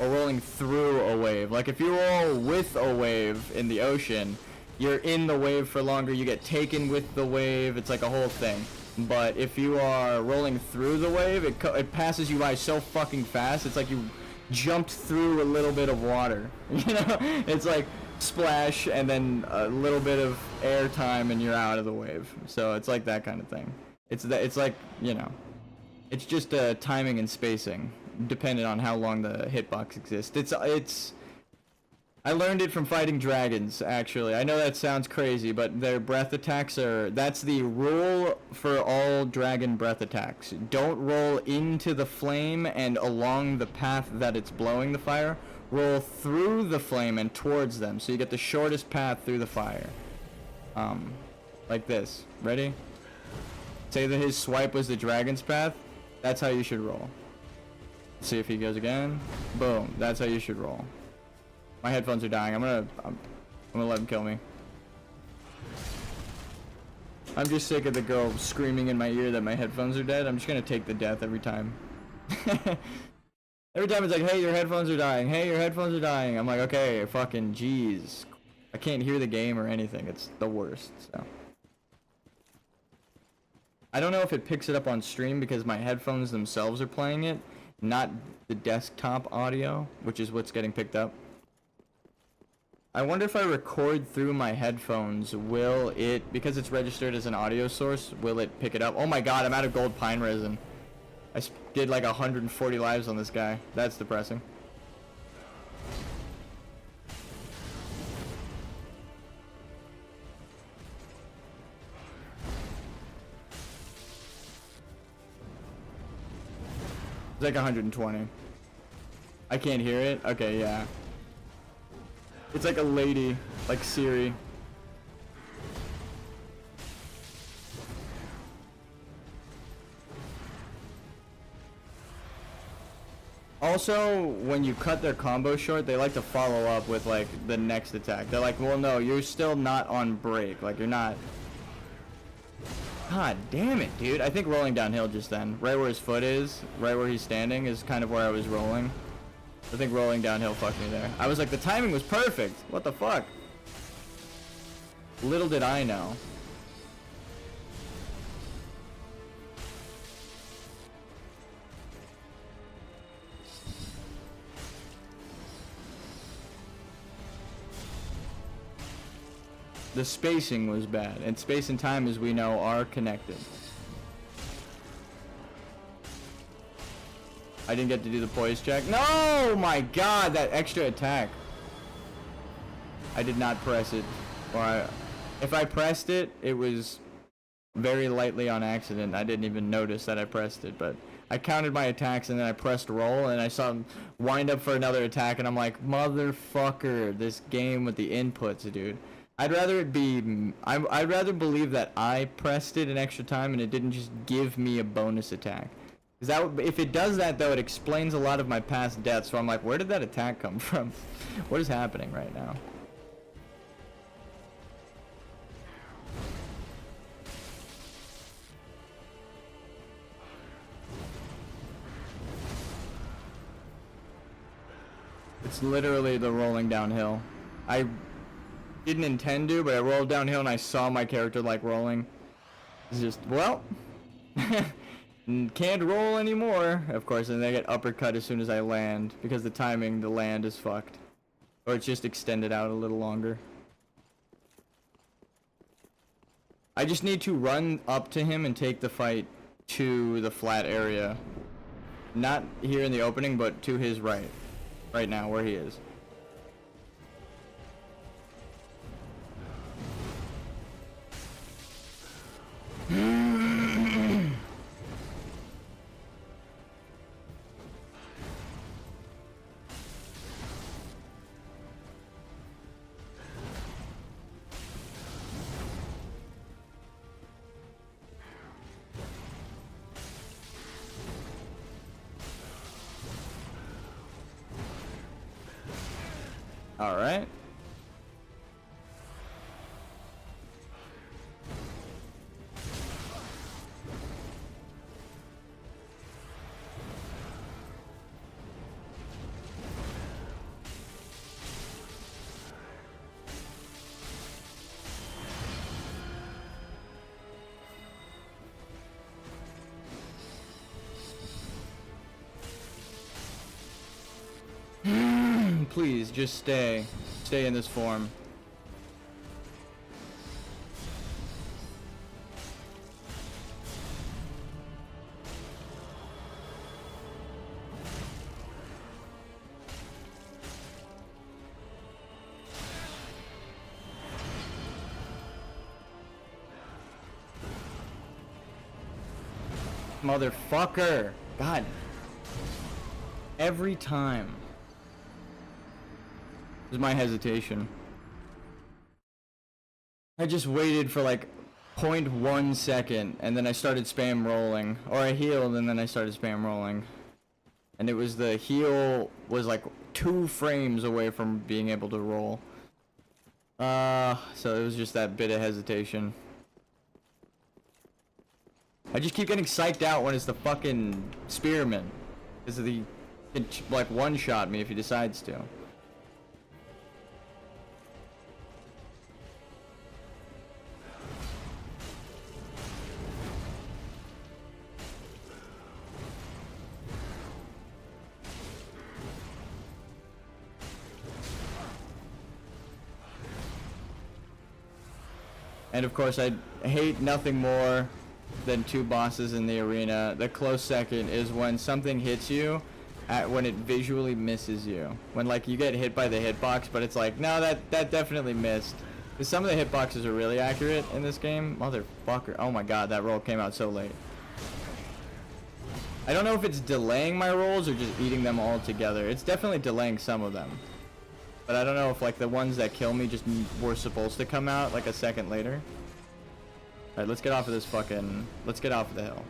or rolling through a wave. Like if you roll with a wave in the ocean, you're in the wave for longer, you get taken with the wave, it's like a whole thing. But if you are rolling through the wave, it passes you by so fucking fast, it's like you jumped through a little bit of water. You know? It's like splash and then a little bit of air time and you're out of the wave. So it's like that kind of thing. It's like, you know, it's just timing and spacing, dependent on how long the hitbox exists. I learned it from fighting dragons, actually. I know that sounds crazy, but their breath attacks that's the rule for all dragon breath attacks. Don't roll into the flame and along the path that it's blowing the fire. Roll through the flame and towards them, so you get the shortest path through the fire. Like this. Ready? Say that his swipe was the dragon's path. That's how you should roll. Let's see if he goes again. Boom. That's how you should roll. My headphones are dying. I'm gonna let him kill me. I'm just sick of the girl screaming in my ear that my headphones are dead. I'm just gonna take the death every time. Every time it's like, hey, your headphones are dying. Hey, your headphones are dying. I'm like, okay, fucking jeez. I can't hear the game or anything. It's the worst, so. I don't know if it picks it up on stream because my headphones themselves are playing it, not the desktop audio, which is what's getting picked up. I wonder if I record through my headphones, will it, because it's registered as an audio source, will it pick it up? Oh my god, I'm out of gold pine resin. I did like 140 lives on this guy. That's depressing. It's like 120. I can't hear it? Okay, yeah. It's like a lady, like Siri. Also, when you cut their combo short, they like to follow up with like the next attack. They're like, well, no, you're still not on break. Like, you're not. God damn it, dude. I think rolling downhill just then. Right where his foot is, right where he's standing is kind of where I was rolling. I think rolling downhill fucked me there. I was like, the timing was perfect. What the fuck? Little did I know. The spacing was bad, and space and time, as we know, are connected. I didn't get to do the poise check. No, my God, that extra attack. I did not press it, or if I pressed it, it was very lightly on accident. I didn't even notice that I pressed it, but I counted my attacks and then I pressed roll and I saw him wind up for another attack, and I'm like, motherfucker, this game with the inputs, dude. I'd rather it be, I'd rather believe that I pressed it an extra time and it didn't just give me a bonus attack. Cause that would, if it does that though, it explains a lot of my past deaths. So I'm like, where did that attack come from? What is happening right now? It's literally the rolling downhill. I didn't intend to, but I rolled downhill and I saw my character like rolling. It's just, well, can't roll anymore. Of course, and I get uppercut as soon as I land because the timing, the land is fucked. Or it's just extended out a little longer. I just need to run up to him and take the fight to the flat area. Not here in the opening, but to his right. Right now, where he is. All right. Please, just stay. Stay in this form. Motherfucker! God. Every time. This is my hesitation. I just waited for like 0.1 second and then I started spam rolling. Or I healed and then I started spam rolling. And it was the heal was like 2 frames away from being able to roll. So it was just that bit of hesitation. I just keep getting psyched out when it's the fucking spearman. Because he can like one-shot me if he decides to. And of course, I hate nothing more than 2 bosses in the arena. The close second is when something hits you, when it visually misses you. When like you get hit by the hitbox, but it's like, no, that definitely missed. Because some of the hitboxes are really accurate in this game. Motherfucker. Oh my god, that roll came out so late. I don't know if it's delaying my rolls or just eating them all together. It's definitely delaying some of them. But I don't know if like the ones that kill me just were supposed to come out like a second later. Alright, let's get off of this fucking... Let's get off of the hill.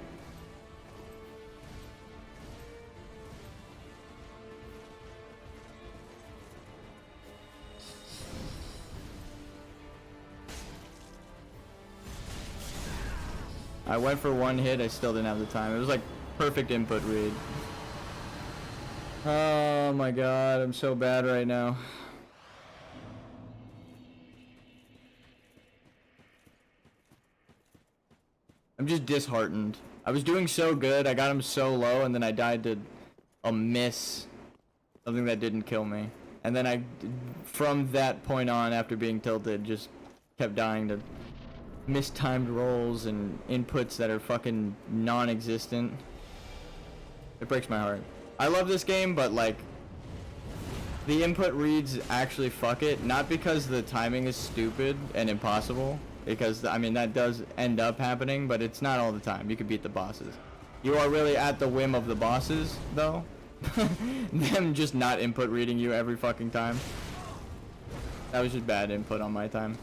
I went for one hit, I still didn't have the time. It was like perfect input read. Oh my god, I'm so bad right now. I'm just disheartened. I was doing so good, I got him so low, and then I died to a miss. Something that didn't kill me. And then I, from that point on, after being tilted, just kept dying to mistimed rolls and inputs that are fucking non-existent. It breaks my heart. I love this game, but like, the input reads actually fuck it. Not because the timing is stupid and impossible, because I mean that does end up happening, but it's not all the time. You can beat the bosses. You are really at the whim of the bosses, though. Them just not input reading you every fucking time. That was just bad input on my time.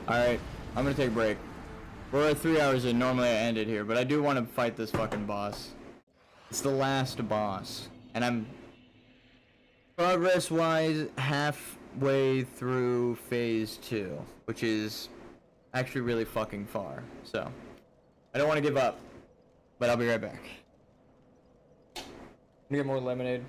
Alright, I'm gonna take a break. We're at 3 hours in, normally I end it here, but I do want to fight this fucking boss. It's the last boss, and I'm progress-wise halfway through phase 2, which is actually really fucking far, so I don't want to give up, but I'll be right back. I'm gonna get more lemonade.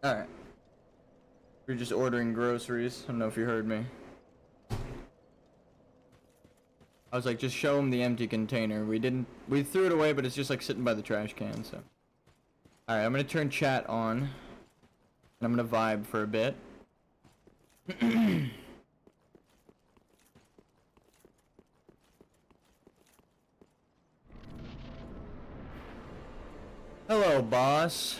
Alright. We're just ordering groceries. I don't know if you heard me. I was like, just show him the empty container. We threw it away, but it's just like sitting by the trash can, so. Alright, I'm gonna turn chat on. And I'm gonna vibe for a bit. Hello, boss.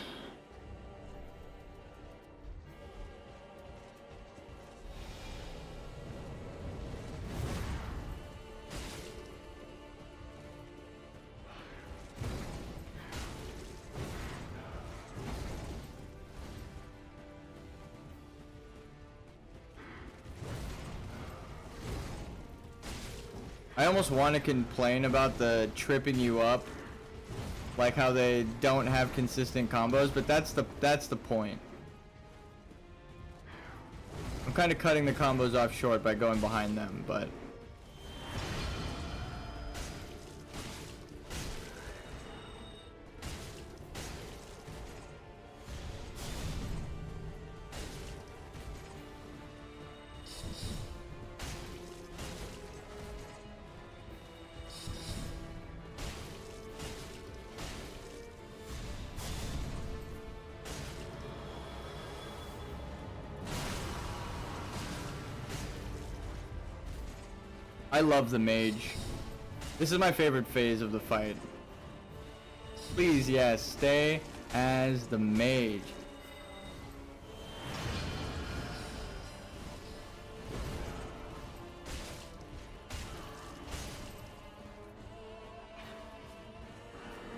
I almost want to complain about the tripping you up, like how they don't have consistent combos, but that's the point. I'm kind of cutting the combos off short by going behind them, but I love the mage. This is my favorite phase of the fight. Please, yes, stay as the mage.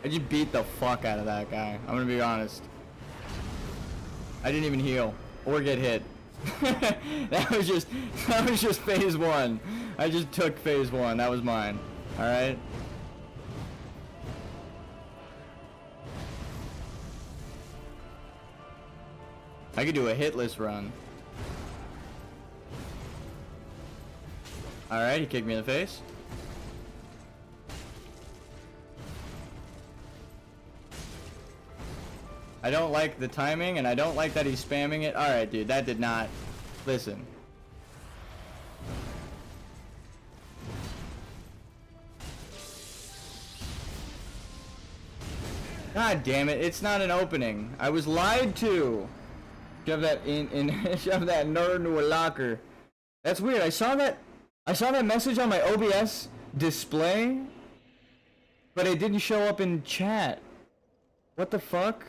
I just beat the fuck out of that guy. I'm gonna be honest. I didn't even heal or get hit. that was just phase one. I just took phase one. That was mine. All right. I could do a hitless run. All right, he kicked me in the face. I don't like the timing, and I don't like that he's spamming it. Alright, dude, that did not... Listen. God damn it, it's not an opening. I was lied to. Shove that shove that nerd into a locker. That's weird. I saw that message on my OBS display, but it didn't show up in chat. What the fuck?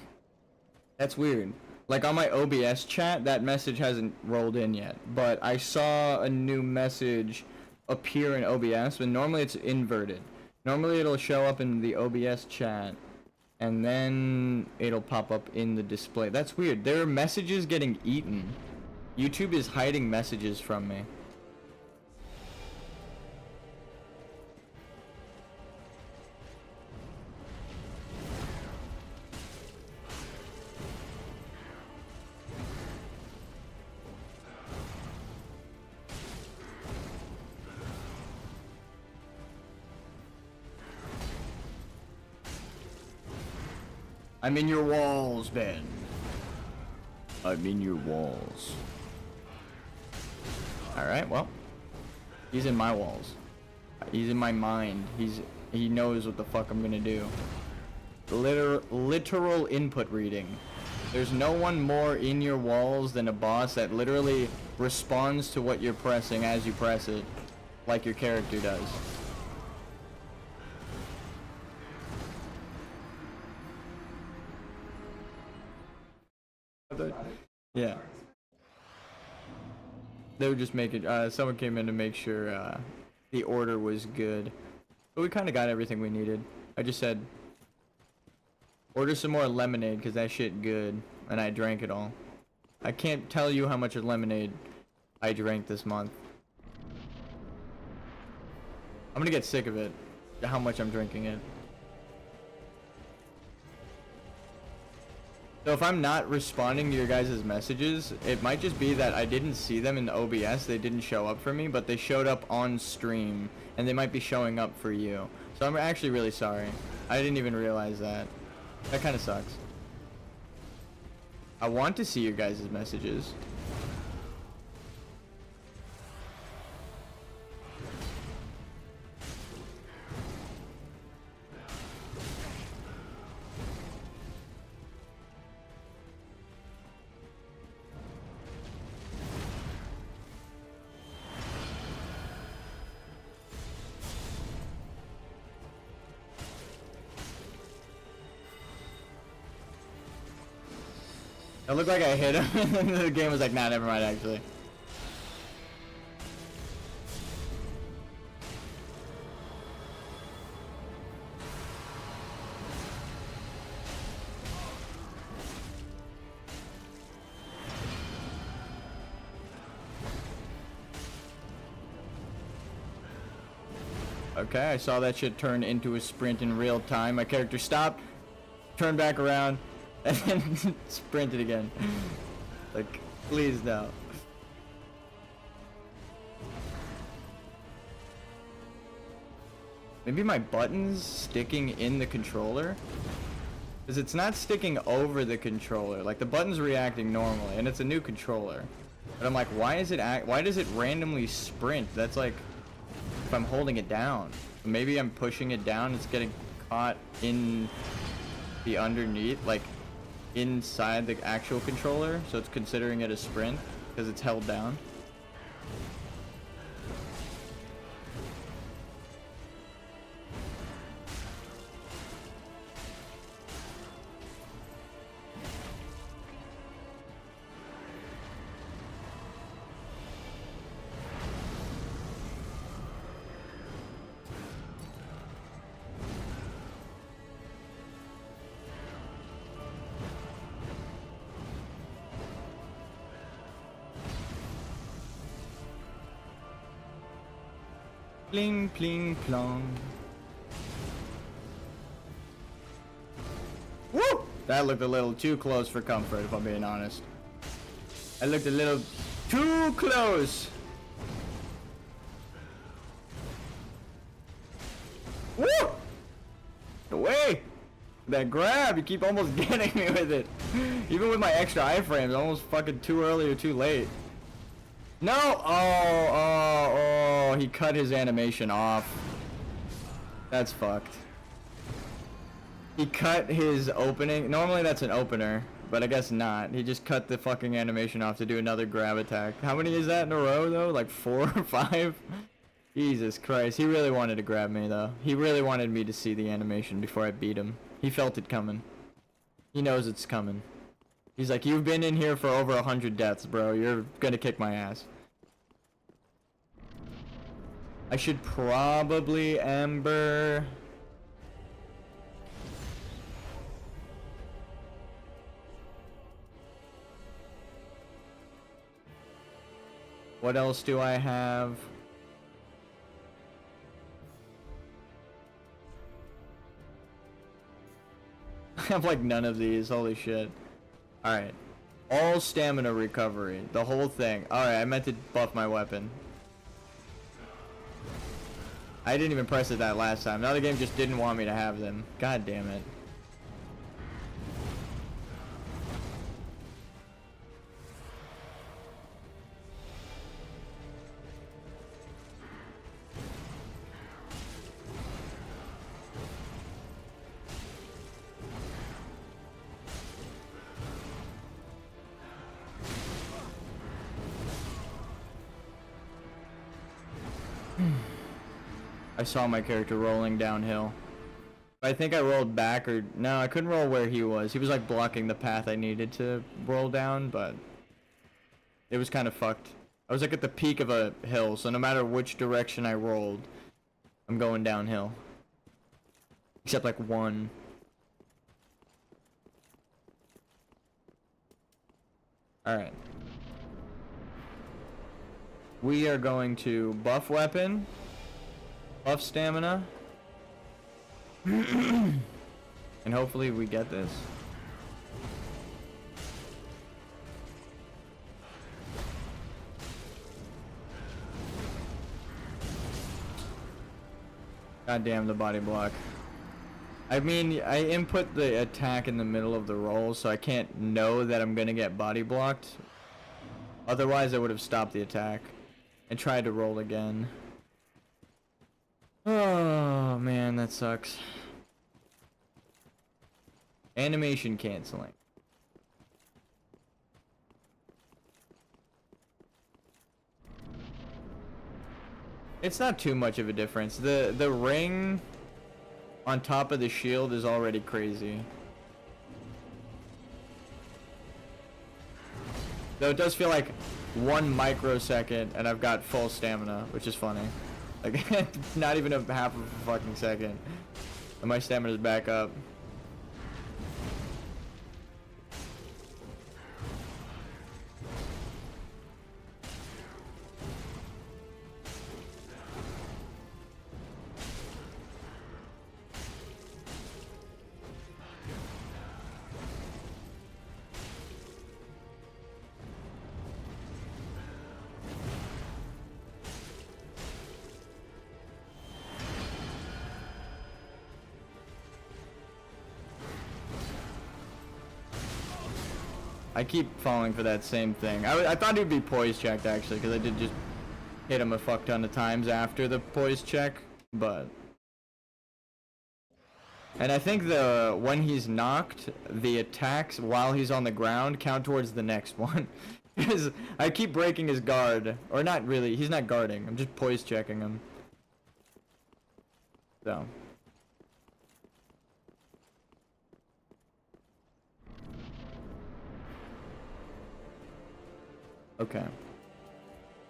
That's weird. Like on my OBS chat, that message hasn't rolled in yet, but I saw a new message appear in OBS, but normally it's inverted. Normally it'll show up in the OBS chat, and then it'll pop up in the display. That's weird. There are messages getting eaten. YouTube is hiding messages from me. I'm in your walls, Ben. I'm in your walls. Alright, well. He's in my walls. He's in my mind. He knows what the fuck I'm gonna do. Literal input reading. There's no one more in your walls than a boss that literally responds to what you're pressing as you press it. Like your character does. Yeah. They were just making, someone came in to make sure, the order was good. But we kind of got everything we needed. I just said, order some more lemonade, because that shit good. And I drank it all. I can't tell you how much of lemonade I drank this month. I'm gonna get sick of it, how much I'm drinking it. So if I'm not responding to your guys' messages, it might just be that I didn't see them in the OBS, they didn't show up for me, but they showed up on stream, and they might be showing up for you. So I'm actually really sorry. I didn't even realize that. That kind of sucks. I want to see your guys' messages. It looked like I hit him, and the game was like, nah, never mind, actually. Okay, I saw that shit turn into a sprint in real time. My character stopped, turned back around, and then sprinted again. Like, please no. Maybe my button's sticking in the controller? Because it's not sticking over the controller. Like, the button's reacting normally, and it's a new controller. But I'm like, why does it randomly sprint? That's like, if I'm holding it down. Maybe I'm pushing it down, it's getting caught in the underneath, like inside the actual controller, so it's considering it a sprint because it's held down. Pling, pling, plong. Woo! That looked a little too close for comfort, if I'm being honest. I looked a little too close. Woo! Away! That grab, you keep almost getting me with it. Even with my extra iframes, almost fucking too early or too late. No! Oh, he cut his animation off. That's fucked. He cut his opening. Normally that's an opener, but I guess not. He just cut the fucking animation off to do another grab attack. How many is that in a row, though? Like 4 or 5? Jesus Christ. He really wanted to grab me, though. He really wanted me to see the animation before I beat him. He felt it coming. He knows it's coming. He's like, you've been in here for over 100 deaths, bro. You're gonna kick my ass. I should probably Ember. What else do I have? I have like none of these. Holy shit. Alright. All stamina recovery. The whole thing. Alright, I meant to buff my weapon. I didn't even press it that last time. Now the game just didn't want me to have them. God damn it. I saw my character rolling downhill. I think I rolled back, or no, I couldn't roll where he was. He was like blocking the path I needed to roll down, but it was kind of fucked. I was like at the peak of a hill, so no matter which direction I rolled, I'm going downhill. Except like one. Alright. We are going to buff weapon. Buff stamina. And hopefully we get this. God damn the body block. I mean, I input the attack in the middle of the roll, so I can't know that I'm gonna get body blocked. Otherwise, I would have stopped the attack and tried to roll again. Oh, man, that sucks. Animation canceling. It's not too much of a difference. The ring on top of the shield is already crazy. Though it does feel like 1 microsecond and I've got full stamina, which is funny. Like, not even a half of a fucking second. And my stamina's back up. I keep falling for that same thing. I thought he'd be poise checked actually, because I did just hit him a fuck ton of times after the poise check, but... And I think when he's knocked, the attacks while he's on the ground count towards the next one. Because I keep breaking his guard. Or not really, he's not guarding, I'm just poise checking him. So... Okay.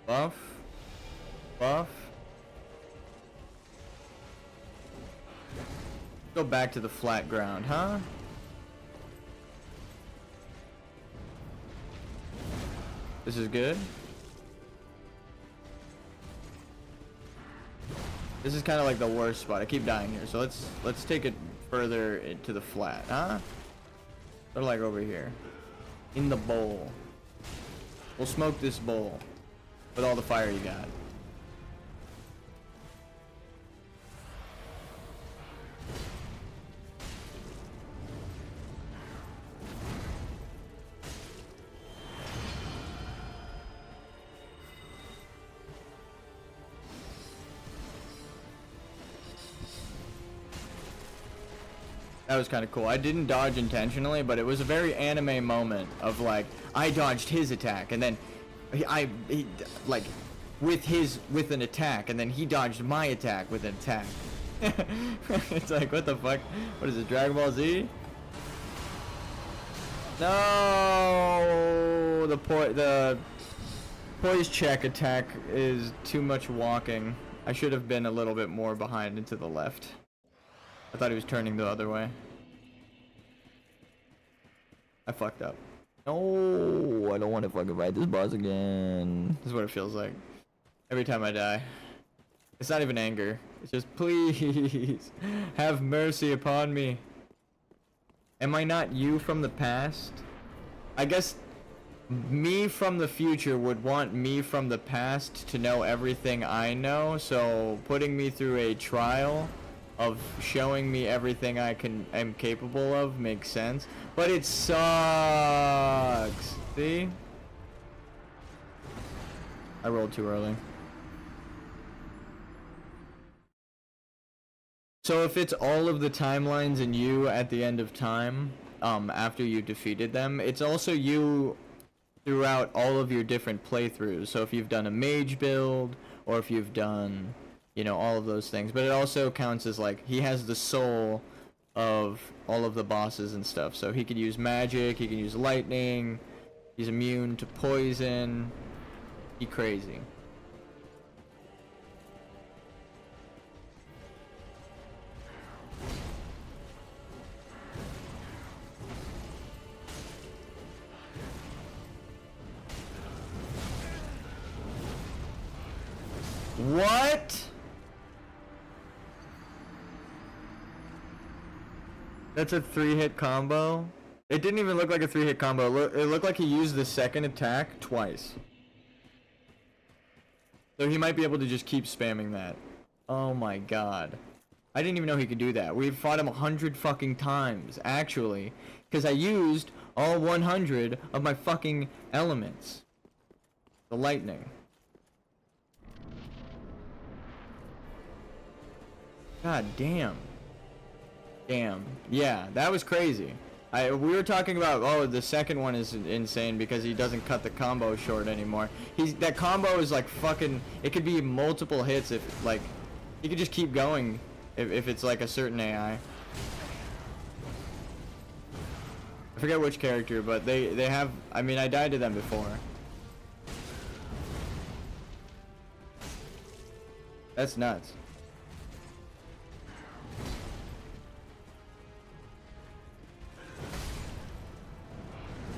Buff. Buff. Go back to the flat ground, huh? This is good. This is kind of like the worst spot. I keep dying here, so let's take it further into the flat, huh? Or like over here. In the bowl. We'll smoke this bowl with all the fire you got. That was kind of cool. I didn't dodge intentionally, but it was a very anime moment of like, I dodged his attack, and then he like with an attack, and then he dodged my attack with an attack. It's like, what the fuck? What is it, Dragon Ball Z? No, the poise check attack is too much walking. I should have been a little bit more behind and to the left. I thought he was turning the other way. I fucked up. No, I don't want to fucking fight this boss again. This is what it feels like. Every time I die. It's not even anger. It's just, please, have mercy upon me. Am I not you from the past? I guess me from the future would want me from the past to know everything I know, so putting me through a trial of showing me everything I am capable of makes sense, but it sucks. See? I rolled too early. So if it's all of the timelines and you at the end of time, after you defeated them, it's also you throughout all of your different playthroughs. So if you've done a mage build, or if you've done, you know, all of those things. But it also counts as, like, he has the soul of all of the bosses and stuff. So he could use magic, he can use lightning, he's immune to poison. He crazy. What? That's a 3-hit combo? It didn't even look like a 3-hit combo. It looked like he used the second attack twice. So he might be able to just keep spamming that. Oh my god. I didn't even know he could do that. We've fought him 100 fucking times, actually. Because I used all 100 of my fucking elements. The lightning. God damn. Damn. Yeah, that was crazy. We were talking about, oh, the second one is insane because he doesn't cut the combo short anymore. That combo is like fucking, it could be multiple hits if, like, he could just keep going if it's like a certain AI. I forget which character, but they have, I mean, I died to them before. That's nuts.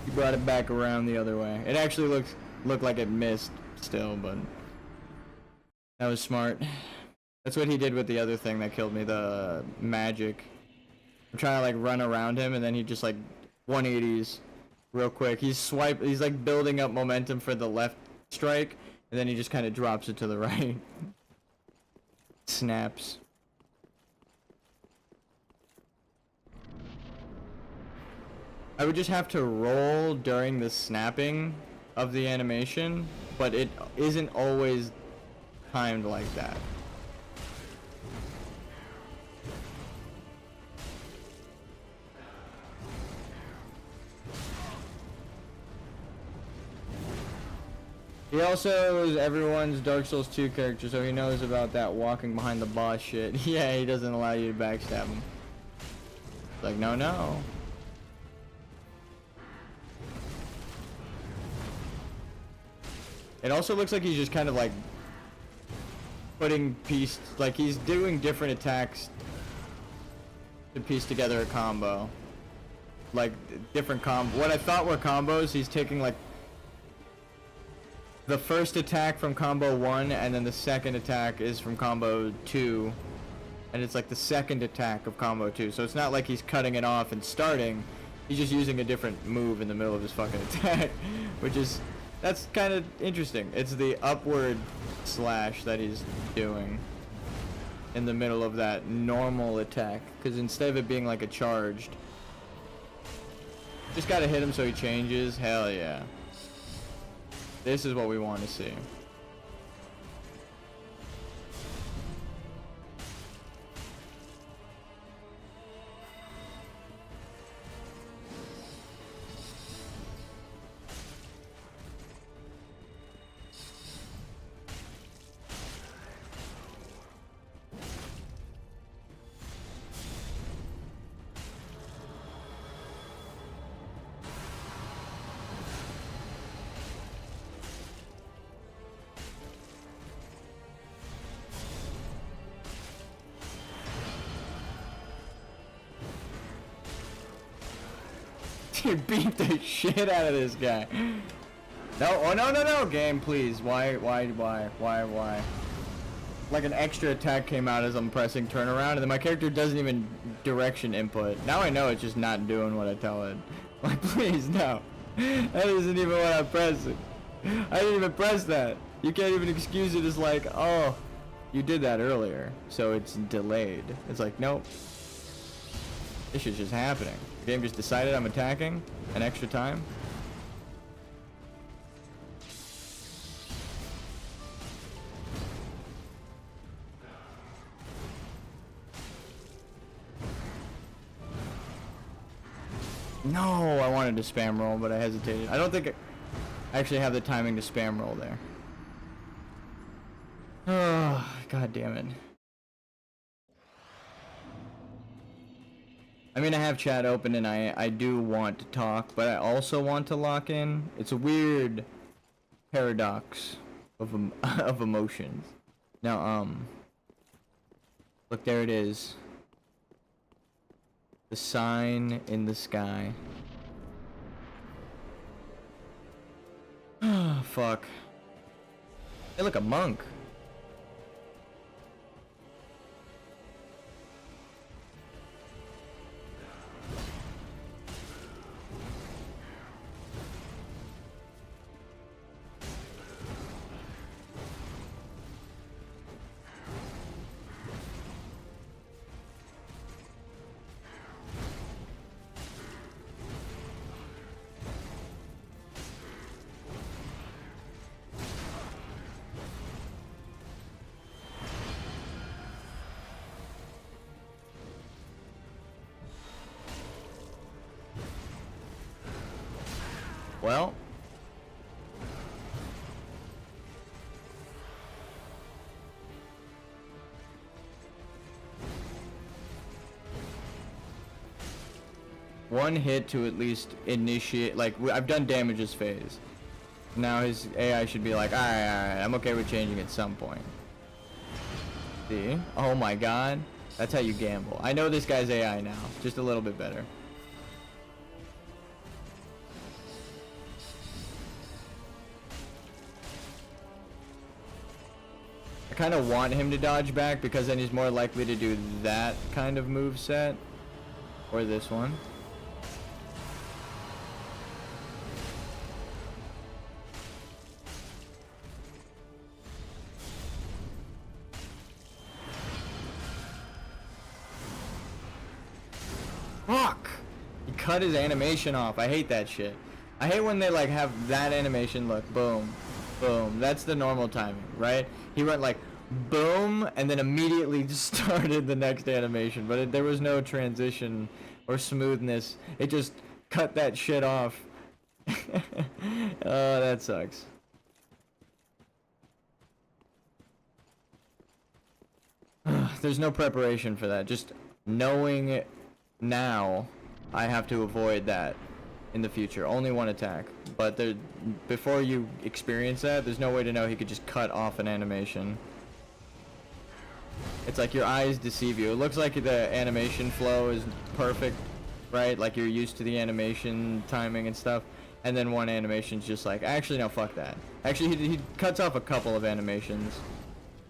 He brought it back around the other way. It actually looked like it missed still, but that was smart. That's what he did with the other thing that killed me, the magic. I'm trying to like run around him and then he just like 180s real quick. He's like building up momentum for the left strike and then he just kind of drops it to the right. Snaps. I would just have to roll during the snapping of the animation, but it isn't always timed like that. He also is everyone's Dark Souls 2 character, so he knows about that walking behind the boss shit. Yeah, he doesn't allow you to backstab him. It's like, no, no. It also looks like he's just kind of like putting like he's doing different attacks to piece together a combo. Like different what I thought were combos, he's taking like the first attack from combo 1 and then the second attack is from combo 2 and it's like the second attack of combo 2, so it's not like he's cutting it off and starting, he's just using a different move in the middle of his fucking attack, which is, that's kind of interesting. It's the upward slash that he's doing in the middle of that normal attack, because instead of it being like a charged, just gotta hit him so he changes. Hell yeah. This is what we want to see. You beat the shit out of this guy. No, oh no, game, please. Why? Like an extra attack came out as I'm pressing turnaround, and then my character doesn't even direction input. Now I know it's just not doing what I tell it. Like, please, no. That isn't even what I'm pressing. I didn't even press that. You can't even excuse it as like, oh, you did that earlier, so it's delayed. It's like, nope. This shit's just happening. The game just decided I'm attacking an extra time. No, I wanted to spam roll, but I hesitated. I don't think I actually have the timing to spam roll there. Oh, god damn it. I mean, I have chat open and I do want to talk, but I also want to lock in. It's a weird paradox of of emotions. Now, look, there it is. The sign in the sky. Ah, fuck. Hey, look, a monk. Well. One hit to at least initiate, like, I've done damages phase. Now his AI should be like, alright, I'm okay with changing at some point. See? Oh my god. That's how you gamble. I know this guy's AI now. Just a little bit better. I kind of want him to dodge back because then he's more likely to do that kind of move set. Or this one. Fuck! He cut his animation off. I hate that shit. I hate when they like have that animation look. Boom. Boom. That's the normal timing, right? He went like boom and then immediately just started the next animation. But there was no transition or smoothness. It just cut that shit off. Oh, that sucks. There's no preparation for that. Just knowing it. Now, I have to avoid that in the future. Only one attack. But there, before you experience that, there's no way to know he could just cut off an animation. It's like your eyes deceive you. It looks like the animation flow is perfect, right? Like you're used to the animation timing and stuff. And then one animation's just like, actually, no, fuck that. Actually, he cuts off a couple of animations.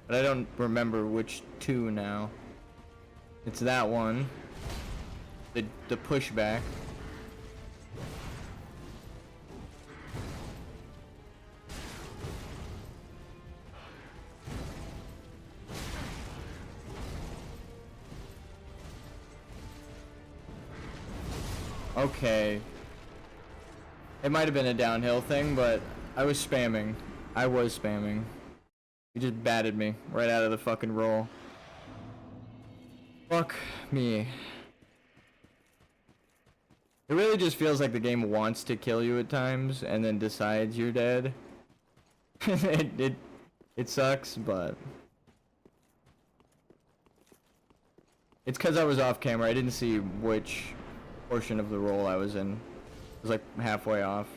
But I don't remember which two now. It's that one. The pushback. Okay. It might have been a downhill thing, but I was spamming. He just batted me right out of the fucking roll. Fuck me. It really just feels like the game wants to kill you at times and then decides you're dead. It sucks, but it's because I was off camera. I didn't see which portion of the roll I was in. It was like halfway off.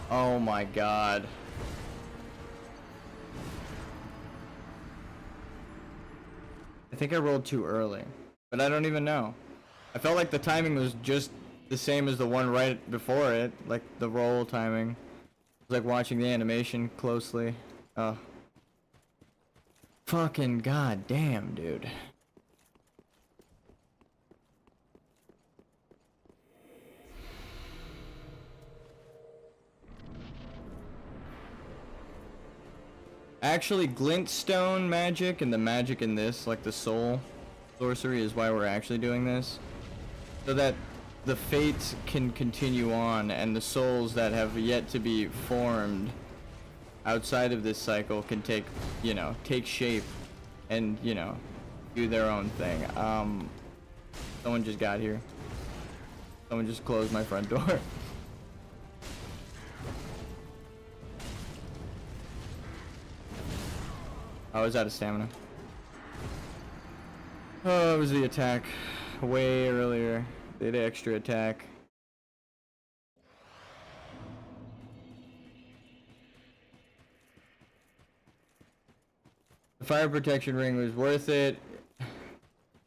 Oh my god. I think I rolled too early, but I don't even know. I felt like the timing was just the same as the one right before it, like the roll timing. It was like watching the animation closely. Oh. Fucking goddamn, dude. Actually, glintstone magic and the magic in this, like the soul sorcery, is why we're actually doing this. So that the fates can continue on and the souls that have yet to be formed outside of this cycle can take, you know, take shape and, you know, do their own thing. Someone just got here. Someone just closed my front door. I was out of stamina. Oh, it was the attack. Way earlier. They did extra attack. The fire protection ring was worth it.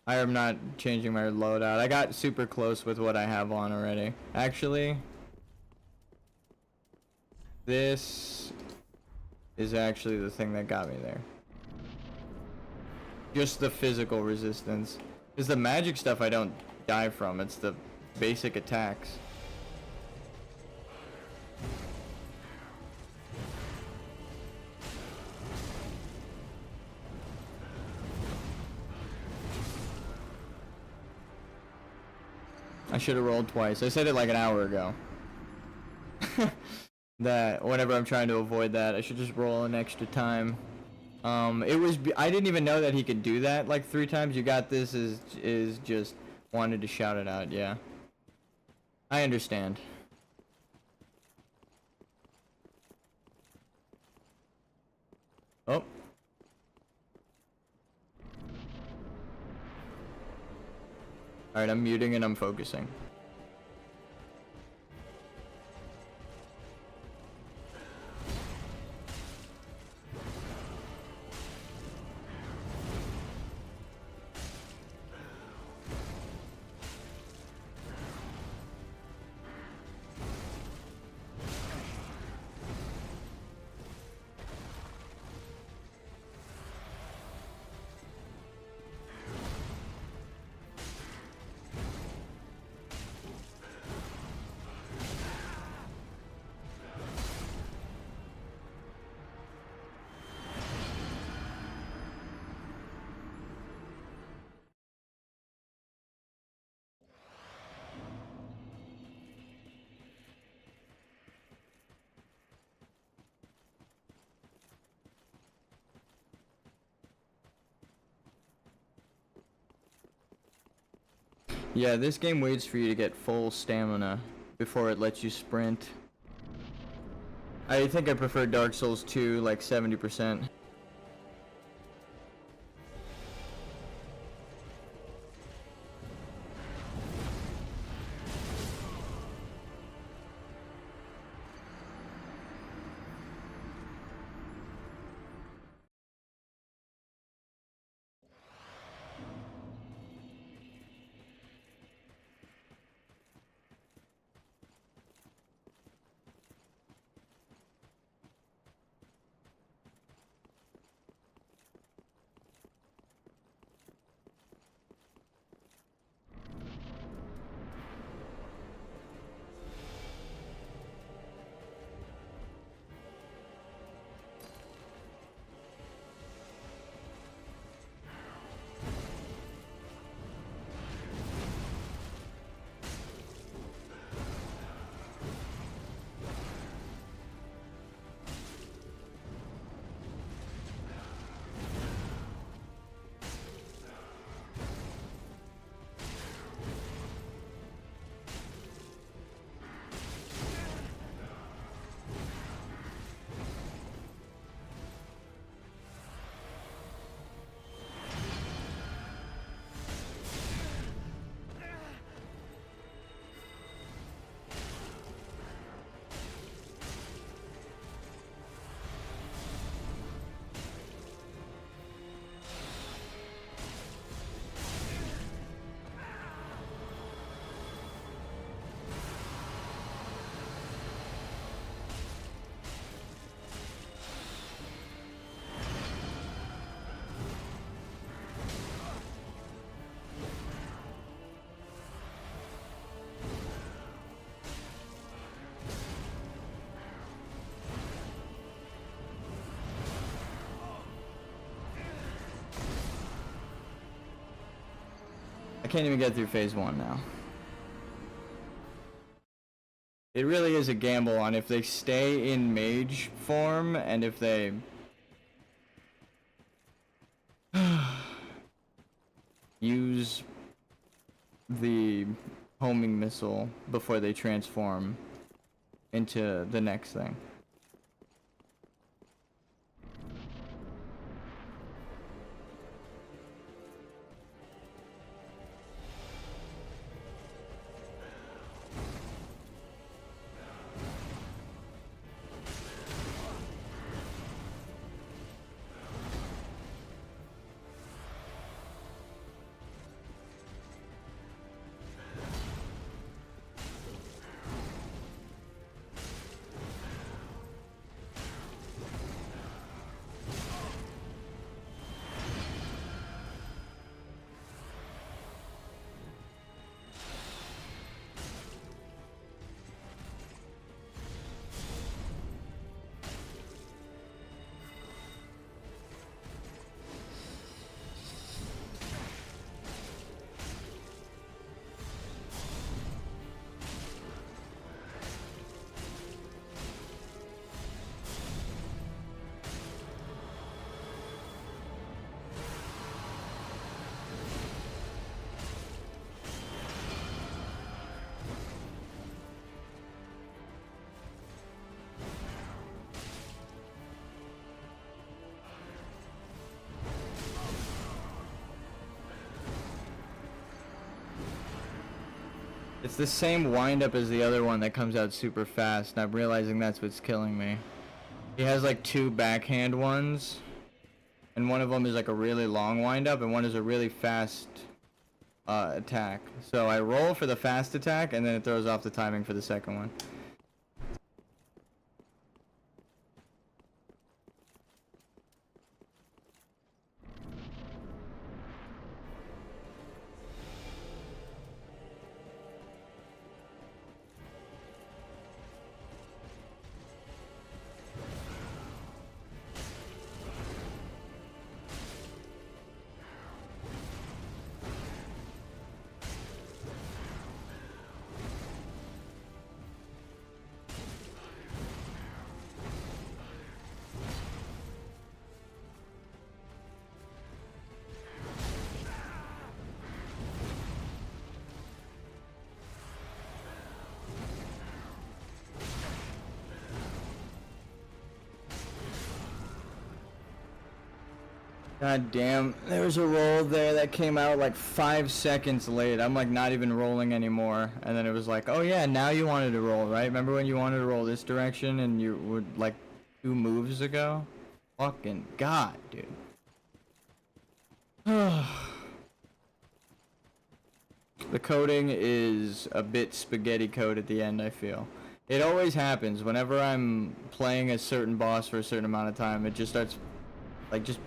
I am not changing my loadout. I got super close with what I have on already. Actually, this is actually the thing that got me there. Just the physical resistance. Because the magic stuff I don't die from. It's the basic attacks. I should have rolled twice. I said it like an hour ago. That whenever I'm trying to avoid that, I should just roll an extra time. I didn't even know that he could do that like 3 times. You got this is just wanted to shout it out, yeah. I understand. Oh. Alright, I'm muting and I'm focusing. Yeah, this game waits for you to get full stamina before it lets you sprint. I think I prefer Dark Souls 2 like 70%. I can't even get through phase 1 now. It really is a gamble on if they stay in mage form and if they... use the homing missile before they transform into the next thing. It's the same windup as the other one that comes out super fast, and I'm realizing that's what's killing me. He has like 2 backhand ones, and one of them is like a really long windup, and one is a really fast attack. So I roll for the fast attack, and then it throws off the timing for the second one. God damn, there was a roll there that came out like 5 seconds late. I'm like not even rolling anymore. And then it was like, oh yeah, now you wanted to roll, right? Remember when you wanted to roll this direction and you would like 2 moves ago? Fucking God, dude. The coding is a bit spaghetti code at the end, I feel. It always happens. Whenever I'm playing a certain boss for a certain amount of time, it just starts like just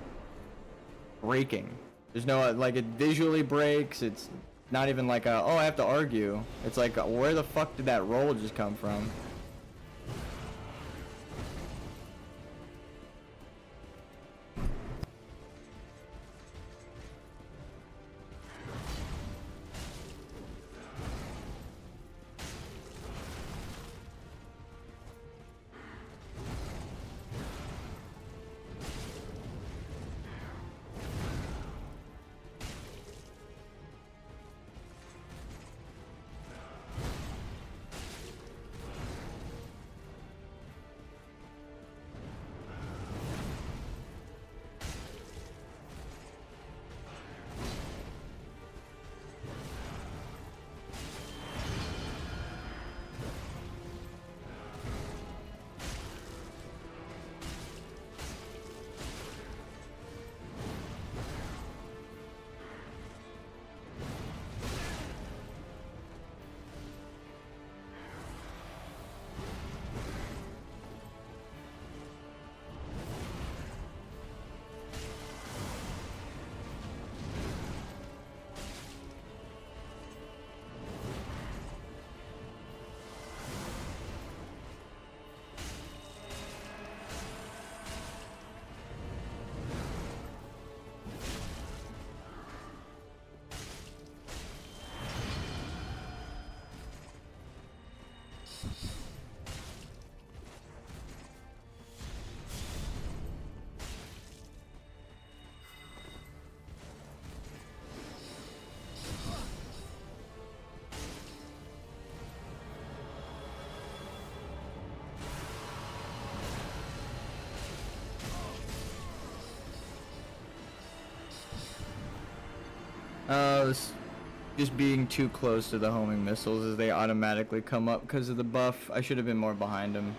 breaking. There's no like it visually breaks. It's not even like a, oh I have to argue. It's like where the fuck did that roll just come from? Just being too close to the homing missiles as they automatically come up because of the buff. I should have been more behind him.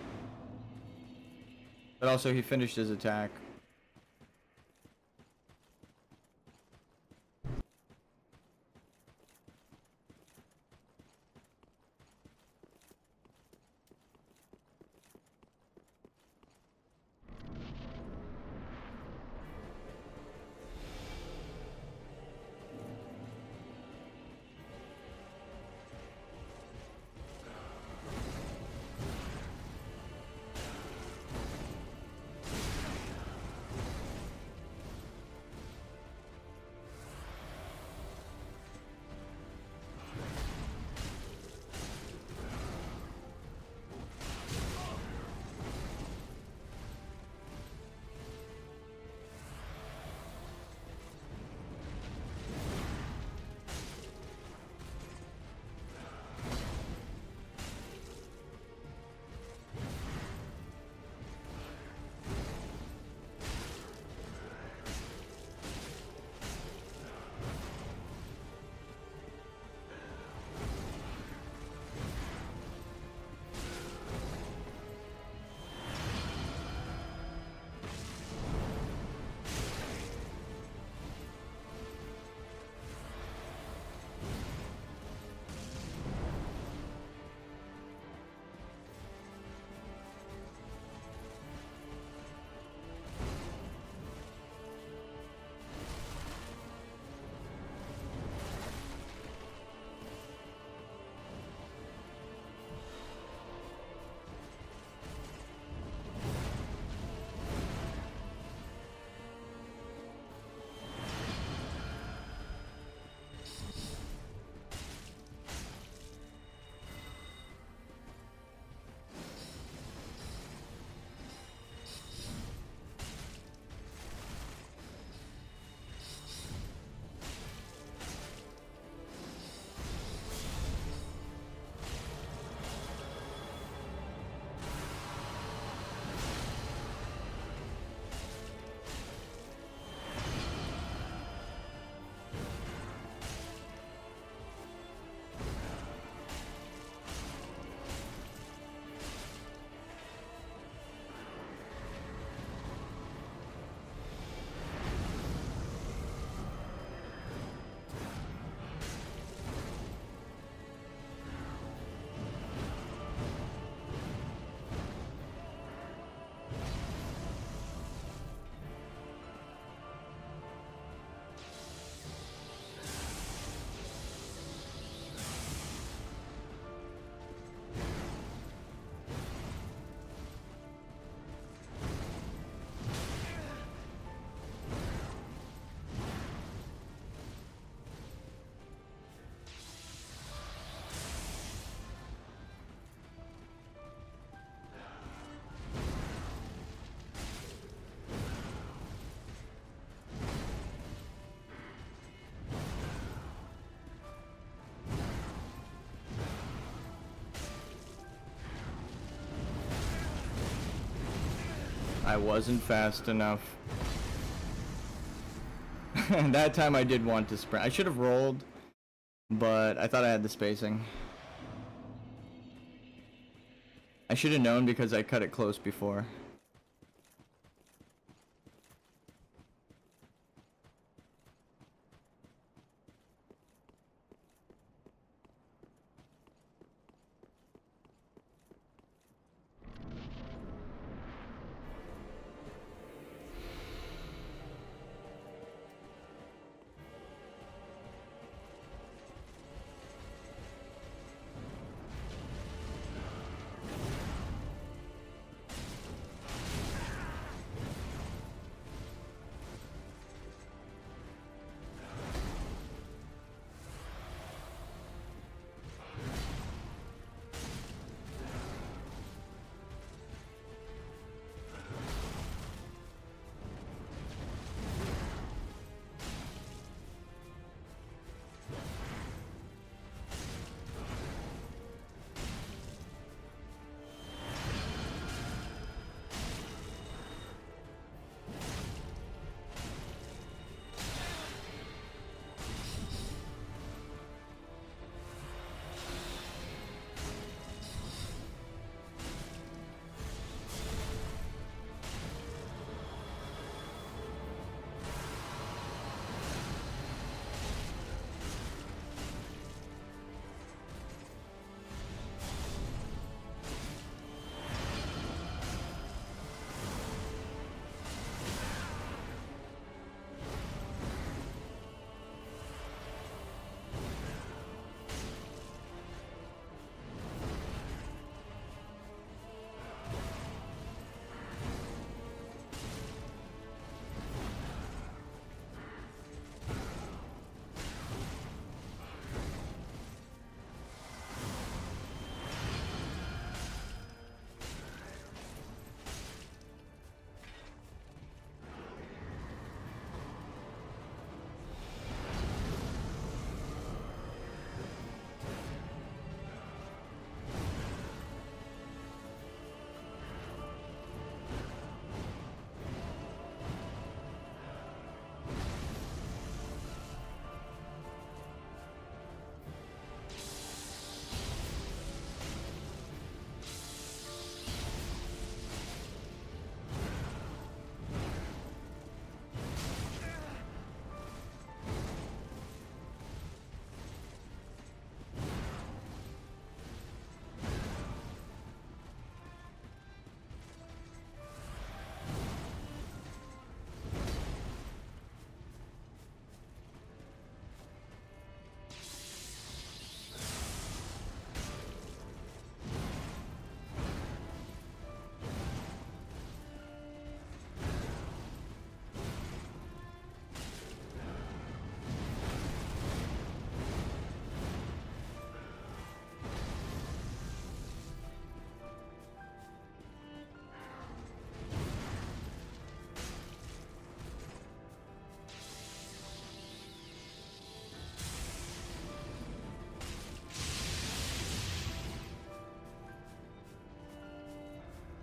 But also, he finished his attack. I wasn't fast enough. That time I did want to sprint. I should have rolled, but I thought I had the spacing. I should have known because I cut it close before.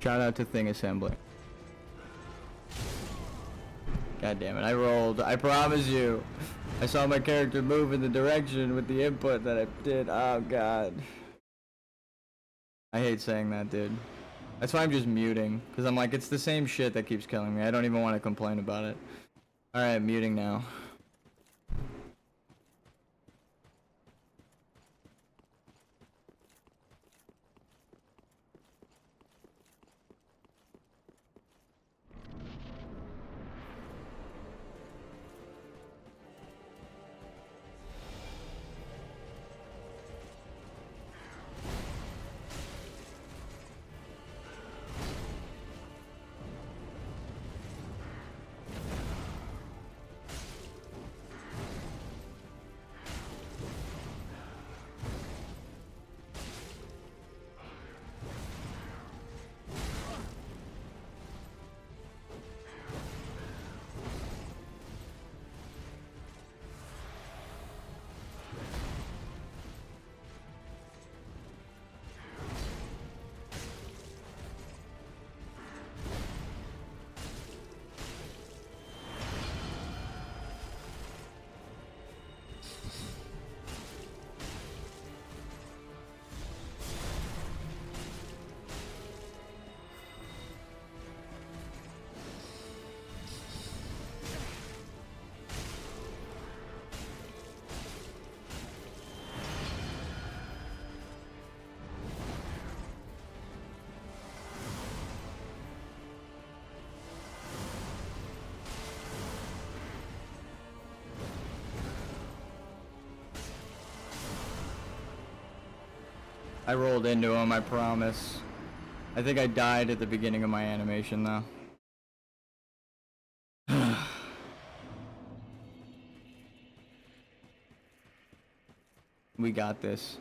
Shout out to thing assembly. God damn it, I rolled. I promise you. I saw my character move in the direction with the input that I did. Oh god. I hate saying that, dude. That's why I'm just muting. Because I'm like, it's the same shit that keeps killing me. I don't even want to complain about it. Alright, muting now. I rolled into him, I promise. I think I died at the beginning of my animation, though. We got this.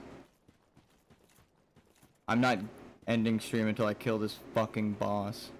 I'm not ending stream until I kill this fucking boss.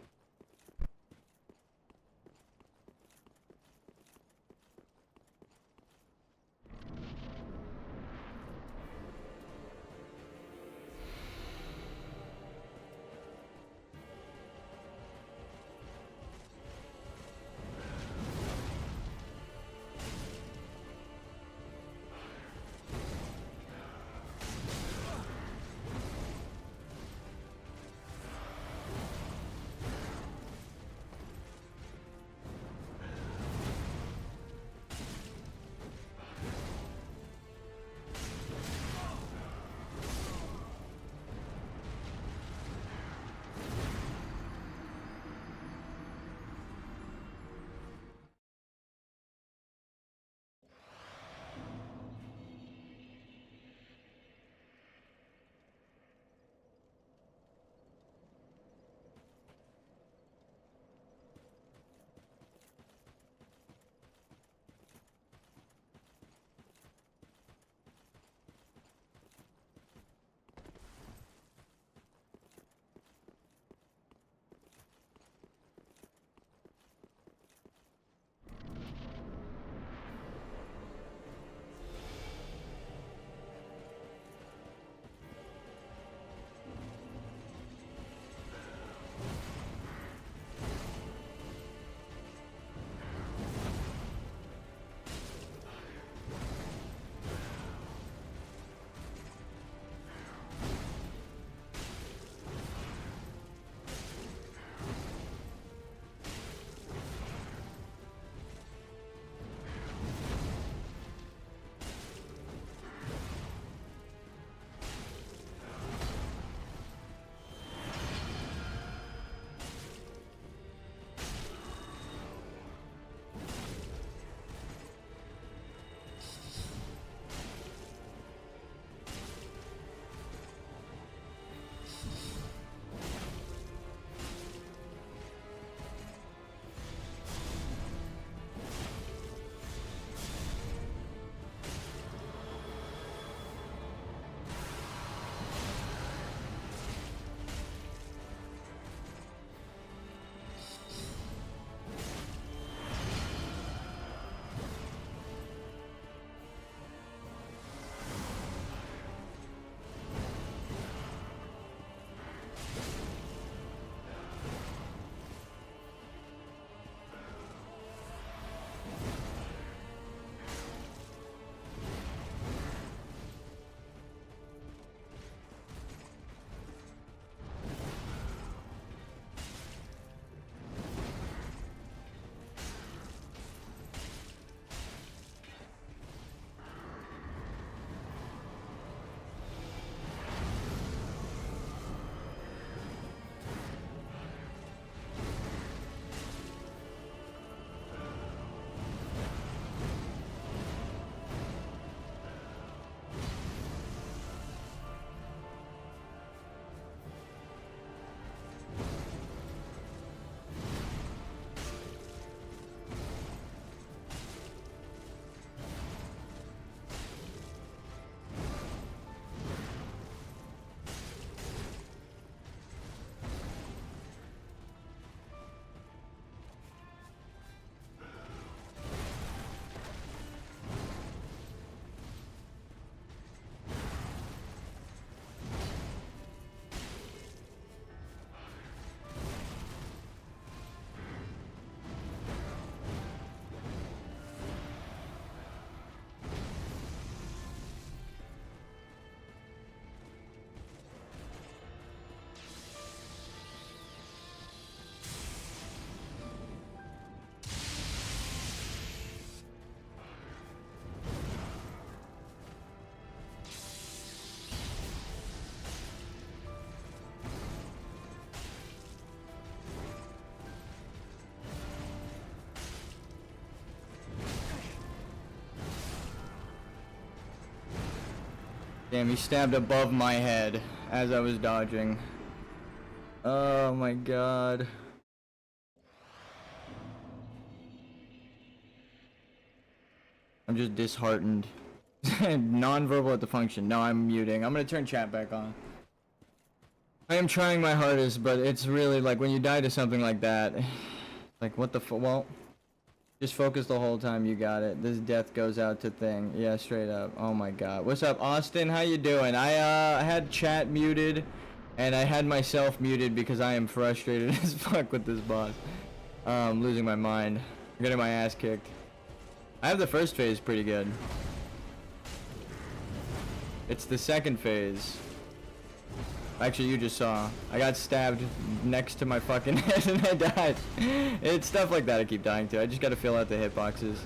Damn, he stabbed above my head as I was dodging. Oh my god. I'm just disheartened. Non-verbal at the function. No, I'm muting. I'm gonna turn chat back on. I am trying my hardest, but it's really like when you die to something like that, like what the well, just focus the whole time. You got it. This death goes out to thing. Yeah, straight up. Oh my god. What's up, Austin? How you doing? I had chat muted, and I had myself muted because I am frustrated as fuck with this boss. I'm losing my mind. I'm getting my ass kicked. I have the first phase pretty good. It's the second phase. Actually, you just saw. I got stabbed next to my fucking head and I died. It's stuff like that I keep dying to. I just gotta fill out the hitboxes.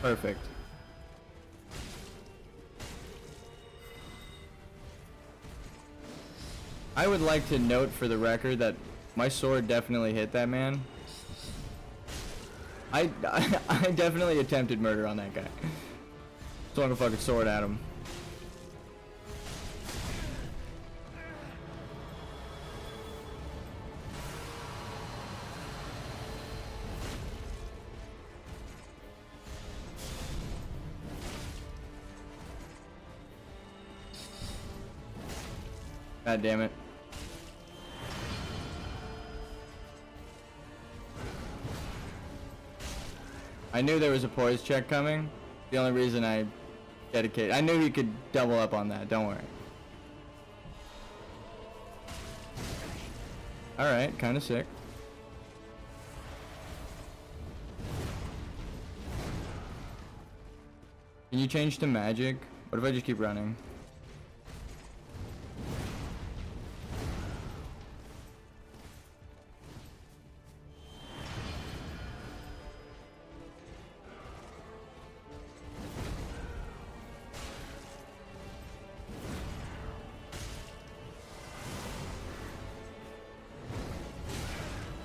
Perfect. I would like to note for the record that my sword definitely hit that man. I definitely attempted murder on that guy. Swung a fucking sword at him. God damn it. I knew there was a poise check coming. The only reason I dedicated, I knew he could double up on that, don't worry. Alright, kinda sick. Can you change to magic? What if I just keep running?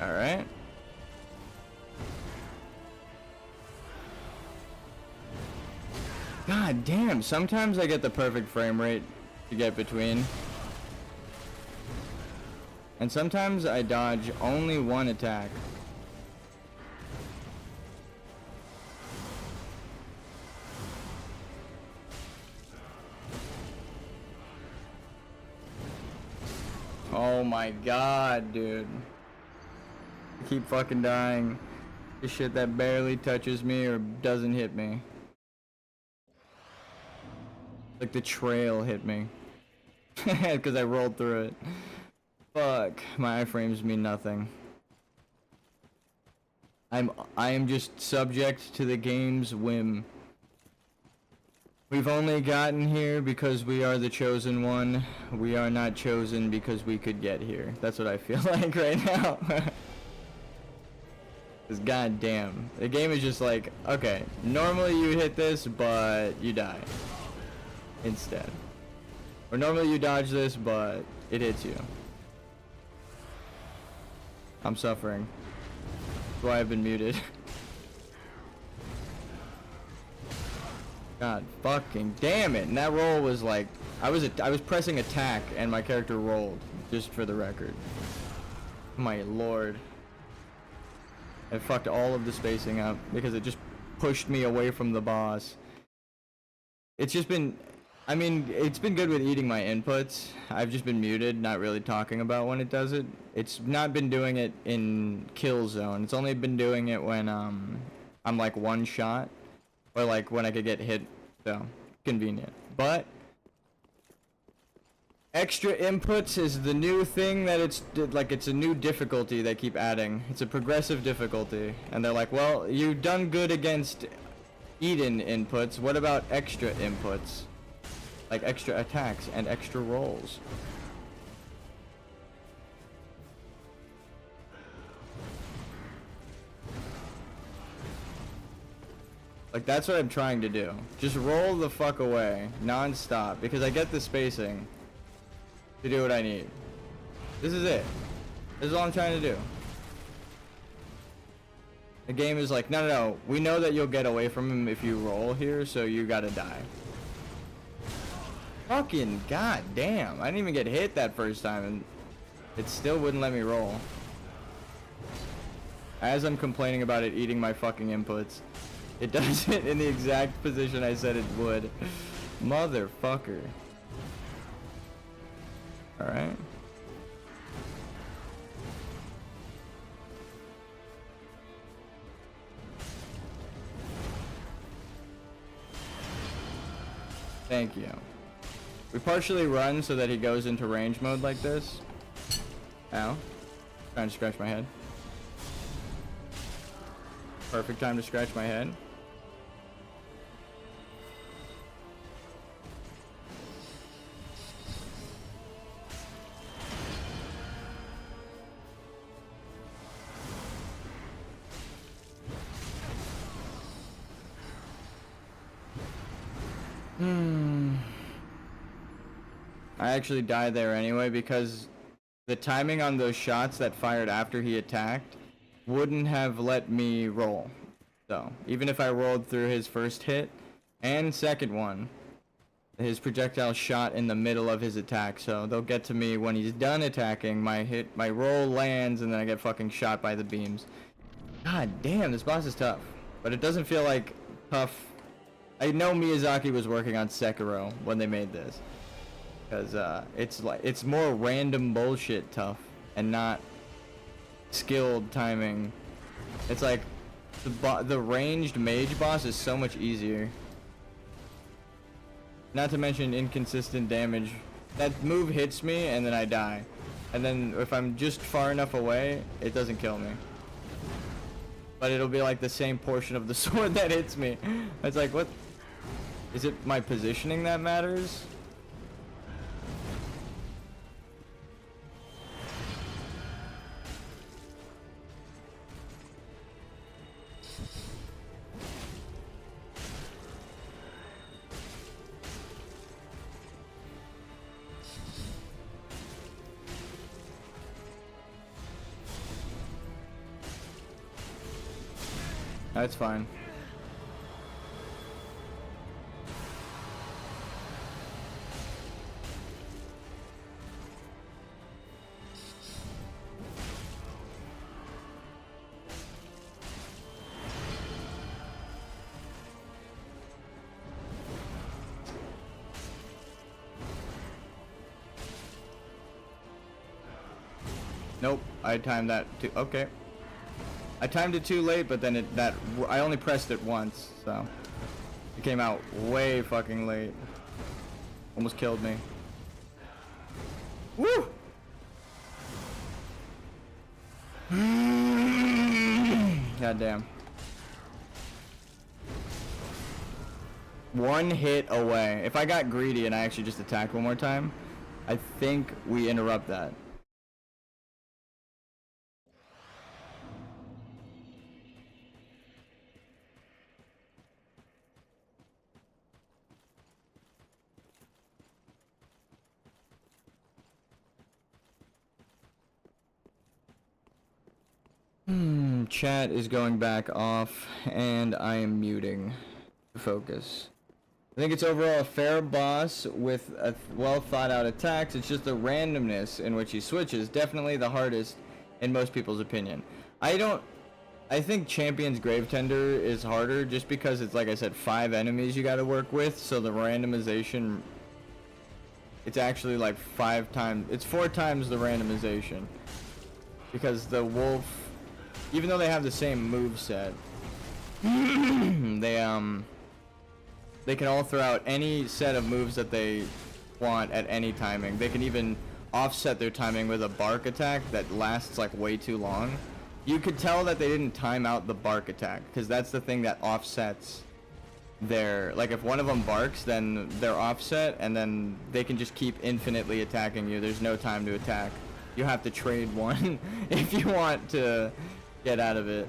Alright. God damn, sometimes I get the perfect frame rate to get between. And sometimes I dodge only one attack. Oh my god, dude. I keep fucking dying. The shit that barely touches me or doesn't hit me. Like the trail hit me. Because I rolled through it. Fuck. My iframes mean nothing. I am just subject to the game's whim. We've only gotten here because we are the chosen one. We are not chosen because we could get here. That's what I feel like right now. Because goddamn, the game is just like, okay, normally you hit this, but you die instead. Or normally you dodge this, but it hits you. I'm suffering. That's why I've been muted. God fucking damn it. And that roll was like, I was pressing attack and my character rolled, just for the record. My lord. I fucked all of the spacing up because it just pushed me away from the boss. It's just been, I mean, it's been good with eating my inputs. I've just been muted, not really talking about when it does it. It's not been doing it in kill zone. It's only been doing it when I'm like one shot, or like when I could get hit. So convenient. But extra inputs is the new thing that it's like, it's a new difficulty they keep adding. It's a progressive difficulty, and they're like, well, you've done good against eat-in inputs. What about extra inputs? Like extra attacks and extra rolls. Like, that's what I'm trying to do. Just roll the fuck away non-stop, because I get the spacing. to do what I need. This is it. This is all I'm trying to do. The game is like, no, no, no. We know that you'll get away from him if you roll here, so you gotta die. Fucking goddamn. I didn't even get hit that first time, and it still wouldn't let me roll. As I'm complaining about it eating my fucking inputs, it does it in the exact position I said it would. Motherfucker. Alright. Thank you. We partially run so that he goes into range mode like this. Ow. Trying to scratch my head. Perfect time to scratch my head. I actually died there anyway because the timing on those shots that fired after he attacked wouldn't have let me roll. So even if I rolled through his first hit and second one, his projectile shot in the middle of his attack, so they'll get to me when he's done attacking. My roll lands, and then I get fucking shot by the beams. God damn, this boss is tough, but it doesn't feel like tough. I know Miyazaki was working on Sekiro when they made this, because it's more random bullshit tough and not skilled timing. It's like the ranged mage boss is so much easier. Not to mention inconsistent damage. That move hits me and then I die, and then if I'm just far enough away, it doesn't kill me, but it'll be like the same portion of the sword that hits me. It's like, what is it? My positioning that matters? That's fine. Nope, I timed that too. Okay. I timed it too late, but then I only pressed it once, so it came out way fucking late. Almost killed me. Woo! God damn. One hit away. If I got greedy and I actually just attacked one more time, I think we interrupt that. Chat is going back off, and I am muting to focus. I think it's overall a fair boss with a well thought out attacks. It's just the randomness in which he switches. Definitely the hardest in most people's opinion. I think Champion's Gravetender is harder just because it's, like I said, 5 enemies you gotta work with, so the randomization, it's actually like 5 times, it's 4 times the randomization. Because the wolf, even though they have the same move set, they can all throw out any set of moves that they want at any timing. They can even offset their timing with a bark attack that lasts like way too long. You could tell that they didn't time out the bark attack, because that's the thing that offsets their, like, if one of them barks, then they're offset, and then they can just keep infinitely attacking you. There's no time to attack. You have to trade one if you want to get out of it.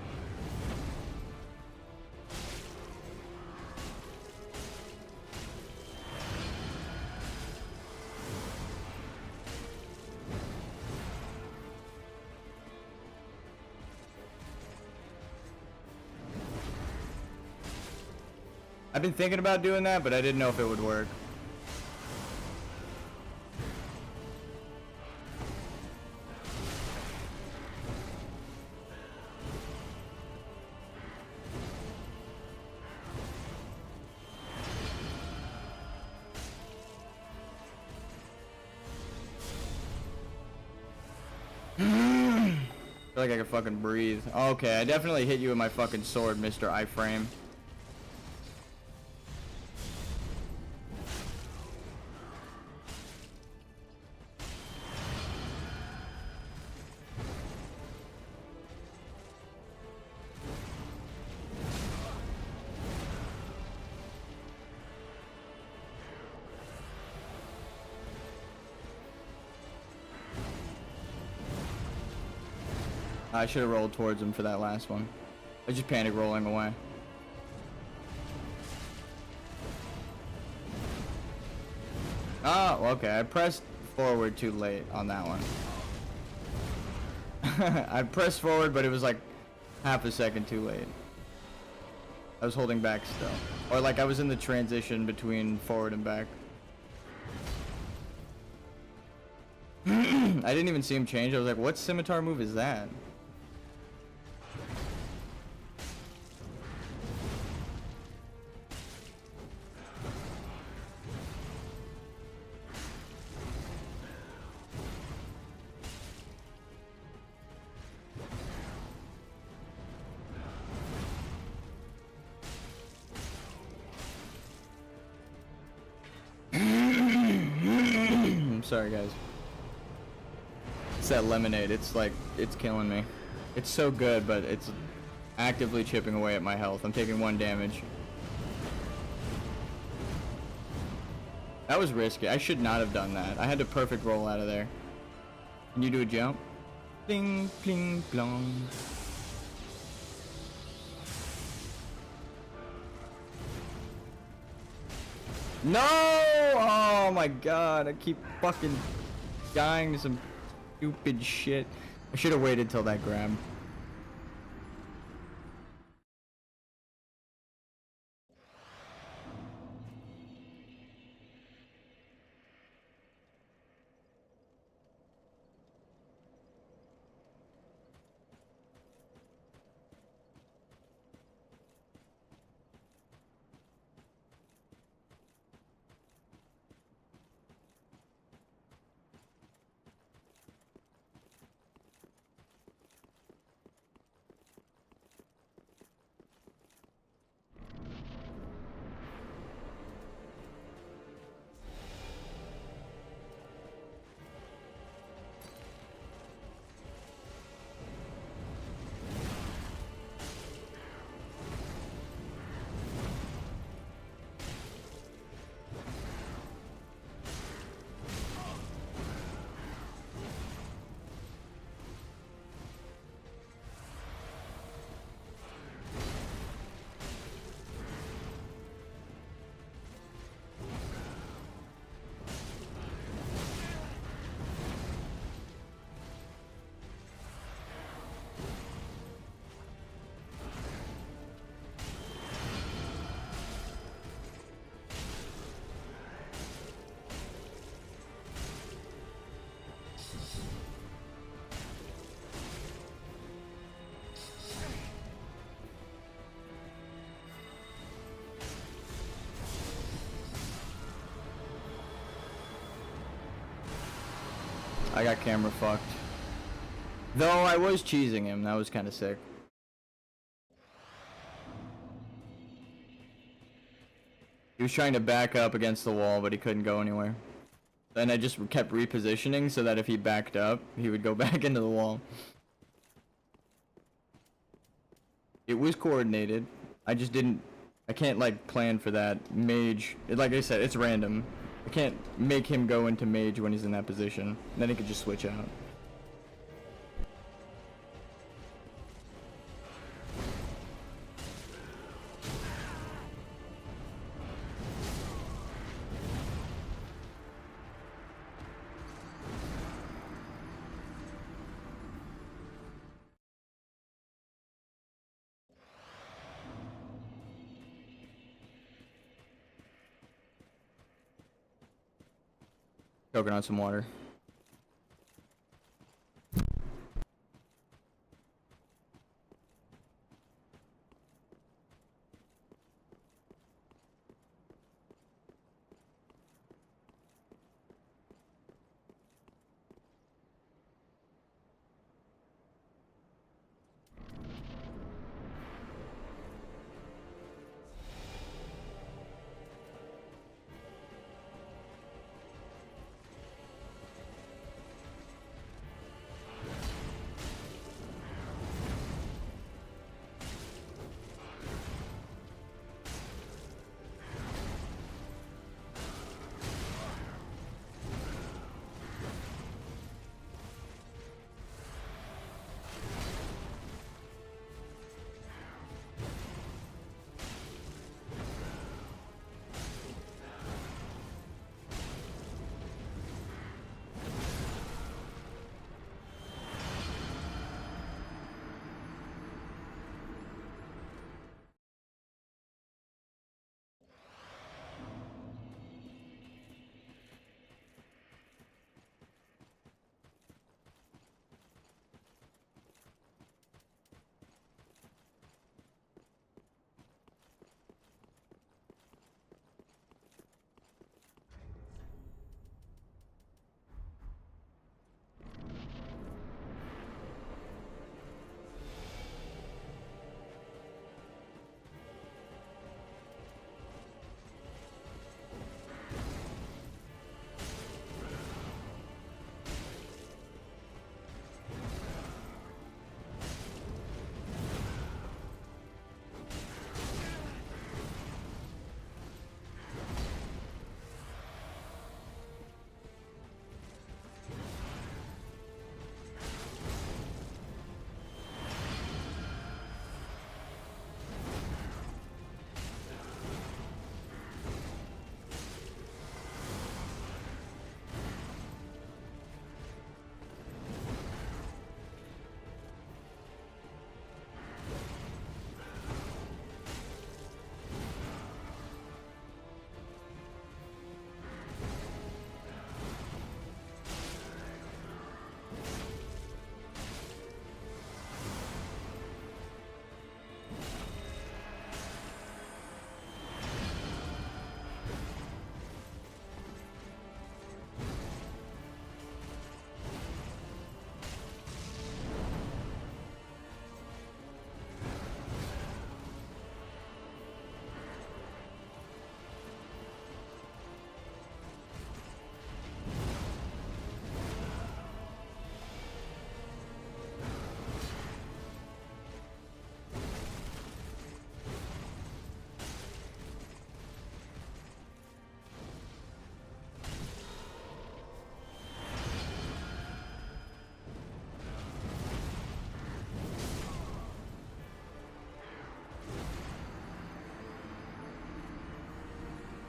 I've been thinking about doing that, but I didn't know if it would work. I feel like I can fucking breathe. Okay, I definitely hit you with my fucking sword, Mr. Iframe. I should have rolled towards him for that last one. I just panic rolling away. Oh, okay. I pressed forward too late on that one. I pressed forward, but it was like half a second too late. I was holding back still. Or like I was in the transition between forward and back. I didn't even see him change. I was like, what scimitar move is that? Sorry guys. It's that lemonade. It's like, it's killing me. It's so good, but it's actively chipping away at my health. I'm taking 1 damage. That was risky. I should not have done that. I had to perfect roll out of there. Can you do a jump? Bling, bling, blong. No! Oh my god, I keep fucking dying to some stupid shit. I should have waited till that grab. I got camera fucked. Though I was cheesing him, that was kind of sick. He was trying to back up against the wall, but he couldn't go anywhere. Then I just kept repositioning so that if he backed up, he would go back into the wall. It was coordinated. I just didn't... I can't, like, plan for that. Mage... Like I said, it's random. I can't make him go into mage when he's in that position. Then he could just switch out. Choking on some water.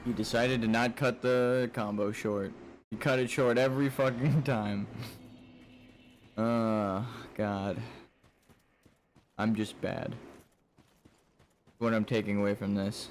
He decided to not cut the combo short. He cut it short every fucking time. God. I'm just bad. What I'm taking away from this.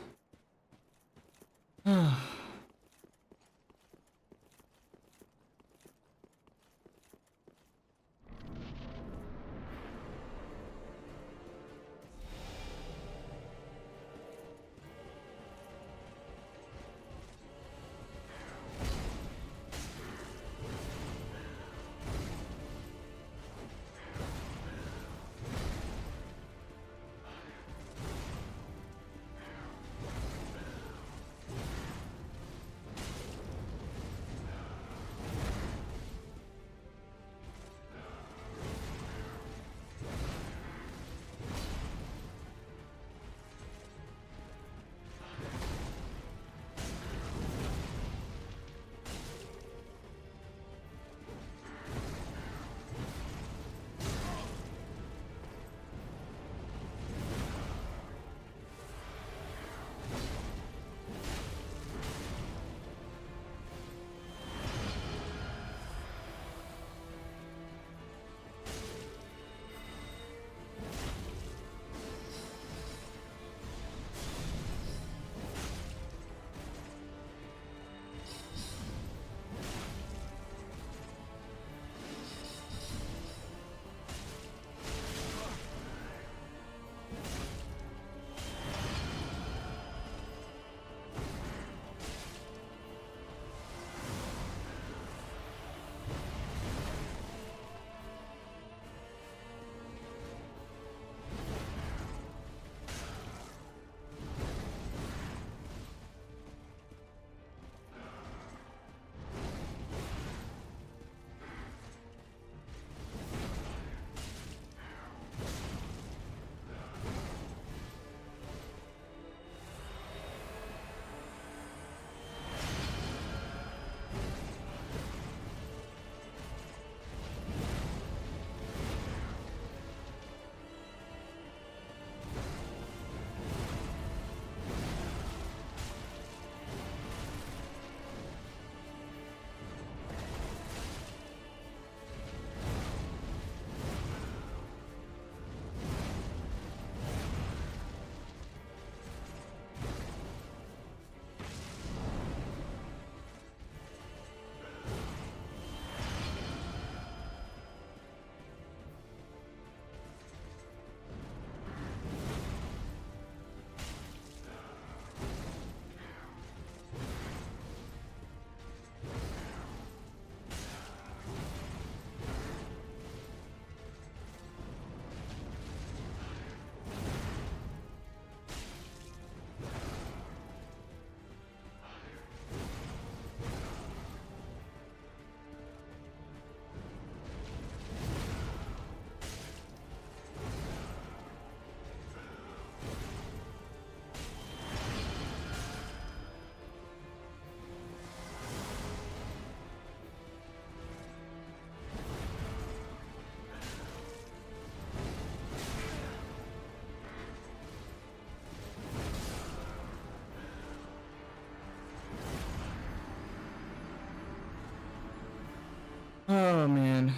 Oh man.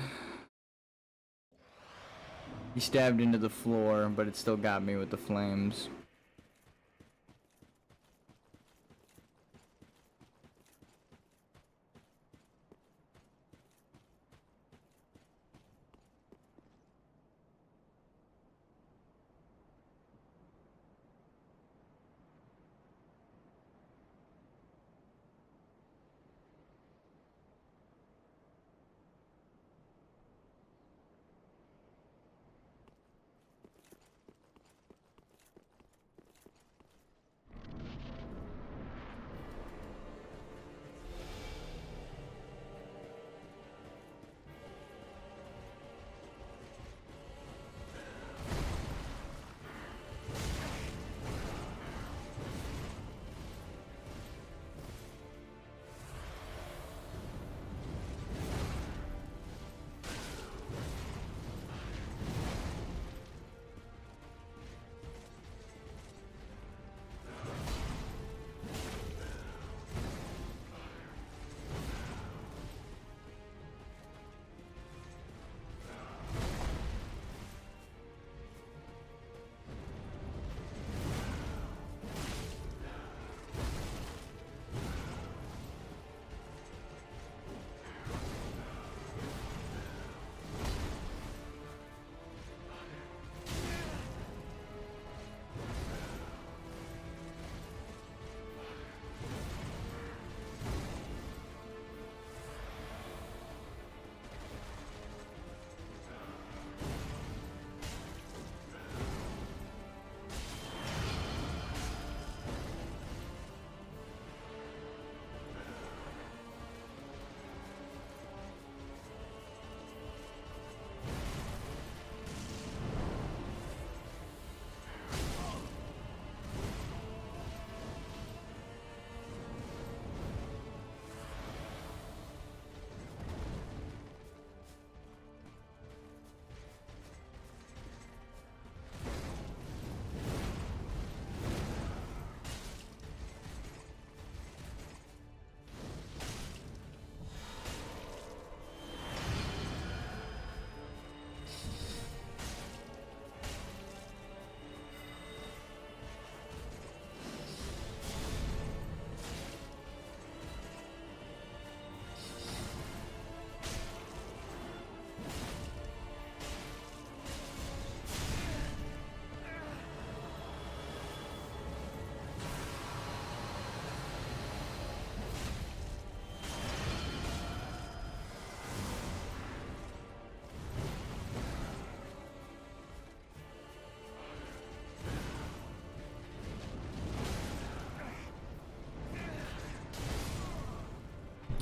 He stabbed into the floor, but it still got me with the flames.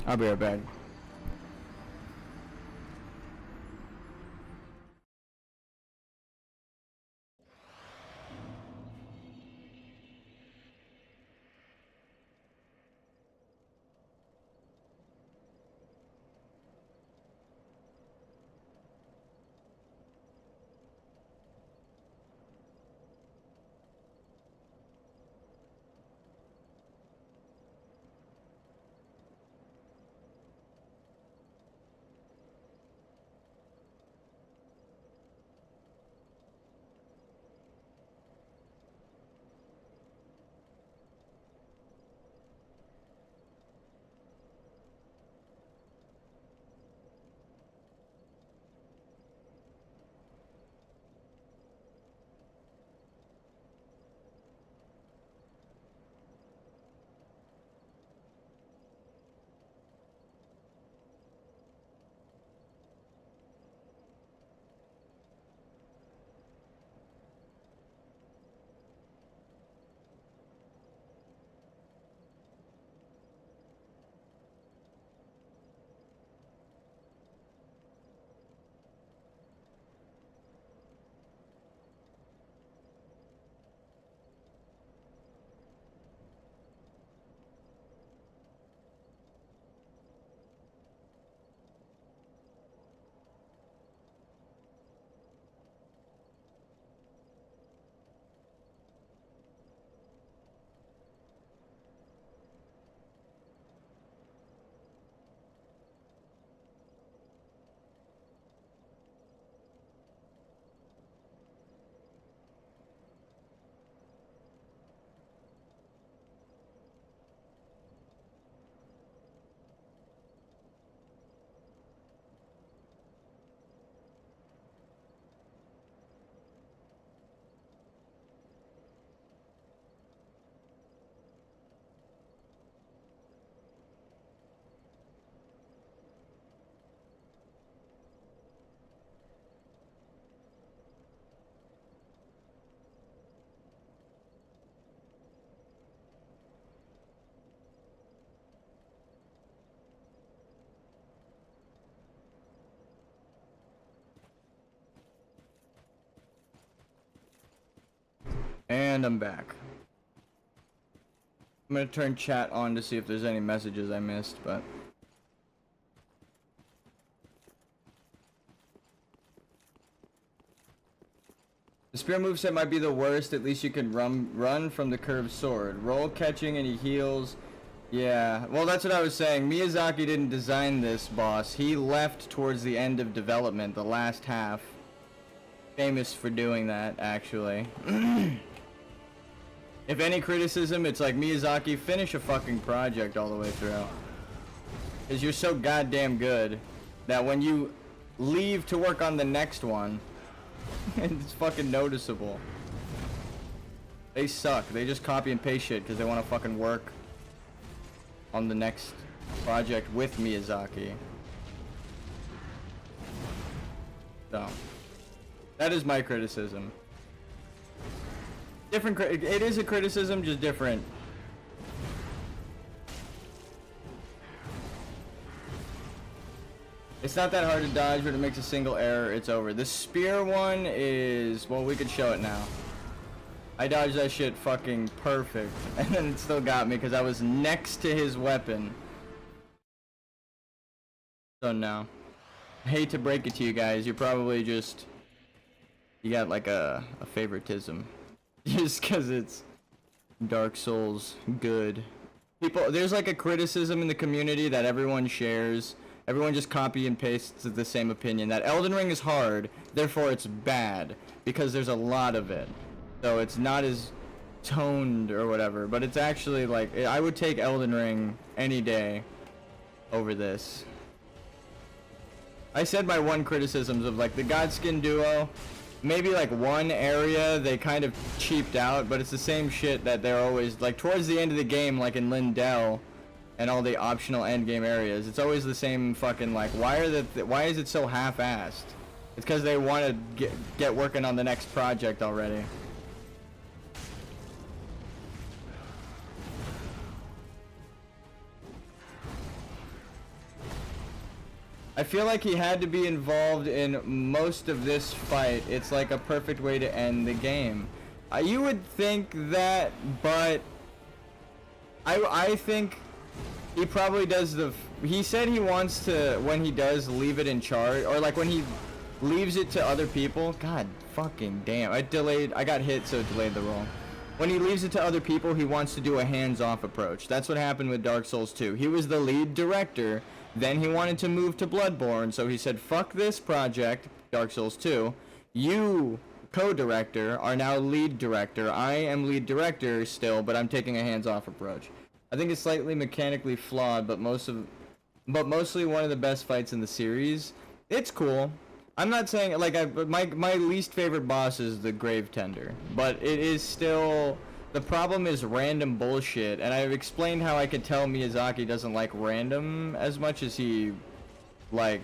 I'll be right back. And I'm back. I'm gonna turn chat on to see if there's any messages I missed, but... The spear moveset might be the worst, at least you can run from the curved sword. Roll catching and he heals. Yeah, well that's what I was saying. Miyazaki didn't design this boss. He left towards the end of development, the last half. Famous for doing that, actually. If any criticism, it's like, Miyazaki, finish a fucking project all the way through. Because you're so goddamn good that when you leave to work on the next one, it's fucking noticeable. They suck. They just copy and paste shit because they want to fucking work on the next project with Miyazaki. So, that is my criticism. Different, it is a criticism, just different. It's not that hard to dodge, but it makes a single error, it's over. The spear one is, well, we could show it now. I dodged that shit fucking perfect, and then it still got me because I was next to his weapon. So no. I hate to break it to you guys, you're probably just, you got like a favoritism. Just because it's Dark Souls good. People, there's like a criticism in the community that everyone shares. Everyone just copy and pastes the same opinion, that Elden Ring is hard, therefore it's bad, because there's a lot of it. So it's not as toned or whatever, but it's actually like, I would take Elden Ring any day over this. I said my one criticisms of like the Godskin duo, maybe like one area they kind of cheaped out, but it's the same shit that they're always, like towards the end of the game, like in Lindell, and all the optional end game areas, it's always the same fucking like, why is it so half-assed? It's because they want to get working on the next project already. I feel like he had to be involved in most of this fight. It's like a perfect way to end the game. You would think that, but I think he probably does he said he wants to, when he does, leave it in charge, or like when he leaves it to other people. God fucking damn, I got hit, so it delayed the roll. When he leaves it to other people, he wants to do a hands-off approach. That's what happened with Dark Souls 2. He was the lead director, then he wanted to move to Bloodborne, so he said, fuck this project, Dark Souls 2, you, co-director, are now lead director. I am lead director still, but I'm taking a hands-off approach. I think it's slightly mechanically flawed, but mostly one of the best fights in the series. It's cool. I'm not saying, like, my least favorite boss is the Grave Tender, but it is still, the problem is random bullshit, and I've explained how I could tell Miyazaki doesn't like random as much as he, like,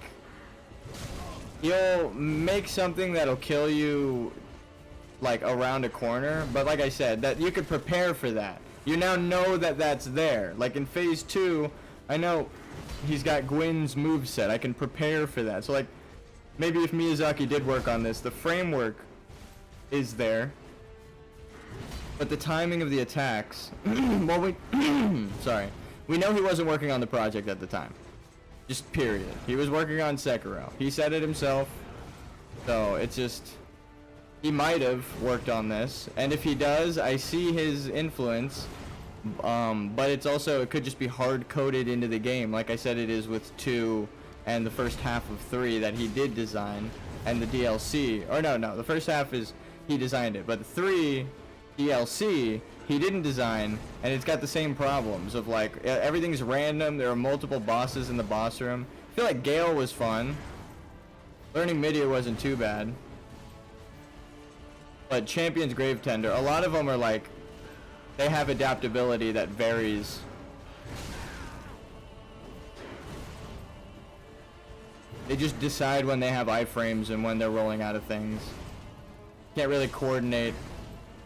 he'll make something that'll kill you, like, around a corner, but like I said, that you could prepare for that. You now know that that's there. Like in phase 2, I know he's got Gwyn's moveset. I can prepare for that. So like, maybe if Miyazaki did work on this, the framework is there, but the timing of the attacks, well, sorry. We know he wasn't working on the project at the time. Just period. He was working on Sekiro. He said it himself. So it's just, he might have worked on this, and if he does, I see his influence, but it's also, it could just be hard-coded into the game, like I said it is with 2 and the first half of 3 that he did design, and the DLC, or no, the first half is, he designed it, but the 3 DLC, he didn't design, and it's got the same problems of like, everything's random, there are multiple bosses in the boss room. I feel like Gale was fun. Learning Midia wasn't too bad. But Champion's Grave Tender, a lot of them are like, they have adaptability that varies. They just decide when they have iframes and when they're rolling out of things. Can't really coordinate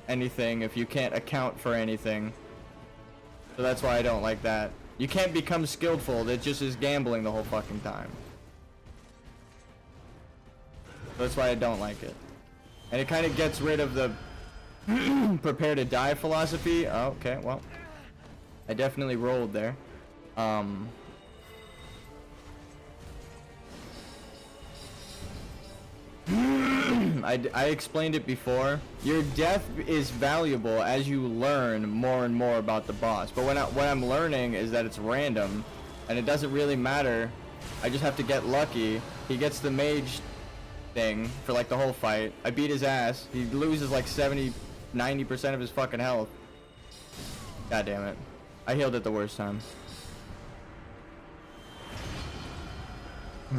anything if you can't account for anything. So that's why I don't like that. You can't become skillful, it just is gambling the whole fucking time. That's why I don't like it. And it kind of gets rid of the Prepare to die philosophy. Oh, okay, well, I definitely rolled there. I explained it before. Your death is valuable as you learn more and more about the boss. But what I'm learning is that it's random, and it doesn't really matter. I just have to get lucky. He gets the mage thing for like the whole fight. I beat his ass. He loses like 70-90% of his fucking health. God damn it. I healed at the worst time.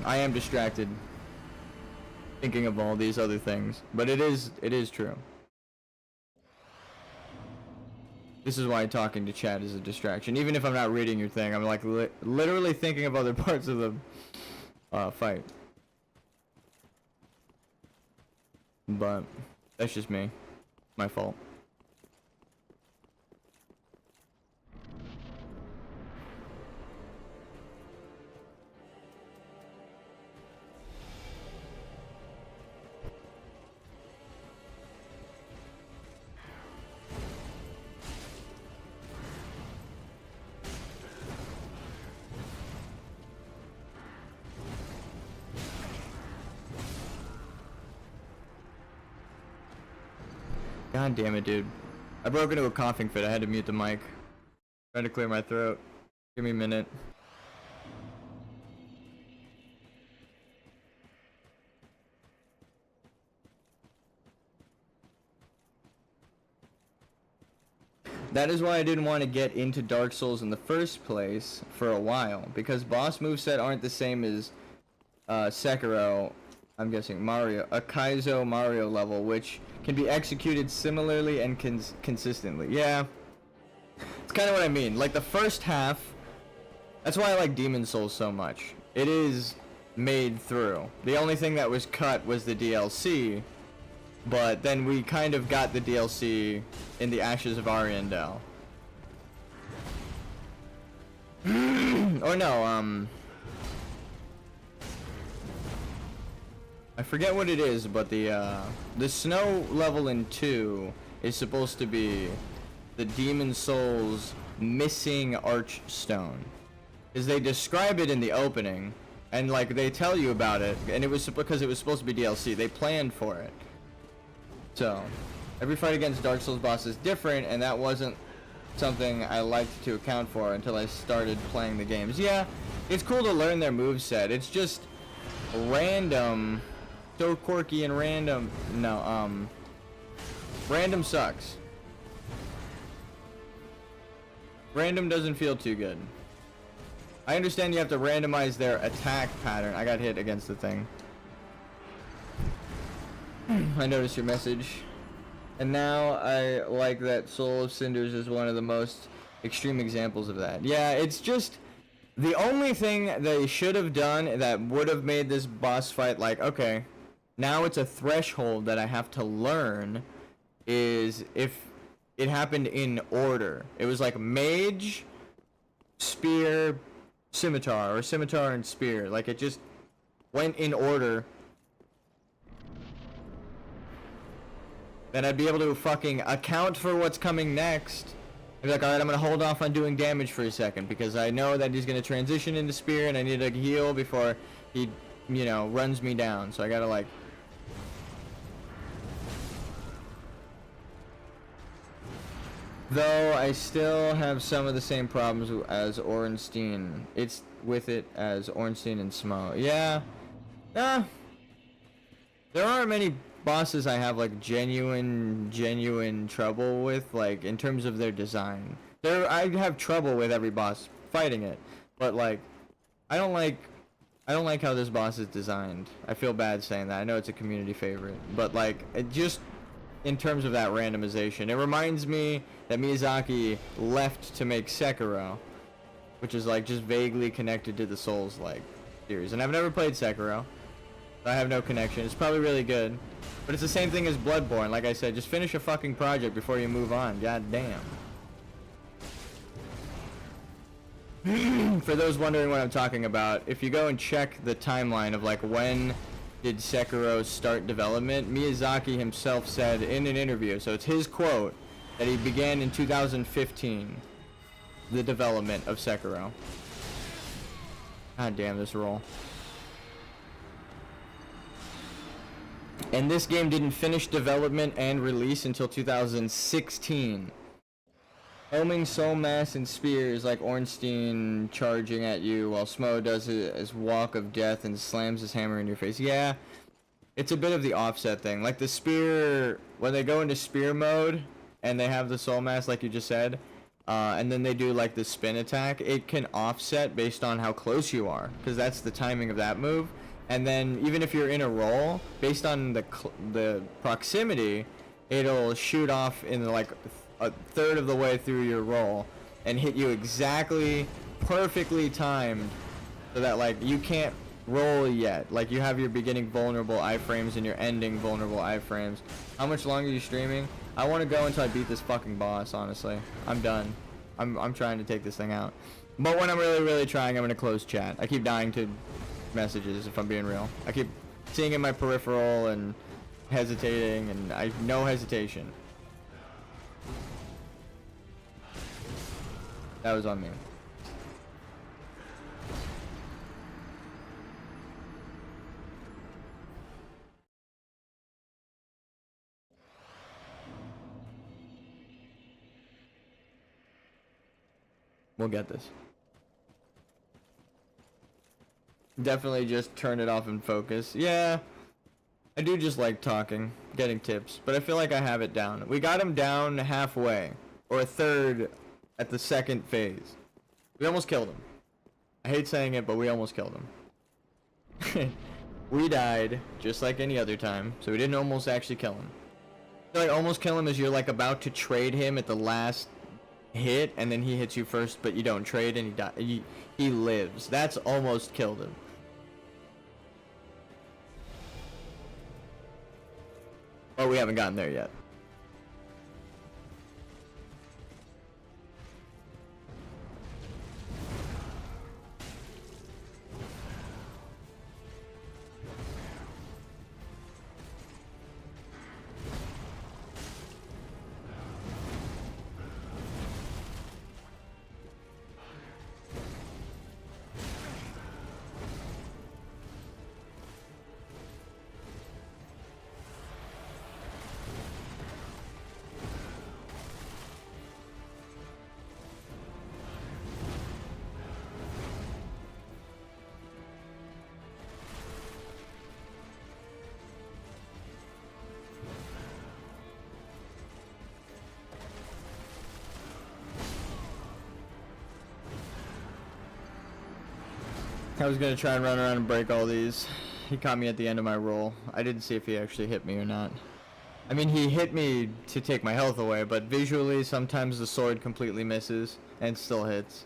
I am distracted thinking of all these other things, but it is true. This is why talking to chat is a distraction. Even if I'm not reading your thing, I'm like literally thinking of other parts of the fight. But that's just me. My fault. God damn it, dude. I broke into a coughing fit. I had to mute the mic. Trying to clear my throat. Give me a minute. That is why I didn't want to get into Dark Souls in the first place for a while, because boss moveset aren't the same as Sekiro. I'm guessing Mario, a Kaizo Mario level, which can be executed similarly and consistently. Yeah, it's kind of what I mean. Like the first half, that's why I like Demon Souls so much. It is made through. The only thing that was cut was the DLC, but then we kind of got the DLC in the Ashes of Ariandel. Or no, I forget what it is, but the snow level in 2 is supposed to be the Demon Souls missing Archstone. Because they describe it in the opening, and like they tell you about it, and it was because it was supposed to be DLC. They planned for it. So, every fight against Dark Souls boss is different, and that wasn't something I liked to account for until I started playing the games. Yeah, it's cool to learn their moveset. It's just random. So quirky and random. No, random sucks. Random doesn't feel too good. I understand you have to randomize their attack pattern. I got hit against the thing. I noticed your message. And now I like that Soul of Cinders is one of the most extreme examples of that. Yeah, it's just the only thing they should have done that would have made this boss fight like, okay, now it's a threshold that I have to learn, is if it happened in order. It was like mage, spear, scimitar, or scimitar and spear. Like it just went in order. Then I'd be able to fucking account for what's coming next. I'd be like, alright, I'm gonna hold off on doing damage for a second because I know that he's gonna transition into spear and I need to heal before he, you know, runs me down. So I gotta like... Though I still have some of the same problems as Ornstein. It's with it as Ornstein and Smo. Yeah. There aren't many bosses I have like genuine trouble with, like in terms of their design. I have trouble with every boss fighting it, but like I don't like how this boss is designed. I feel bad saying that. I know it's a community favorite, but like it just in terms of that randomization, it reminds me that Miyazaki left to make Sekiro, which is like just vaguely connected to the Souls-like series. And I've never played Sekiro. I have no connection. It's probably really good. But it's the same thing as Bloodborne. Like I said, just finish a fucking project before you move on. God damn. For those wondering what I'm talking about, if you go and check the timeline of like when did Sekiro start development, Miyazaki himself said in an interview, so it's his quote, that he began in 2015 the development of Sekiro. God damn this roll. And this game didn't finish development and release until 2016. Homing soul mass and spears like Ornstein charging at you while Smo does his walk of death and slams his hammer in your face. Yeah, it's a bit of the offset thing. Like the spear, when they go into spear mode and they have the soul mass like you just said, and then they do like the spin attack, it can offset based on how close you are, because that's the timing of that move. And then even if you're in a roll, based on the proximity, it'll shoot off in like a third of the way through your roll and hit you exactly perfectly timed, so that like you can't roll yet. Like you have your beginning vulnerable iframes and your ending vulnerable iframes. How much longer are you streaming? I want to go until I beat this fucking boss, honestly. I'm done. I'm trying to take this thing out. But when I'm really trying, I'm gonna close chat. I keep dying to messages, if I'm being real. I keep seeing in my peripheral and hesitating, and I have no hesitation. That was on me. We'll get this. Definitely just turn it off and focus. Yeah, I do just like talking, getting tips, but I feel like I have it down. We got him down halfway, or a third at the second phase. We almost killed him. I hate saying it, but we almost killed him. We died, just like any other time, so we didn't almost actually kill him. I feel like almost kill him is you're like about to trade him at the last hit, and then he hits you first, but you don't trade, and he lives. That's almost killed him. But we haven't gotten there yet. I was gonna try and run around and break all these. He caught me at the end of my roll. I didn't see if he actually hit me or not. I mean, he hit me to take my health away, but visually sometimes the sword completely misses and still hits.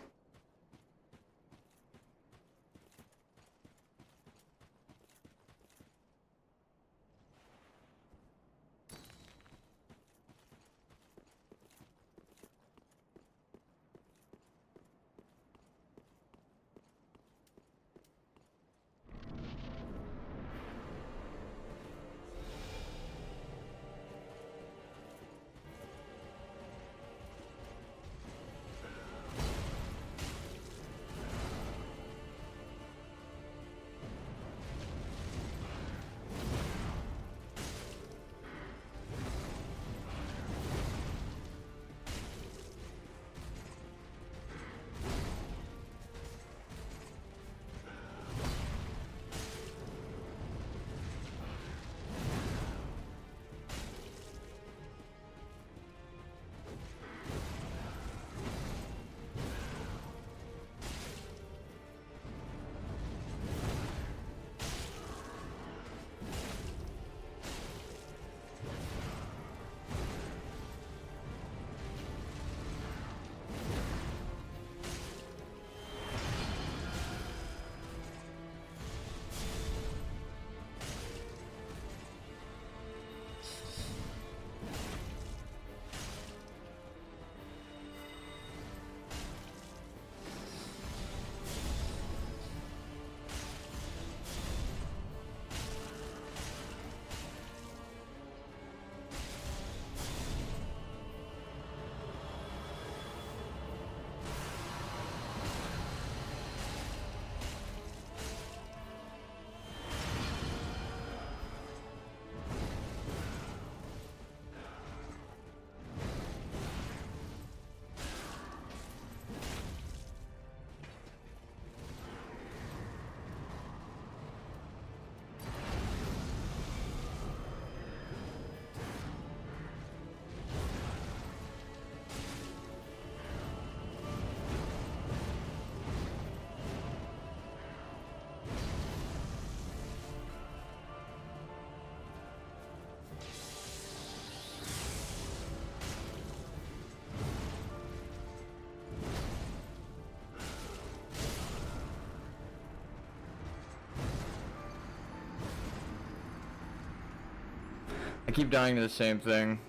keep dying to the same thing.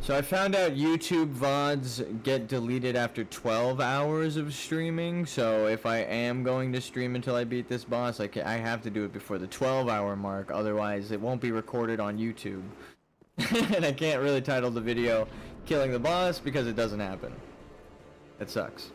So I found out YouTube VODs get deleted after 12 hours of streaming, so if I am going to stream until I beat this boss, I have to do it before the 12-hour mark, otherwise it won't be recorded on YouTube. And I can't really title the video Killing the Boss because it doesn't happen. It sucks.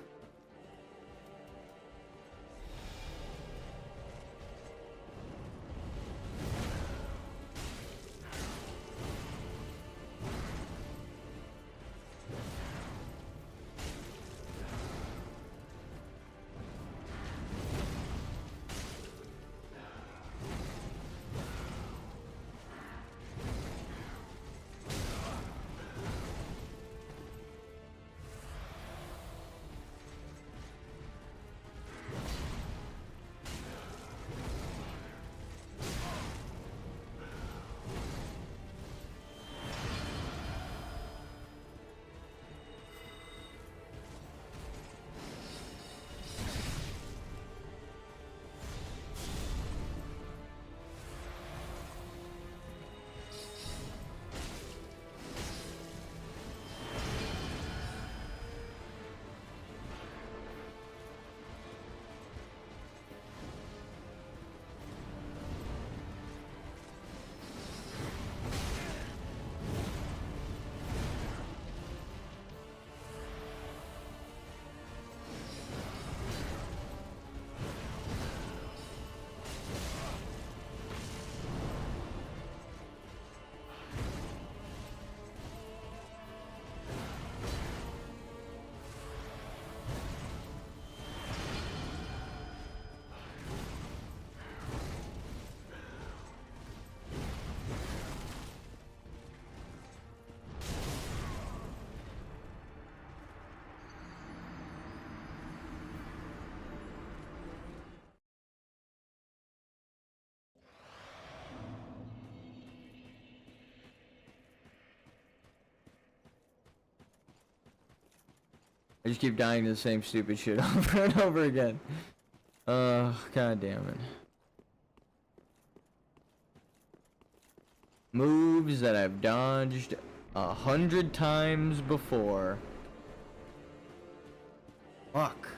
I just keep dying to the same stupid shit over and over again. God damn it. Moves that I've dodged 100 times before. Fuck.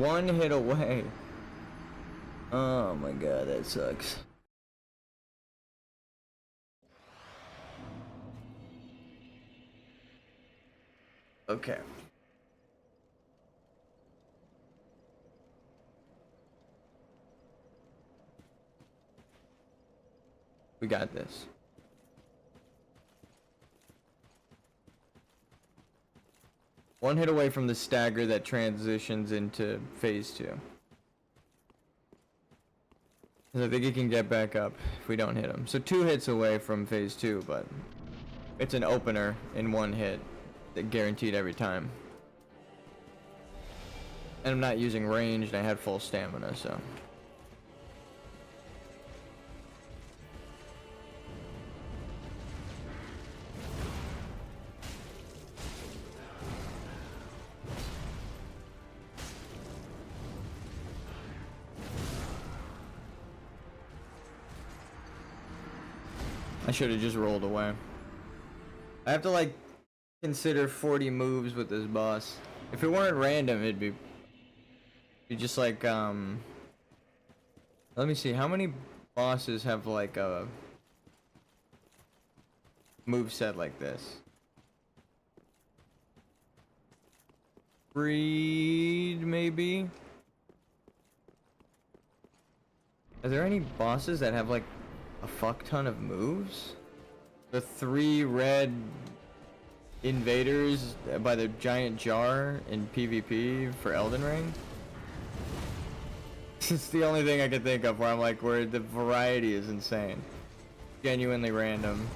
one hit away. Oh my god, that sucks. Okay. We got this. One hit away from the stagger that transitions into phase 2. I think he can get back up if we don't hit him. So 2 hits away from phase 2, but it's an opener in 1 hit. Guaranteed every time. And I'm not using range, and I had full stamina, so. I should have just rolled away. I have to like consider 40 moves with this boss. If it weren't random, it'd be just like let me see, how many bosses have like a move set like this? Breed, maybe? Are there any bosses that have like a fuck ton of moves? The 3 red invaders by the giant jar in PvP for Elden Ring? It's the only thing I can think of where I'm like, where the variety is insane. Genuinely random.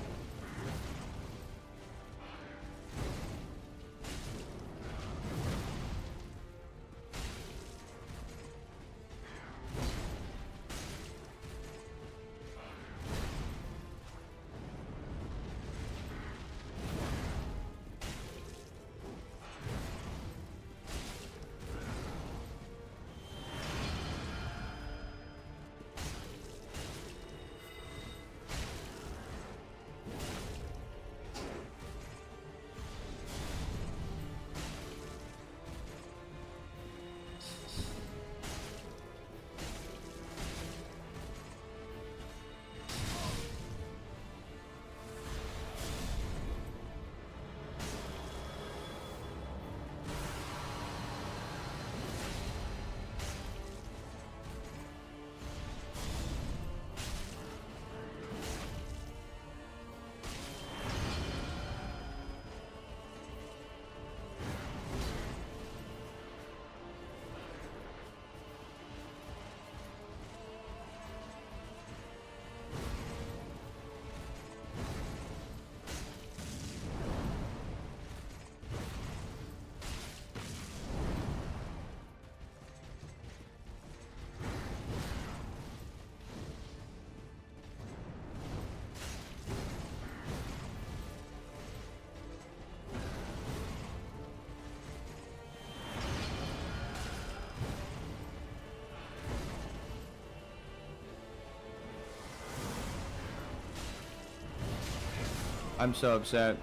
I'm so upset.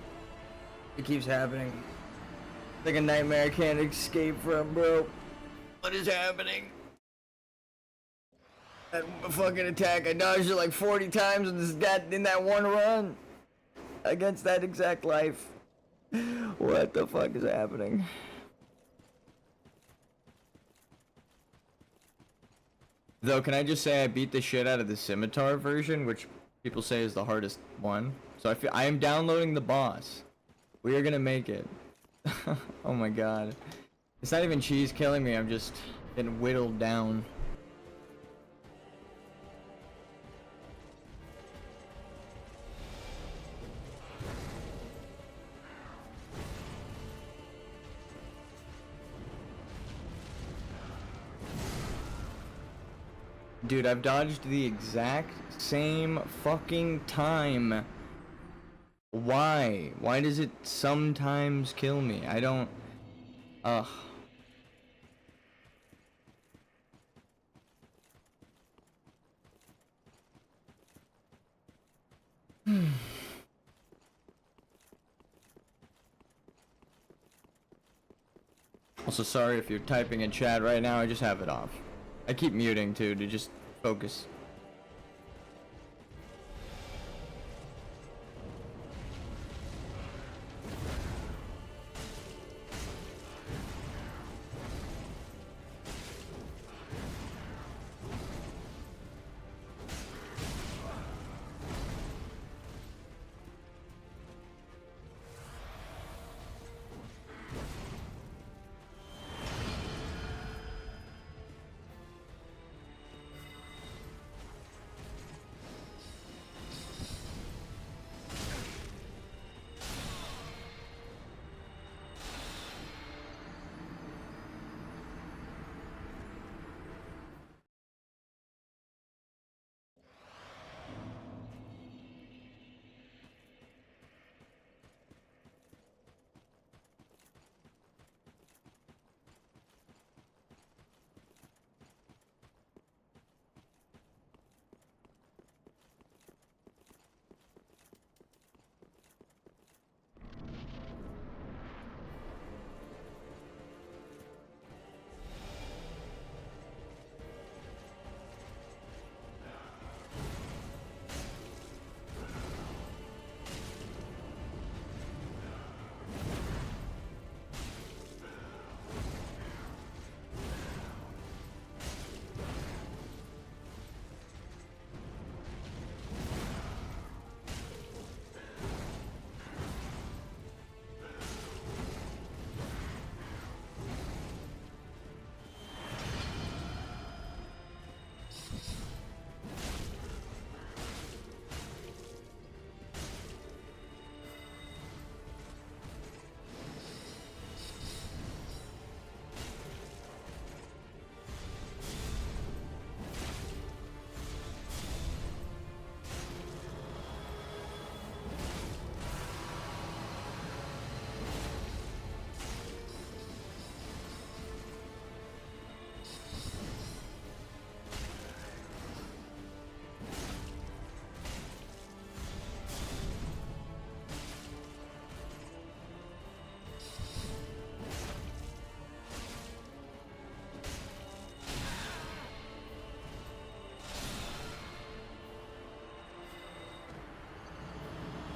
It keeps happening. It's like a nightmare I can't escape from, bro. What is happening? That fucking attack, I dodged it like 40 times in that one run. Against that exact life. What the fuck is happening? Though, can I just say I beat the shit out of the scimitar version, which people say is the hardest one. So I am downloading the boss. We are gonna make it. Oh my god. It's not even cheese killing me, I'm just getting whittled down. Dude, I've dodged the exact same fucking time. Why? Why does it sometimes kill me? I don't... Ugh. Also, sorry if you're typing in chat right now, I just have it off. I keep muting too to just focus.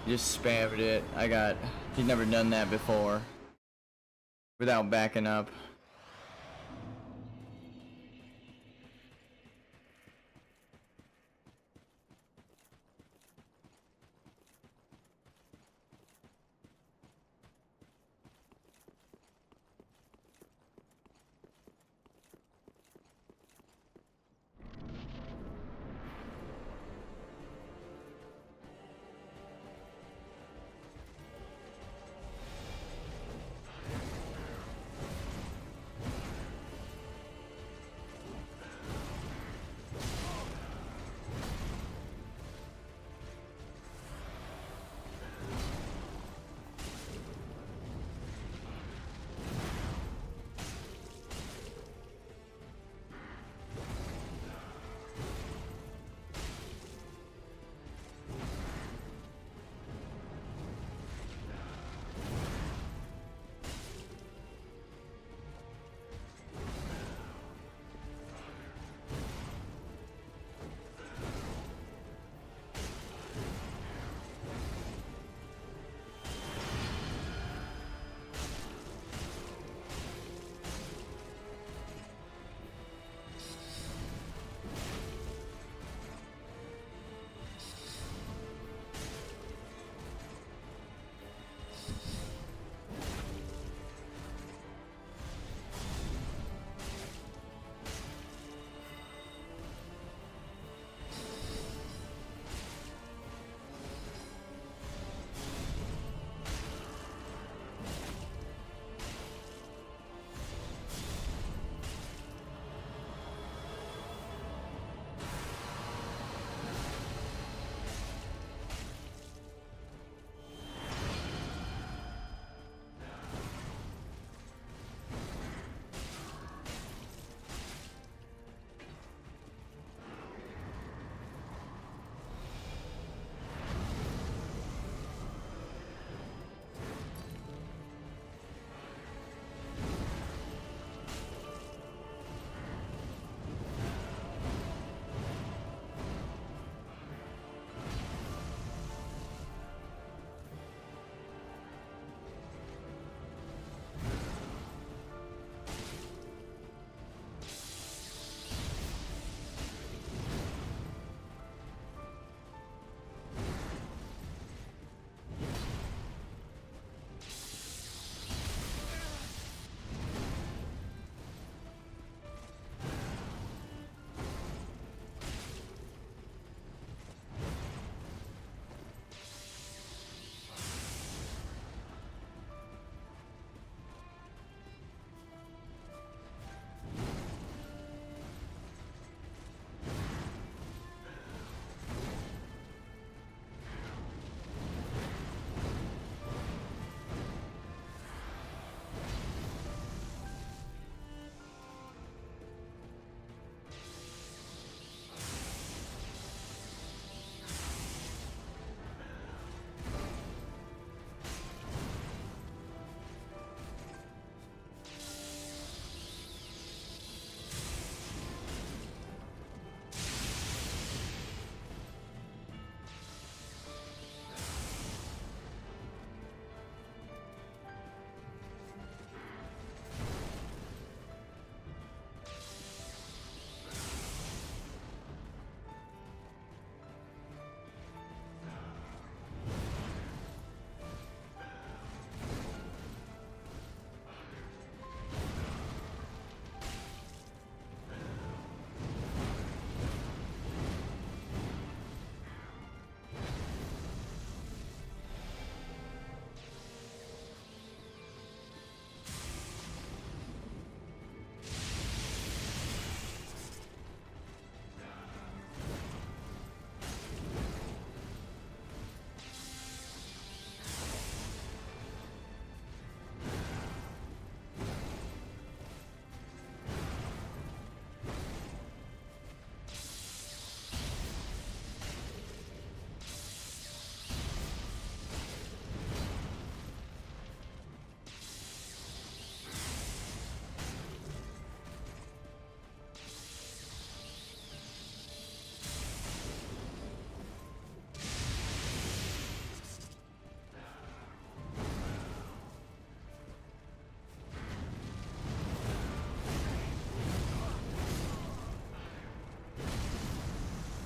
Just spammed it. He's never done that before. Without backing up.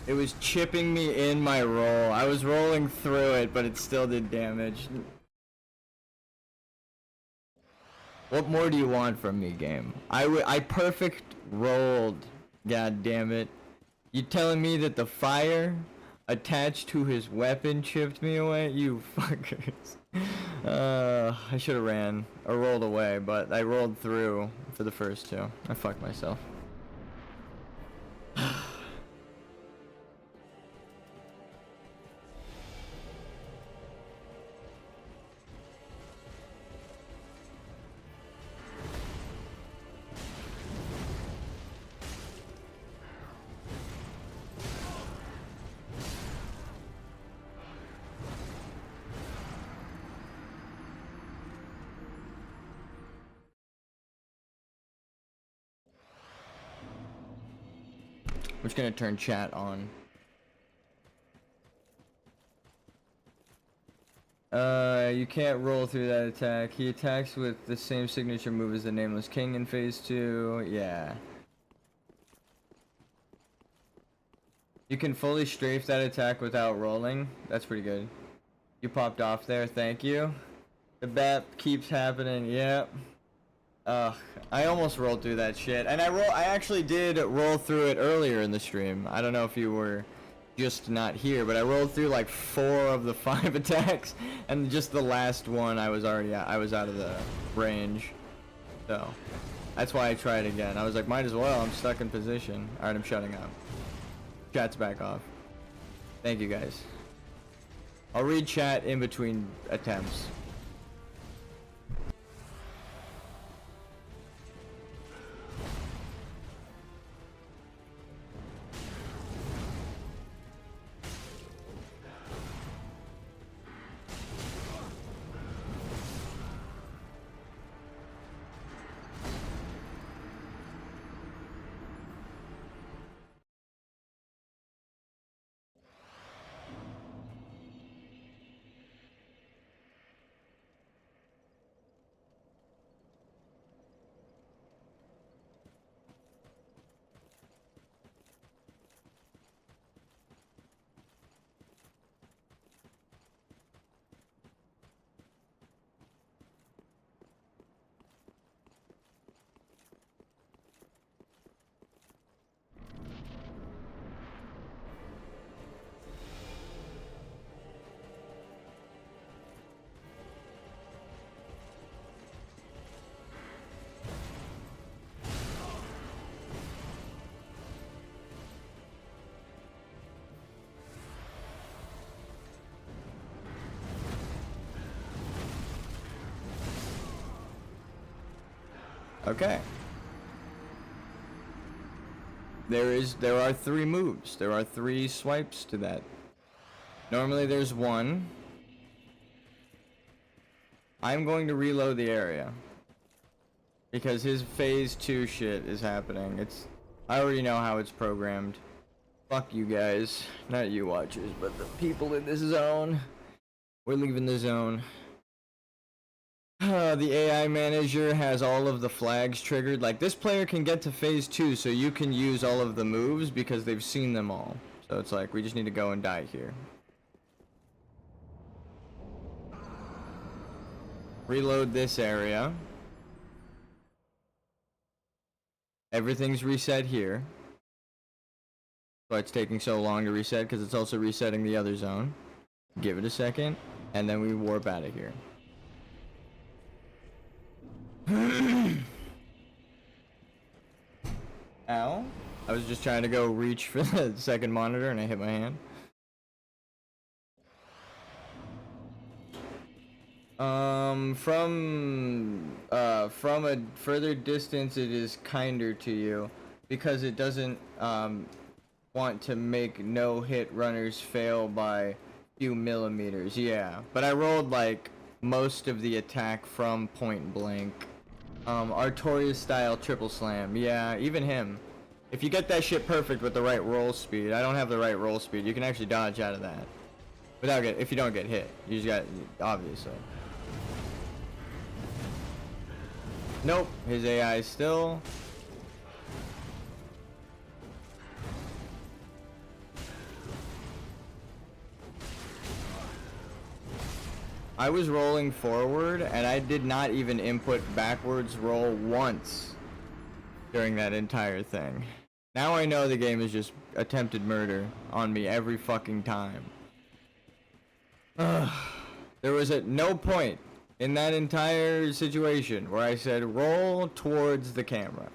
It was chipping me in my roll. I was rolling through it, but it still did damage. What more do you want from me, game? I perfect rolled. God damn it. You telling me that the fire attached to his weapon chipped me away? You fuckers. I should have ran or rolled away, but I rolled through for the first two. I fucked myself. I'm just gonna turn chat on. You can't roll through that attack. He attacks with the same signature move as the Nameless King in phase 2. Yeah. You can fully strafe that attack without rolling. That's pretty good. You popped off there, thank you. The bat keeps happening, yep. I almost rolled through that shit. And I actually did roll through it earlier in the stream. I don't know if you were just not here, but I rolled through like 4 of the 5 attacks, and just the last one I was already out, I was out of the range. So that's why I tried again. I was like, might as well, I'm stuck in position. Alright, I'm shutting up. Chat's back off. Thank you guys. I'll read chat in between attempts. Okay. There are 3 moves. There are 3 swipes to that. Normally there's 1. I'm going to reload the area, because his phase 2 shit is happening. I already know how it's programmed. Fuck you guys. Not you watchers, but the people in this zone. We're leaving the zone. The AI manager has all of the flags triggered. Like, this player can get to phase 2, so you can use all of the moves because they've seen them all. So it's like, we just need to go and die here. Reload this area. Everything's reset here. So it's taking so long to reset because it's also resetting the other zone. Give it a second, and then we warp out of here. Ow. I was just trying to go reach for the second monitor and I hit my hand. From a further distance it is kinder to you because it doesn't want to make no hit runners fail by few millimeters. Yeah, but I rolled like most of the attack from point blank. Artorias style triple slam. Yeah, even him. If you get that shit perfect with the right roll speed, I don't have the right roll speed, you can actually dodge out of that. If you don't get hit. You just got, obviously. Nope, his AI still. I was rolling forward and I did not even input backwards roll once during that entire thing. Now I know the game is just attempted murder on me every fucking time. There was at no point in that entire situation where I said roll towards the camera.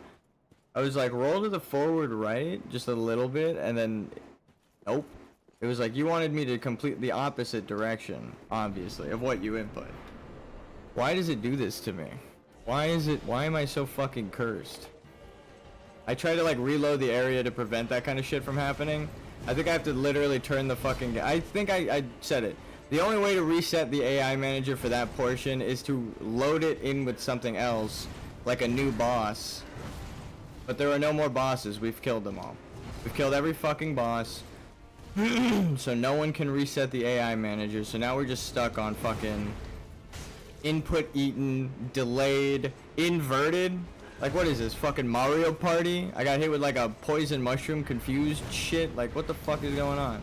I was like, roll to the forward right just a little bit, and then nope. It was like you wanted me to complete the opposite direction, obviously, of what you input. Why does it do this to me? Why am I so fucking cursed? I try to like reload the area to prevent that kind of shit from happening. I think I have to literally turn the fucking... I think I said it. The only way to reset the AI manager for that portion is to load it in with something else, like a new boss. But there are no more bosses. We've killed them all. We've killed every fucking boss. So no one can reset the AI manager. So now we're just stuck on fucking input eaten, delayed, inverted. Like, what is this? Fucking Mario Party? I got hit with like a poison mushroom confused shit. Like, what the fuck is going on?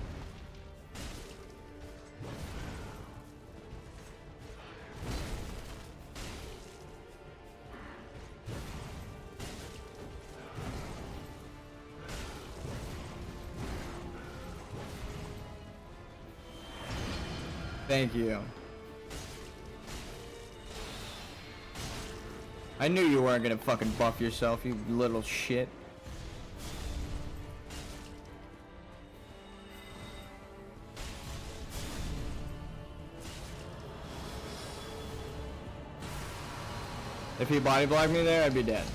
Thank you. I knew you weren't gonna fucking buff yourself, you little shit. If he body blocked me there, I'd be dead.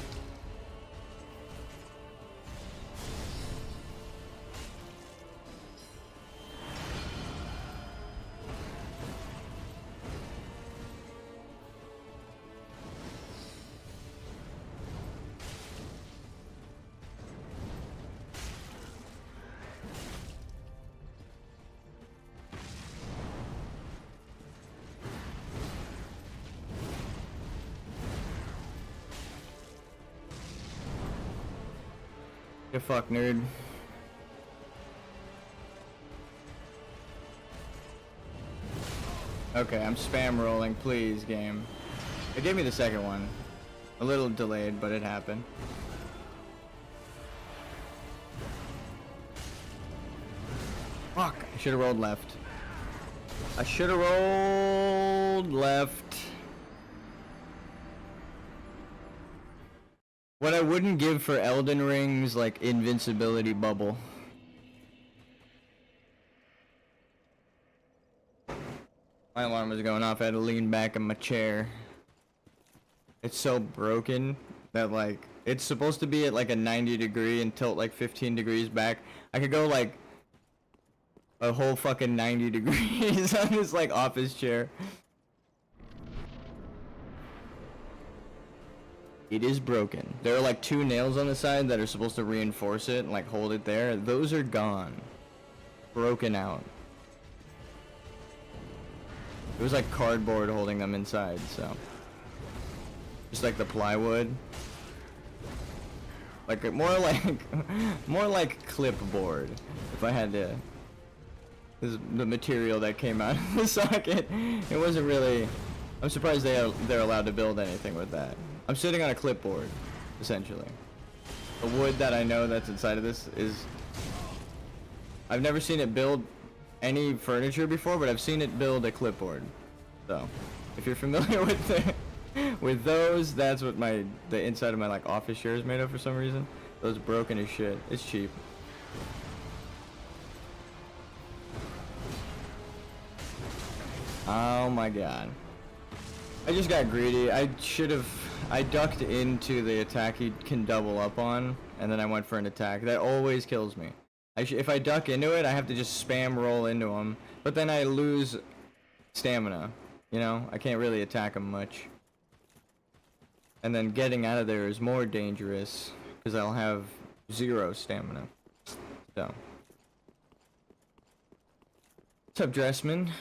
You fuck, nerd. Okay, I'm spam rolling, please, game. It gave me the second one. A little delayed, but it happened. Fuck, I should have rolled left. I should have rolled left. What I wouldn't give for Elden Ring's, like, invincibility bubble. My alarm was going off, I had to lean back in my chair. It's so broken that, like, it's supposed to be at, like, a 90-degree and tilt, like, 15 degrees back. I could go, like, a whole fucking 90 degrees on this, like, office chair. It is broken. There are like 2 nails on the side that are supposed to reinforce it and like hold it there. Those are gone. Broken out. It was like cardboard holding them inside, so. Just like the plywood. Like more like clipboard. If I had to. This is the material that came out of the socket. It wasn't really. I'm surprised they're allowed to build anything with that. I'm sitting on a clipboard, essentially. The wood that I know that's inside of this is... I've never seen it build any furniture before, but I've seen it build a clipboard. So, if you're familiar with those, that's what the inside of my like office chair is made of for some reason. Those broken as shit. It's cheap. Oh my god. I just got greedy. I ducked into the attack he can double up on, and then I went for an attack. That always kills me. If I duck into it, I have to just spam roll into him, but then I lose stamina. You know, I can't really attack him much. And then getting out of there is more dangerous, because I'll have 0 stamina. So. What's up, Dressman?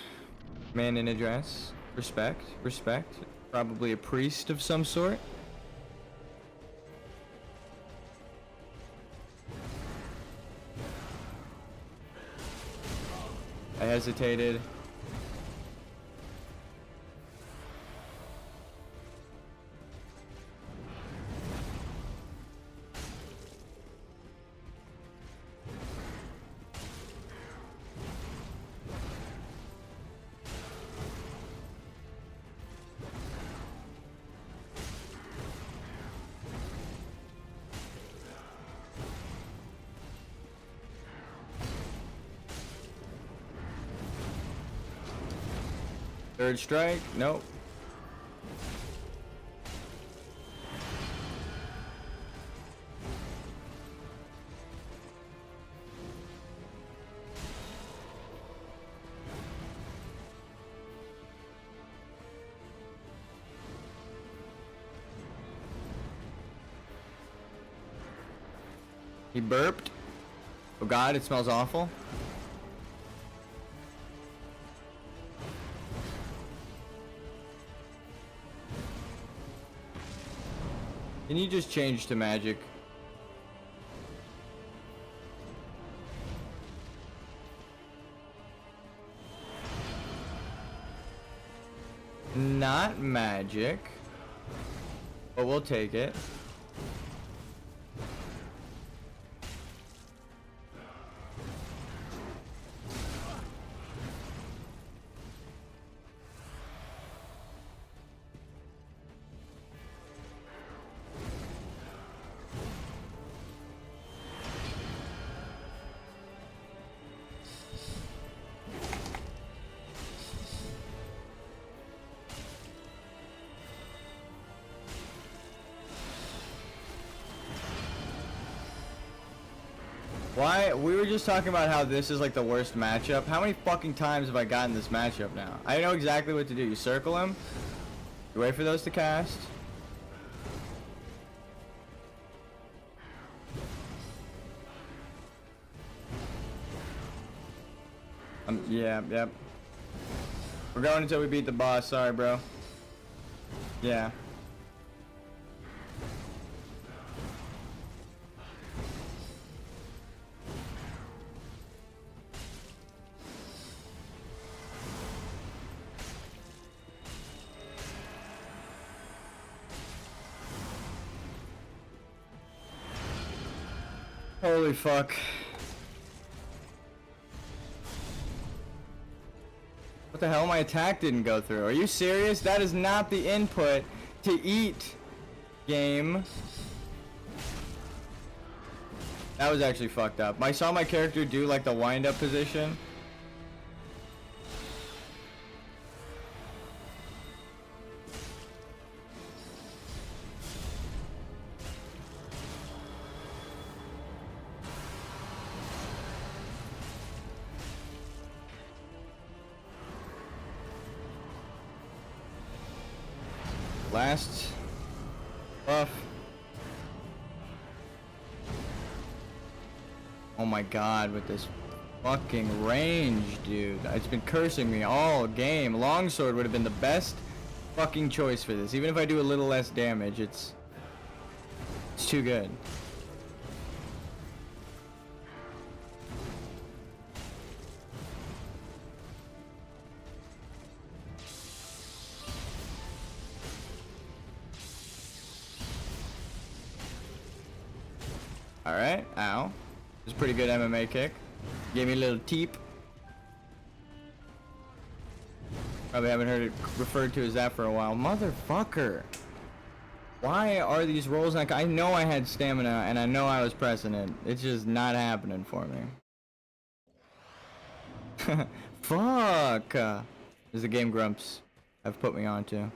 Man in a dress. Respect, respect. Probably a priest of some sort. I hesitated. Third strike. Nope. He burped. Oh god, it smells awful. Can you just change to magic? Not magic, but we'll take it. Why? We were just talking about how this is like the worst matchup. How many fucking times have I gotten this matchup now? I know exactly what to do. You circle him. You wait for those to cast. Yeah, yep. We're going until we beat the boss. Sorry, bro. Yeah. Holy fuck. What the hell? My attack didn't go through. Are you serious? That is not the input to eat, game. That was actually fucked up. I saw my character do like the wind-up position. Last buff. Oh my god, with this fucking range, dude. It's been cursing me all game. Longsword would have been the best fucking choice for this. Even if I do a little less damage, it's too good. Alright, ow. It's a pretty good MMA kick. Gave me a little teep. Probably haven't heard it referred to as that for a while. Motherfucker. Why are these rolls like I know I had stamina and I know I was pressing it. It's just not happening for me. Fuck. This is the game Grumps have put me onto.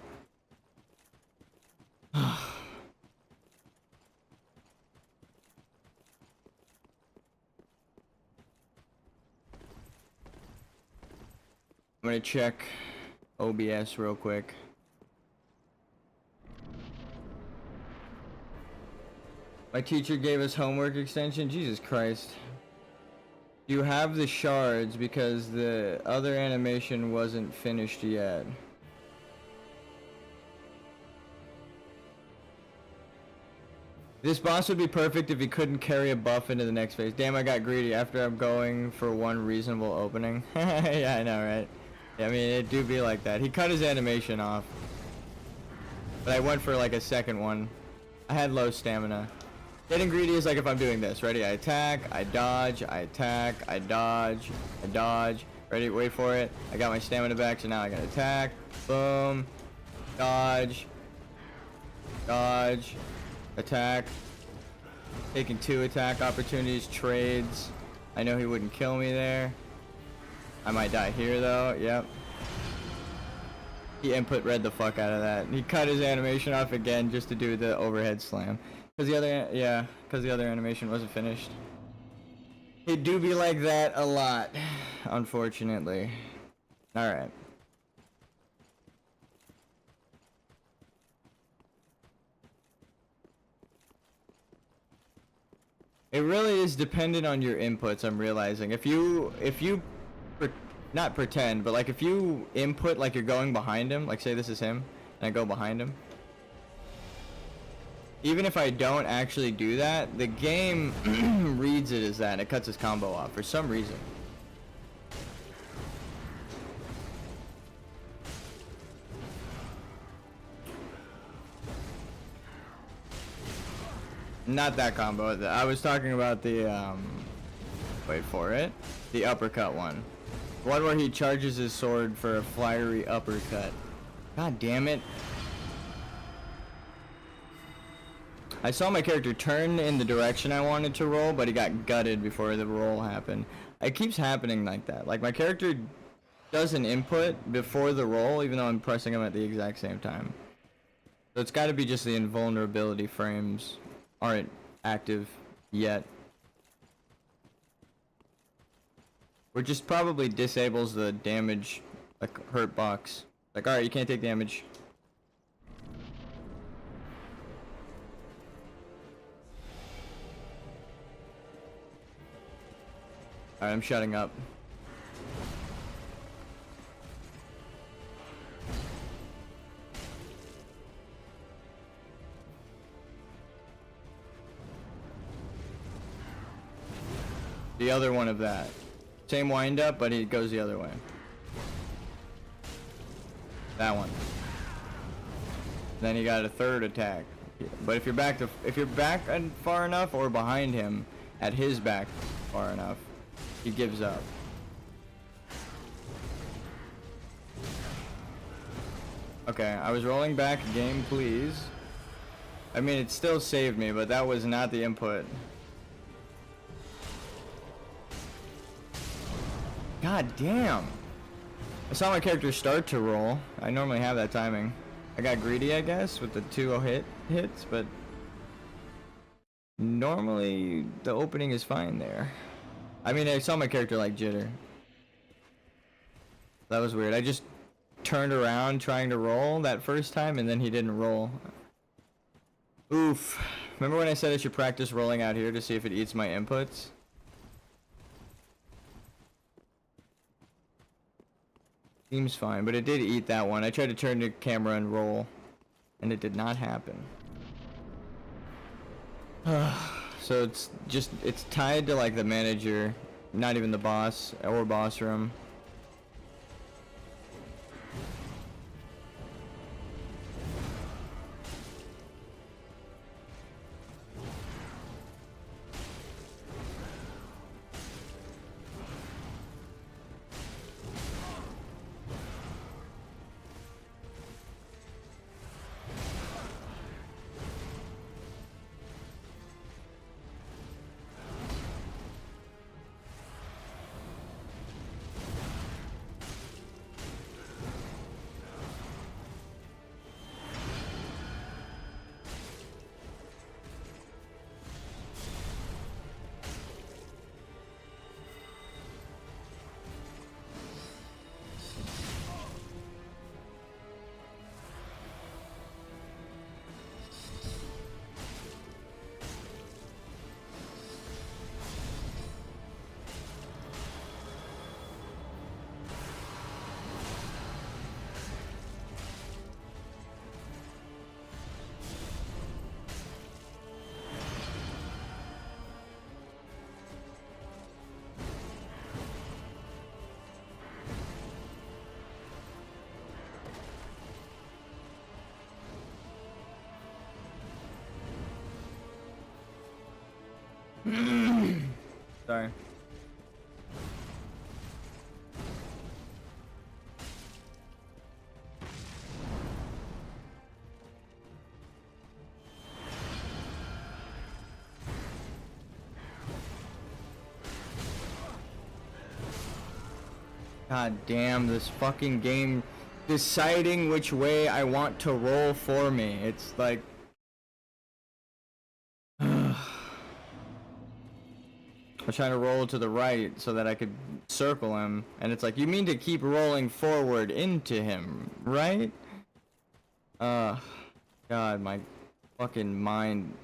I'm gonna check OBS real quick. My teacher gave us homework extension. Jesus Christ. You have the shards because the other animation wasn't finished yet. This boss would be perfect if he couldn't carry a buff into the next phase. Damn, I got greedy after I'm going for one reasonable opening. Yeah, I know, right? Yeah, I mean, it do be like that. He cut his animation off. But I went for like a second one. I had low stamina. Getting greedy is like if I'm doing this. Ready? I attack, I dodge, I attack, I dodge, I dodge. Ready? Wait for it. I got my stamina back, so now I can attack. Boom. Dodge. Dodge. Attack. Taking 2 attack opportunities. Trades. I know he wouldn't kill me there. I might die here though. Yep. He input read the fuck out of that. He cut his animation off again just to do the overhead slam. Cause the other, yeah, cause the other animation wasn't finished. It do be like that a lot, unfortunately. Alright. It really is dependent on your inputs, I'm realizing. If you not pretend, but like if you input like you're going behind him, like say this is him, and I go behind him. Even if I don't actually do that, the game reads it as that, and it cuts his combo off for some reason. Not that combo. I was talking about the, wait for it. The uppercut one. One where he charges his sword for a fiery uppercut. God damn it. I saw my character turn in the direction I wanted to roll, but he got gutted before the roll happened. It keeps happening like that. Like my character does an input before the roll, even though I'm pressing him at the exact same time. So it's gotta be just the invulnerability frames aren't active yet. Or just probably disables the damage, like, hurt box. Like, alright, you can't take damage. Alright, I'm shutting up. The other one of that. Same wind up, but he goes the other way. That one. Then he got a third attack. But if you're back far enough or behind him at his back far enough, he gives up. Okay, I was rolling back game, please. I mean, it still saved me, but that was not the input. God damn. I saw my character start to roll. I normally have that timing. I got greedy, I guess, with the 2 hits, but normally the opening is fine there. I mean, I saw my character like jitter. That was weird. I just turned around trying to roll that first time, and then he didn't roll. Oof. Remember when I said I should practice rolling out here to see if it eats my inputs? Seems fine, but it did eat that one. I tried to turn the camera and roll, and it did not happen. So it's tied to like the manager, not even the boss or boss room. Sorry. God damn, this fucking game deciding which way I want to roll for me. It's like I'm trying to roll to the right so that I could circle him, and it's like, you mean to keep rolling forward into him, right? God, my fucking mind.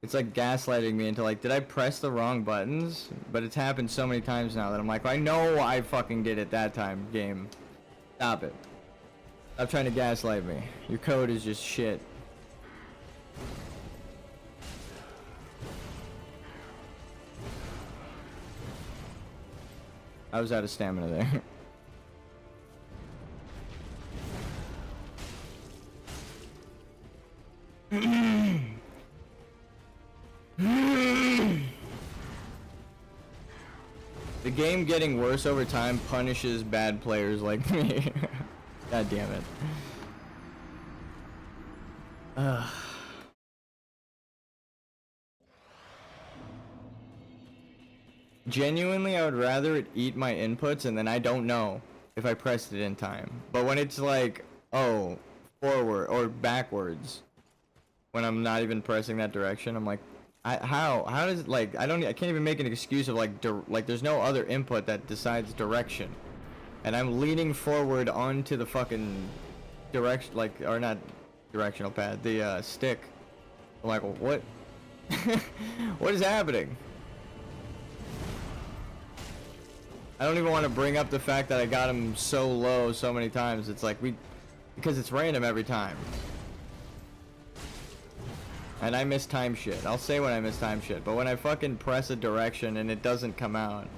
It's like gaslighting me into like, did I press the wrong buttons? But it's happened so many times now that I'm like, I know I fucking did it that time, game. Stop it. Stop trying to gaslight me. Your code is just shit. I was out of stamina there. The game getting worse over time punishes bad players like me. God damn it. Genuinely, I would rather it eat my inputs and then I don't know if I pressed it in time. But when it's like, oh, forward or backwards, when I'm not even pressing that direction, I'm like, how does it, like, I can't even make an excuse of like there's no other input that decides direction, and I'm leaning forward onto the fucking direction, like, or not directional pad, the stick. I'm like, what? What is happening? I don't even want to bring up the fact that I got him so low so many times. It's like because it's random every time. And I miss time shit. I'll say when I miss time shit, but when I fucking press a direction and it doesn't come out.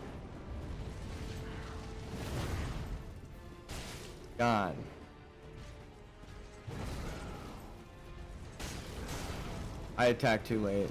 God. I attacked too late.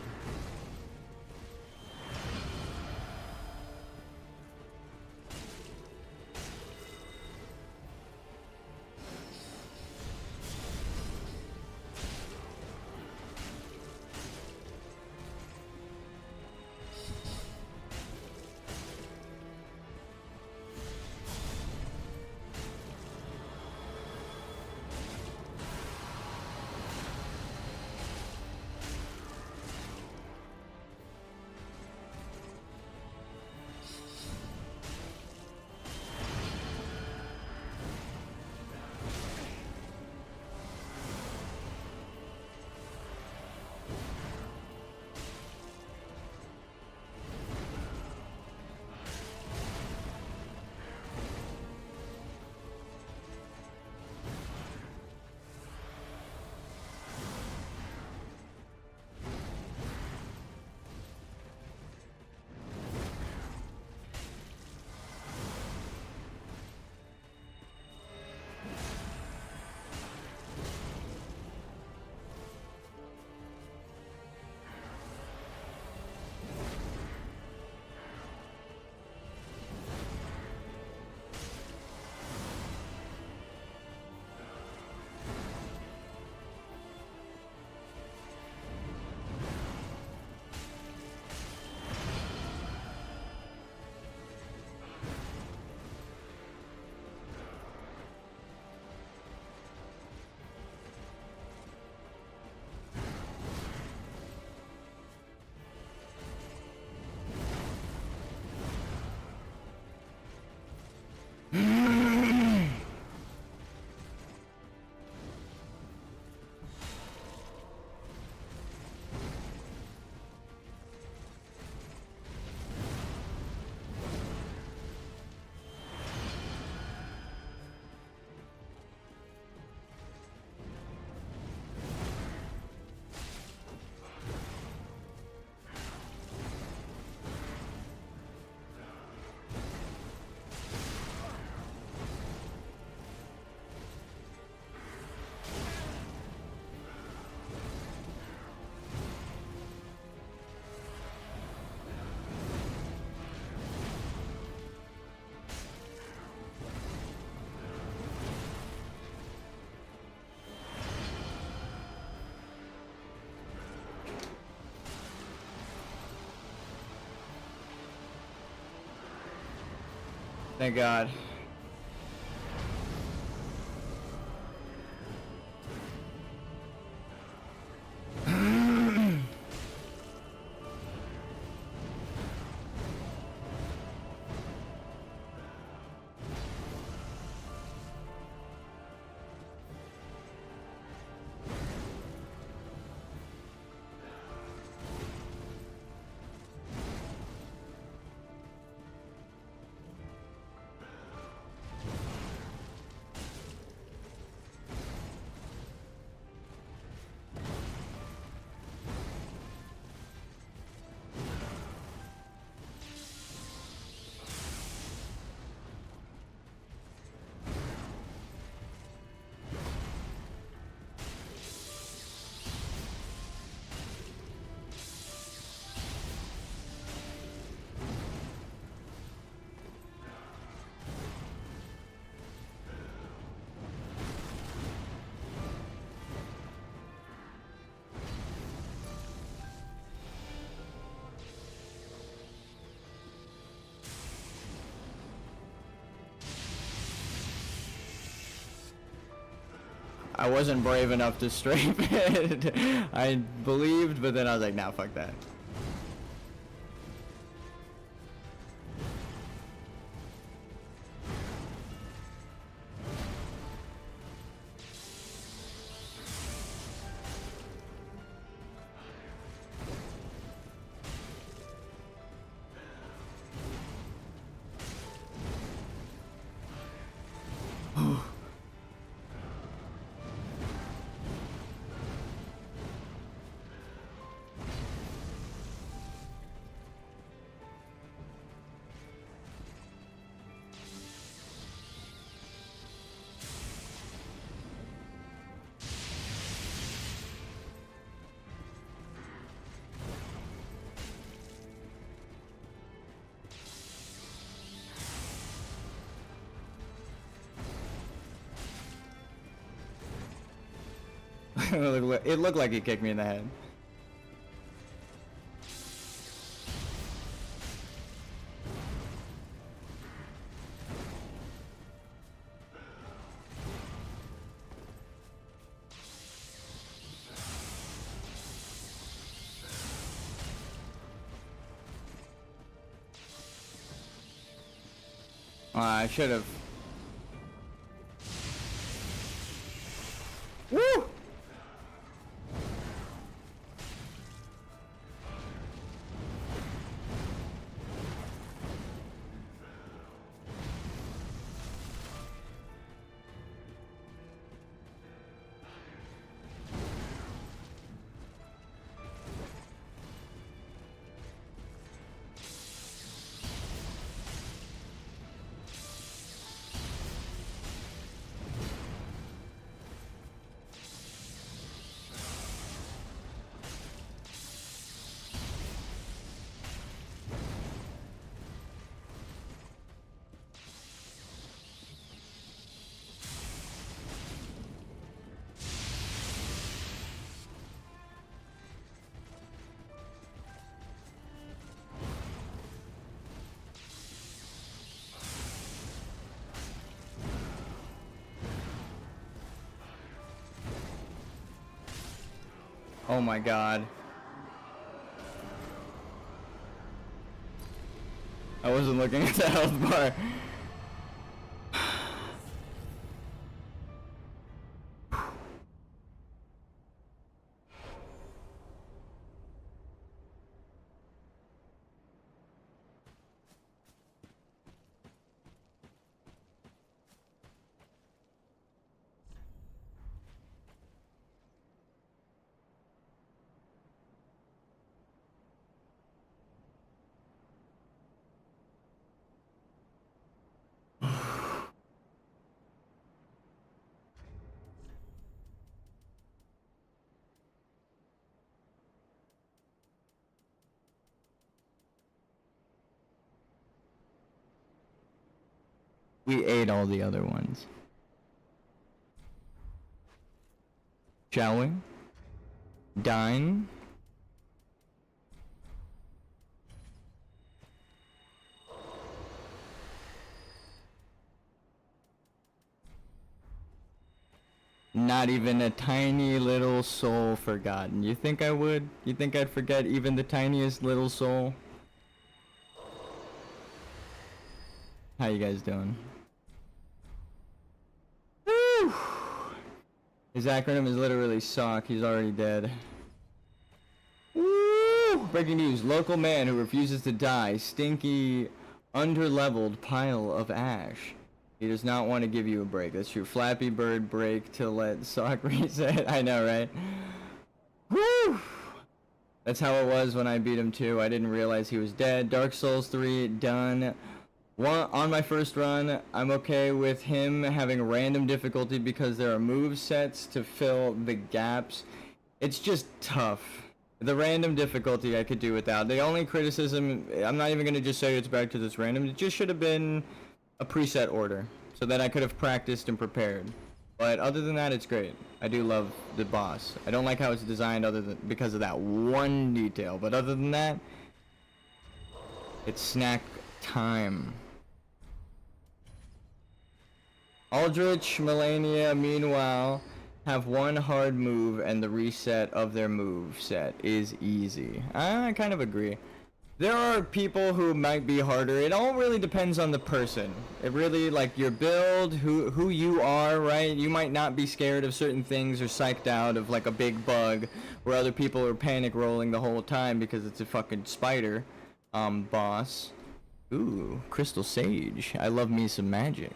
Thank God. I wasn't brave enough to strafe it. I believed, but then I was like, nah, fuck that. It looked like he kicked me in the head. I should have. Woo! Oh my god. I wasn't looking at the health bar. We ate all the other ones. Shall we? Dine? Not even a tiny little soul forgotten. You think I would? You think I'd forget even the tiniest little soul? How you guys doing? Woo! His acronym is literally SOCK. He's already dead. Woo! Breaking news. Local man who refuses to die. Stinky, underleveled pile of ash. He does not want to give you a break. That's true. Flappy Bird break to let SOCK reset. I know, right? Woo! That's how it was when I beat him too. I didn't realize he was dead. Dark Souls 3, done. On my first run, I'm okay with him having random difficulty because there are move sets to fill the gaps. It's just tough. The random difficulty I could do without. The only criticism, I'm not even going to just say it's back to this random. It just should have been a preset order so that I could have practiced and prepared. But other than that, it's great. I do love the boss. I don't like how it's designed because of that one detail. But other than that, it's snack time. Aldrich Melania, meanwhile, have one hard move and the reset of their move set is easy. I kind of agree. There are people who might be harder. It all really depends on the person. It really, like, your build, who you are, right? You might not be scared of certain things or psyched out of, like, a big bug where other people are panic rolling the whole time because it's a fucking spider boss. Ooh, Crystal Sage. I love me some magic.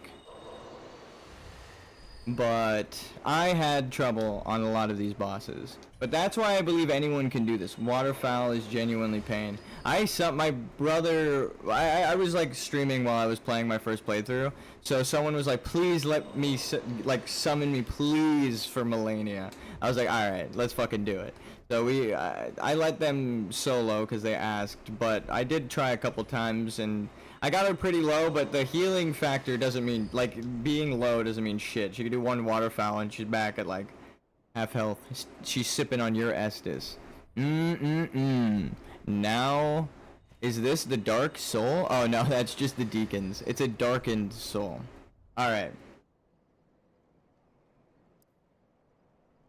But I had trouble on a lot of these bosses. But that's why I believe anyone can do this. Waterfowl is genuinely pain. My brother, I was like streaming while I was playing my first playthrough. So someone was like, please let me, like, summon me please for Melania. I was like, alright, let's fucking do it. So I let them solo because they asked, but I did try a couple times and I got her pretty low, but the healing factor doesn't mean, like, being low doesn't mean shit. She could do one waterfowl and she's back at, like, half health. She's sipping on your Estus. Now, is this the Dark Soul? Oh, no, that's just the Deacons. It's a darkened soul. Alright.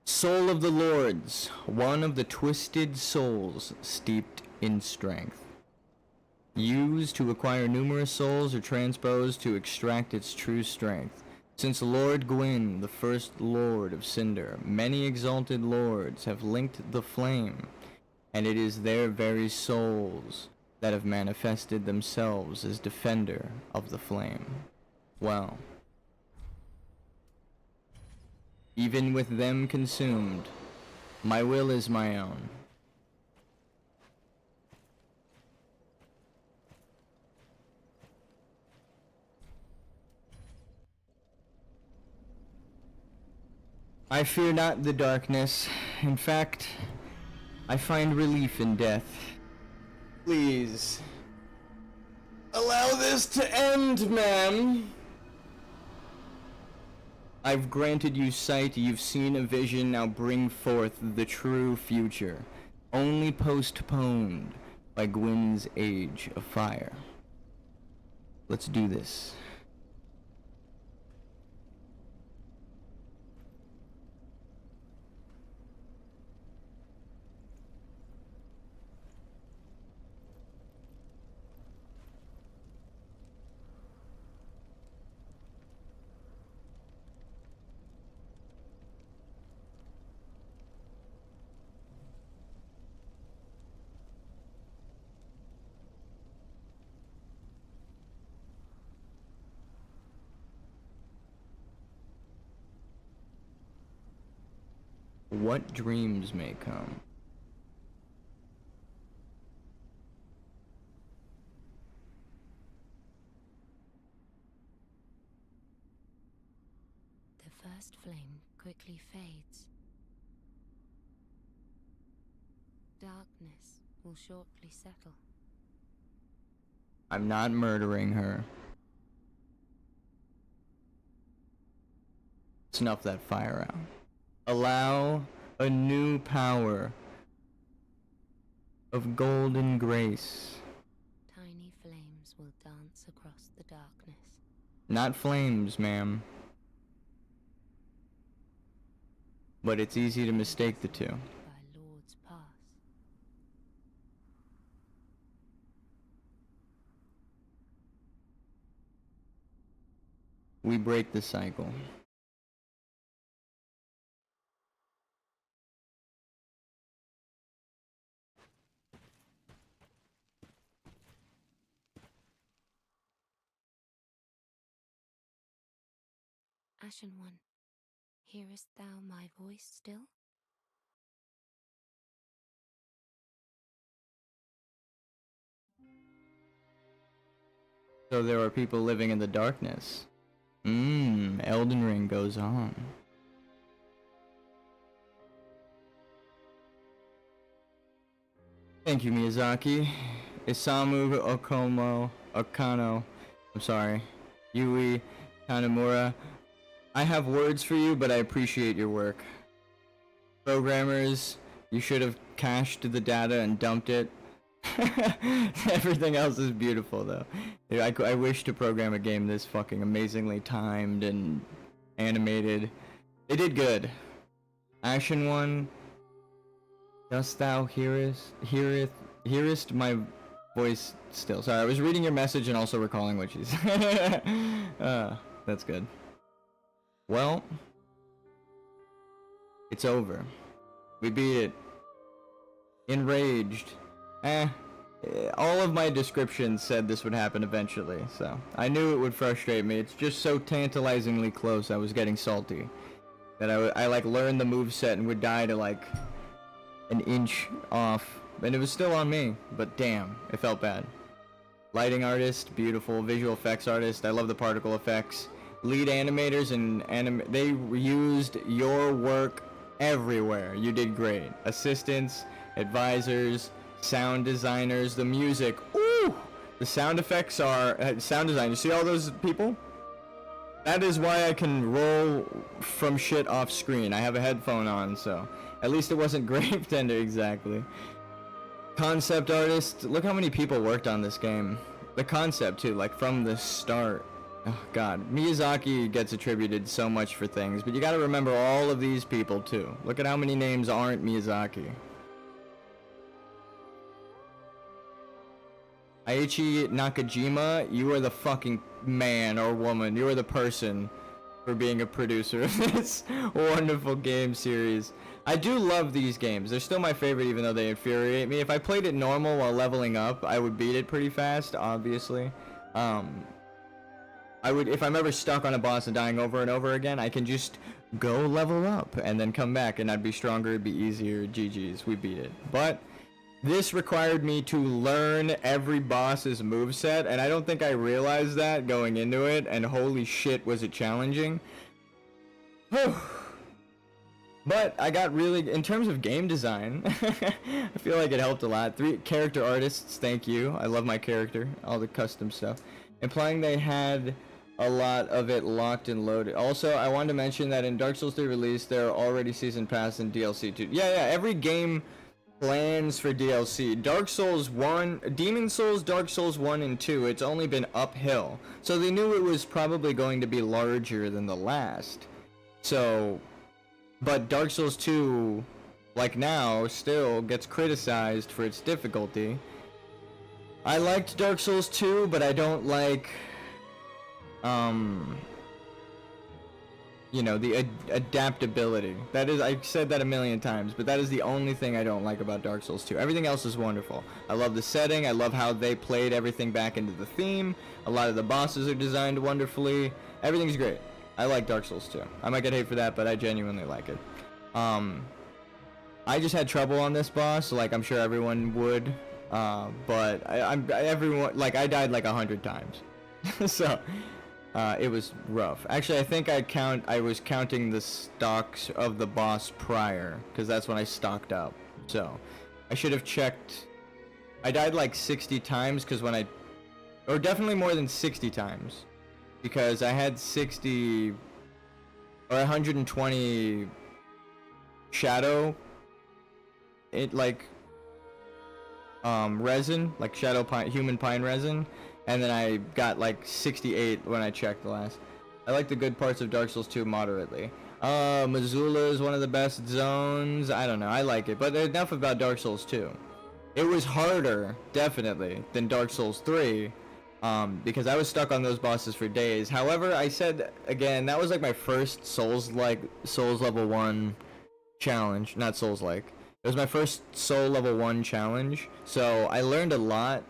Soul of the Lords. One of the twisted souls steeped in strength. Used to acquire numerous souls or transposed to extract its true strength. Since Lord Gwyn, the first Lord of Cinder, many exalted lords have linked the flame, and it is their very souls that have manifested themselves as defender of the flame. Well, even with them consumed, my will is my own. I fear not the darkness. In fact, I find relief in death. Please, allow this to end, ma'am. I've granted you sight, you've seen a vision, now bring forth the true future, only postponed by Gwyn's Age of Fire. Let's do this. What dreams may come? The first flame quickly fades. Darkness will shortly settle. I'm not murdering her. Snuff that fire out. Allow a new power of golden grace. Tiny flames will dance across the darkness. Not flames, ma'am. But it's easy to mistake the two. By Lord's Pass. We break the cycle. Ashen One, hearest thou my voice still? So there are people living in the darkness. Elden Ring goes on. Thank you, Miyazaki. Isamu Okano. I'm sorry. Yui Tanamura. I have words for you, but I appreciate your work. Programmers, you should have cached the data and dumped it. Everything else is beautiful, though. I wish to program a game this fucking amazingly timed and animated. They did good. Ashen One, dost thou hearest my voice still? Sorry, I was reading your message and also recalling what you said. That's good. Well, it's over. We beat it. Enraged. All of my descriptions said this would happen eventually, so I knew it would frustrate me. It's just so tantalizingly close. I was getting salty that I like learned the moveset and would die to like an inch off, and it was still on me, but damn, it felt bad. Lighting artist, beautiful. Visual effects artist, I love the particle effects. Lead animators and they used your work everywhere. You did great. Assistants, advisors, sound designers, the music. Ooh! The sound effects are sound design. You see all those people? That is why I can roll from shit off screen. I have a headphone on, so at least it wasn't Grave Tender exactly. Concept artist. Look how many people worked on this game. The concept too, like from the start. Oh god, Miyazaki gets attributed so much for things, but you gotta remember all of these people too. Look at how many names aren't Miyazaki. Aichi Nakajima, you are the fucking man or woman. You are the person for being a producer of this wonderful game series. I do love these games. They're still my favorite even though they infuriate me. If I played it normal while leveling up, I would beat it pretty fast, obviously. I would, if I'm ever stuck on a boss and dying over and over again, I can just go level up and then come back and I'd be stronger, it'd be easier, GG's, we beat it. But this required me to learn every boss's moveset, and I don't think I realized that going into it, and holy shit was it challenging. But I got really, in terms of game design, I feel like it helped a lot. 3 character artists, thank you. I love my character, all the custom stuff. Implying they had a lot of it locked and loaded. Also, I wanted to mention that in Dark Souls 3 release, there are already Season Pass and DLC too. Yeah, every game plans for DLC. Dark Souls 1, Demon Souls, Dark Souls 1 and 2, it's only been uphill. So they knew it was probably going to be larger than the last. So, but Dark Souls 2, like now, still gets criticized for its difficulty. I liked Dark Souls 2, but I don't like, you know, the adaptability. That is, I've said that a million times, but that is the only thing I don't like about Dark Souls 2. Everything else is wonderful. I love the setting, I love how they played everything back into the theme. A lot of the bosses are designed wonderfully. Everything's great. I like Dark Souls 2. I might get hate for that, but I genuinely like it. I just had trouble on this boss, like I'm sure everyone would. But everyone, like, I died like 100 times. So, it was rough. Actually, I think I was counting the stocks of the boss prior, because that's when I stocked up. So, I should have checked. I died like 60 times, because or definitely more than 60 times, because I had 60, or 120 shadow, resin, like shadow pine, human pine resin, and then I got like 68 when I checked the last. I like the good parts of Dark Souls 2 moderately. Missoula is one of the best zones. I don't know, I like it, but enough about Dark Souls 2. It was harder, definitely, than Dark Souls 3, because I was stuck on those bosses for days. However, I said, again, that was like my first Souls level 1 challenge, not Souls-like. It was my first Soul level 1 challenge, so I learned a lot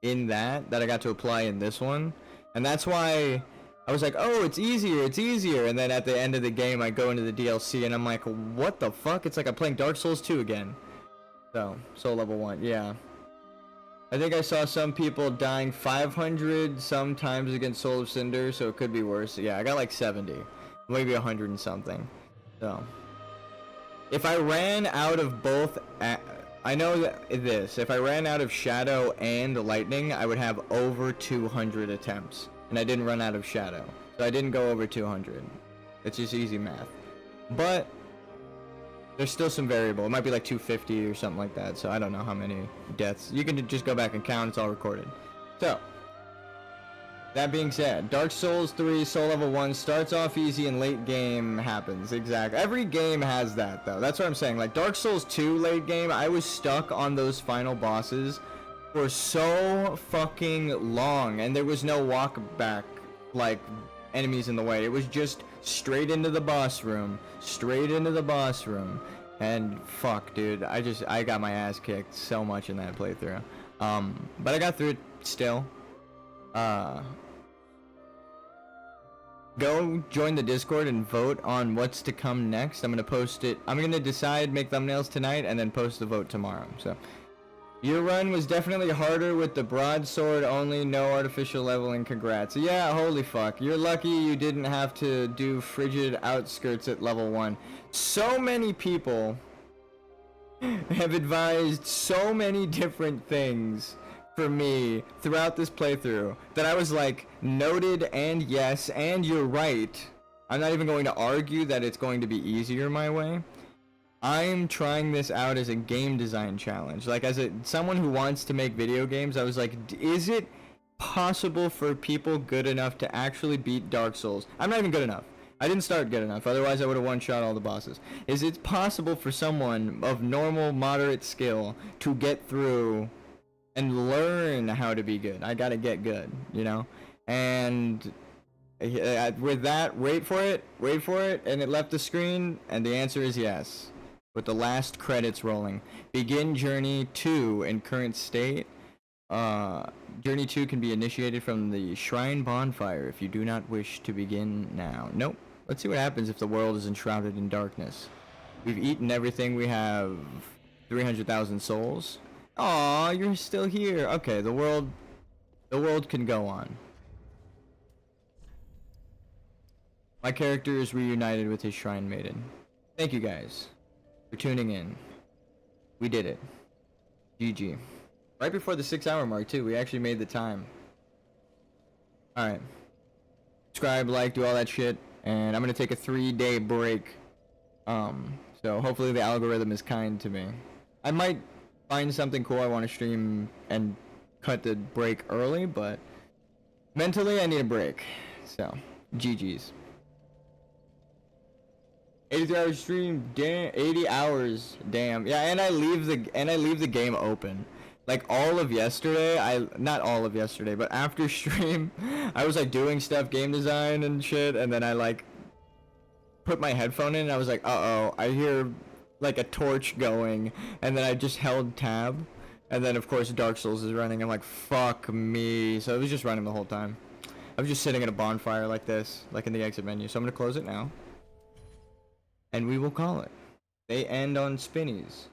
in that I got to apply in this one, and that's why I was like, oh, it's easier, and then at the end of the game I go into the DLC and I'm like, what the fuck? It's like I'm playing Dark Souls 2 again. So, Soul level 1, yeah. I think I saw some people dying 500 sometimes against Soul of Cinder, so it could be worse. Yeah, I got like 70, maybe 100 and something, so. If I ran out of both, I know that if I ran out of Shadow and Lightning, I would have over 200 attempts. And I didn't run out of Shadow. So I didn't go over 200. It's just easy math. But there's still some variable. It might be like 250 or something like that. So I don't know how many deaths. You can just go back and count. It's all recorded. So, That being said, Dark Souls 3 Soul Level 1 starts off easy and late game happens. Exactly. Every game has that, though. That's what I'm saying. Like, Dark Souls 2 late game, I was stuck on those final bosses for so fucking long, and there was no walk back, like, enemies in the way. It was just straight into the boss room. Straight into the boss room. And fuck, dude. I got my ass kicked so much in that playthrough. But I got through it still. Go join the Discord and vote on what's to come next. I'm gonna post it. I'm gonna decide, make thumbnails tonight, and then post the vote tomorrow. So, your run was definitely harder with the broadsword only, no artificial leveling. Congrats. Yeah, holy fuck. You're lucky you didn't have to do frigid outskirts at level 1. So many people have advised so many different things for me throughout this playthrough that I was like, noted and yes, and you're right. I'm not even going to argue that it's going to be easier my way. I'm trying this out as a game design challenge. Like, as someone who wants to make video games, I was like, is it possible for people good enough to actually beat Dark Souls? I'm not even good enough. I didn't start good enough, otherwise I would have one-shot all the bosses. Is it possible for someone of normal, moderate skill to get through and learn how to be good? I gotta get good, you know? And with that, wait for it, and it left the screen, and the answer is yes. With the last credits rolling. Begin Journey 2 in current state. Journey 2 can be initiated from the Shrine Bonfire if you do not wish to begin now. Nope. Let's see what happens if the world is enshrouded in darkness. We've eaten everything. We have 300,000 souls. Aw, you're still here. Okay, the world can go on. My character is reunited with his Shrine Maiden. Thank you guys for tuning in. We did it. GG. Right before the 6-hour mark too. We actually made the time. Alright. Subscribe, like, do all that shit. And I'm gonna take a 3-day break. So hopefully the algorithm is kind to me. I might find something cool I want to stream and cut the break early, but mentally I need a break. So, GG's. 83 hours stream, damn, 80 hours, damn. Yeah, and I leave the game open. Like all of yesterday, not all of yesterday, but after stream, I was like doing stuff, game design and shit, and then I like put my headphone in and I was like, uh-oh, I hear like a torch going, and then I just held tab, and then of course Dark Souls is running. I'm like, fuck me. So it was just running the whole time. I was just sitting at a bonfire like this, like in the exit menu. So I'm gonna close it now, and we will call it. They end on spinnies.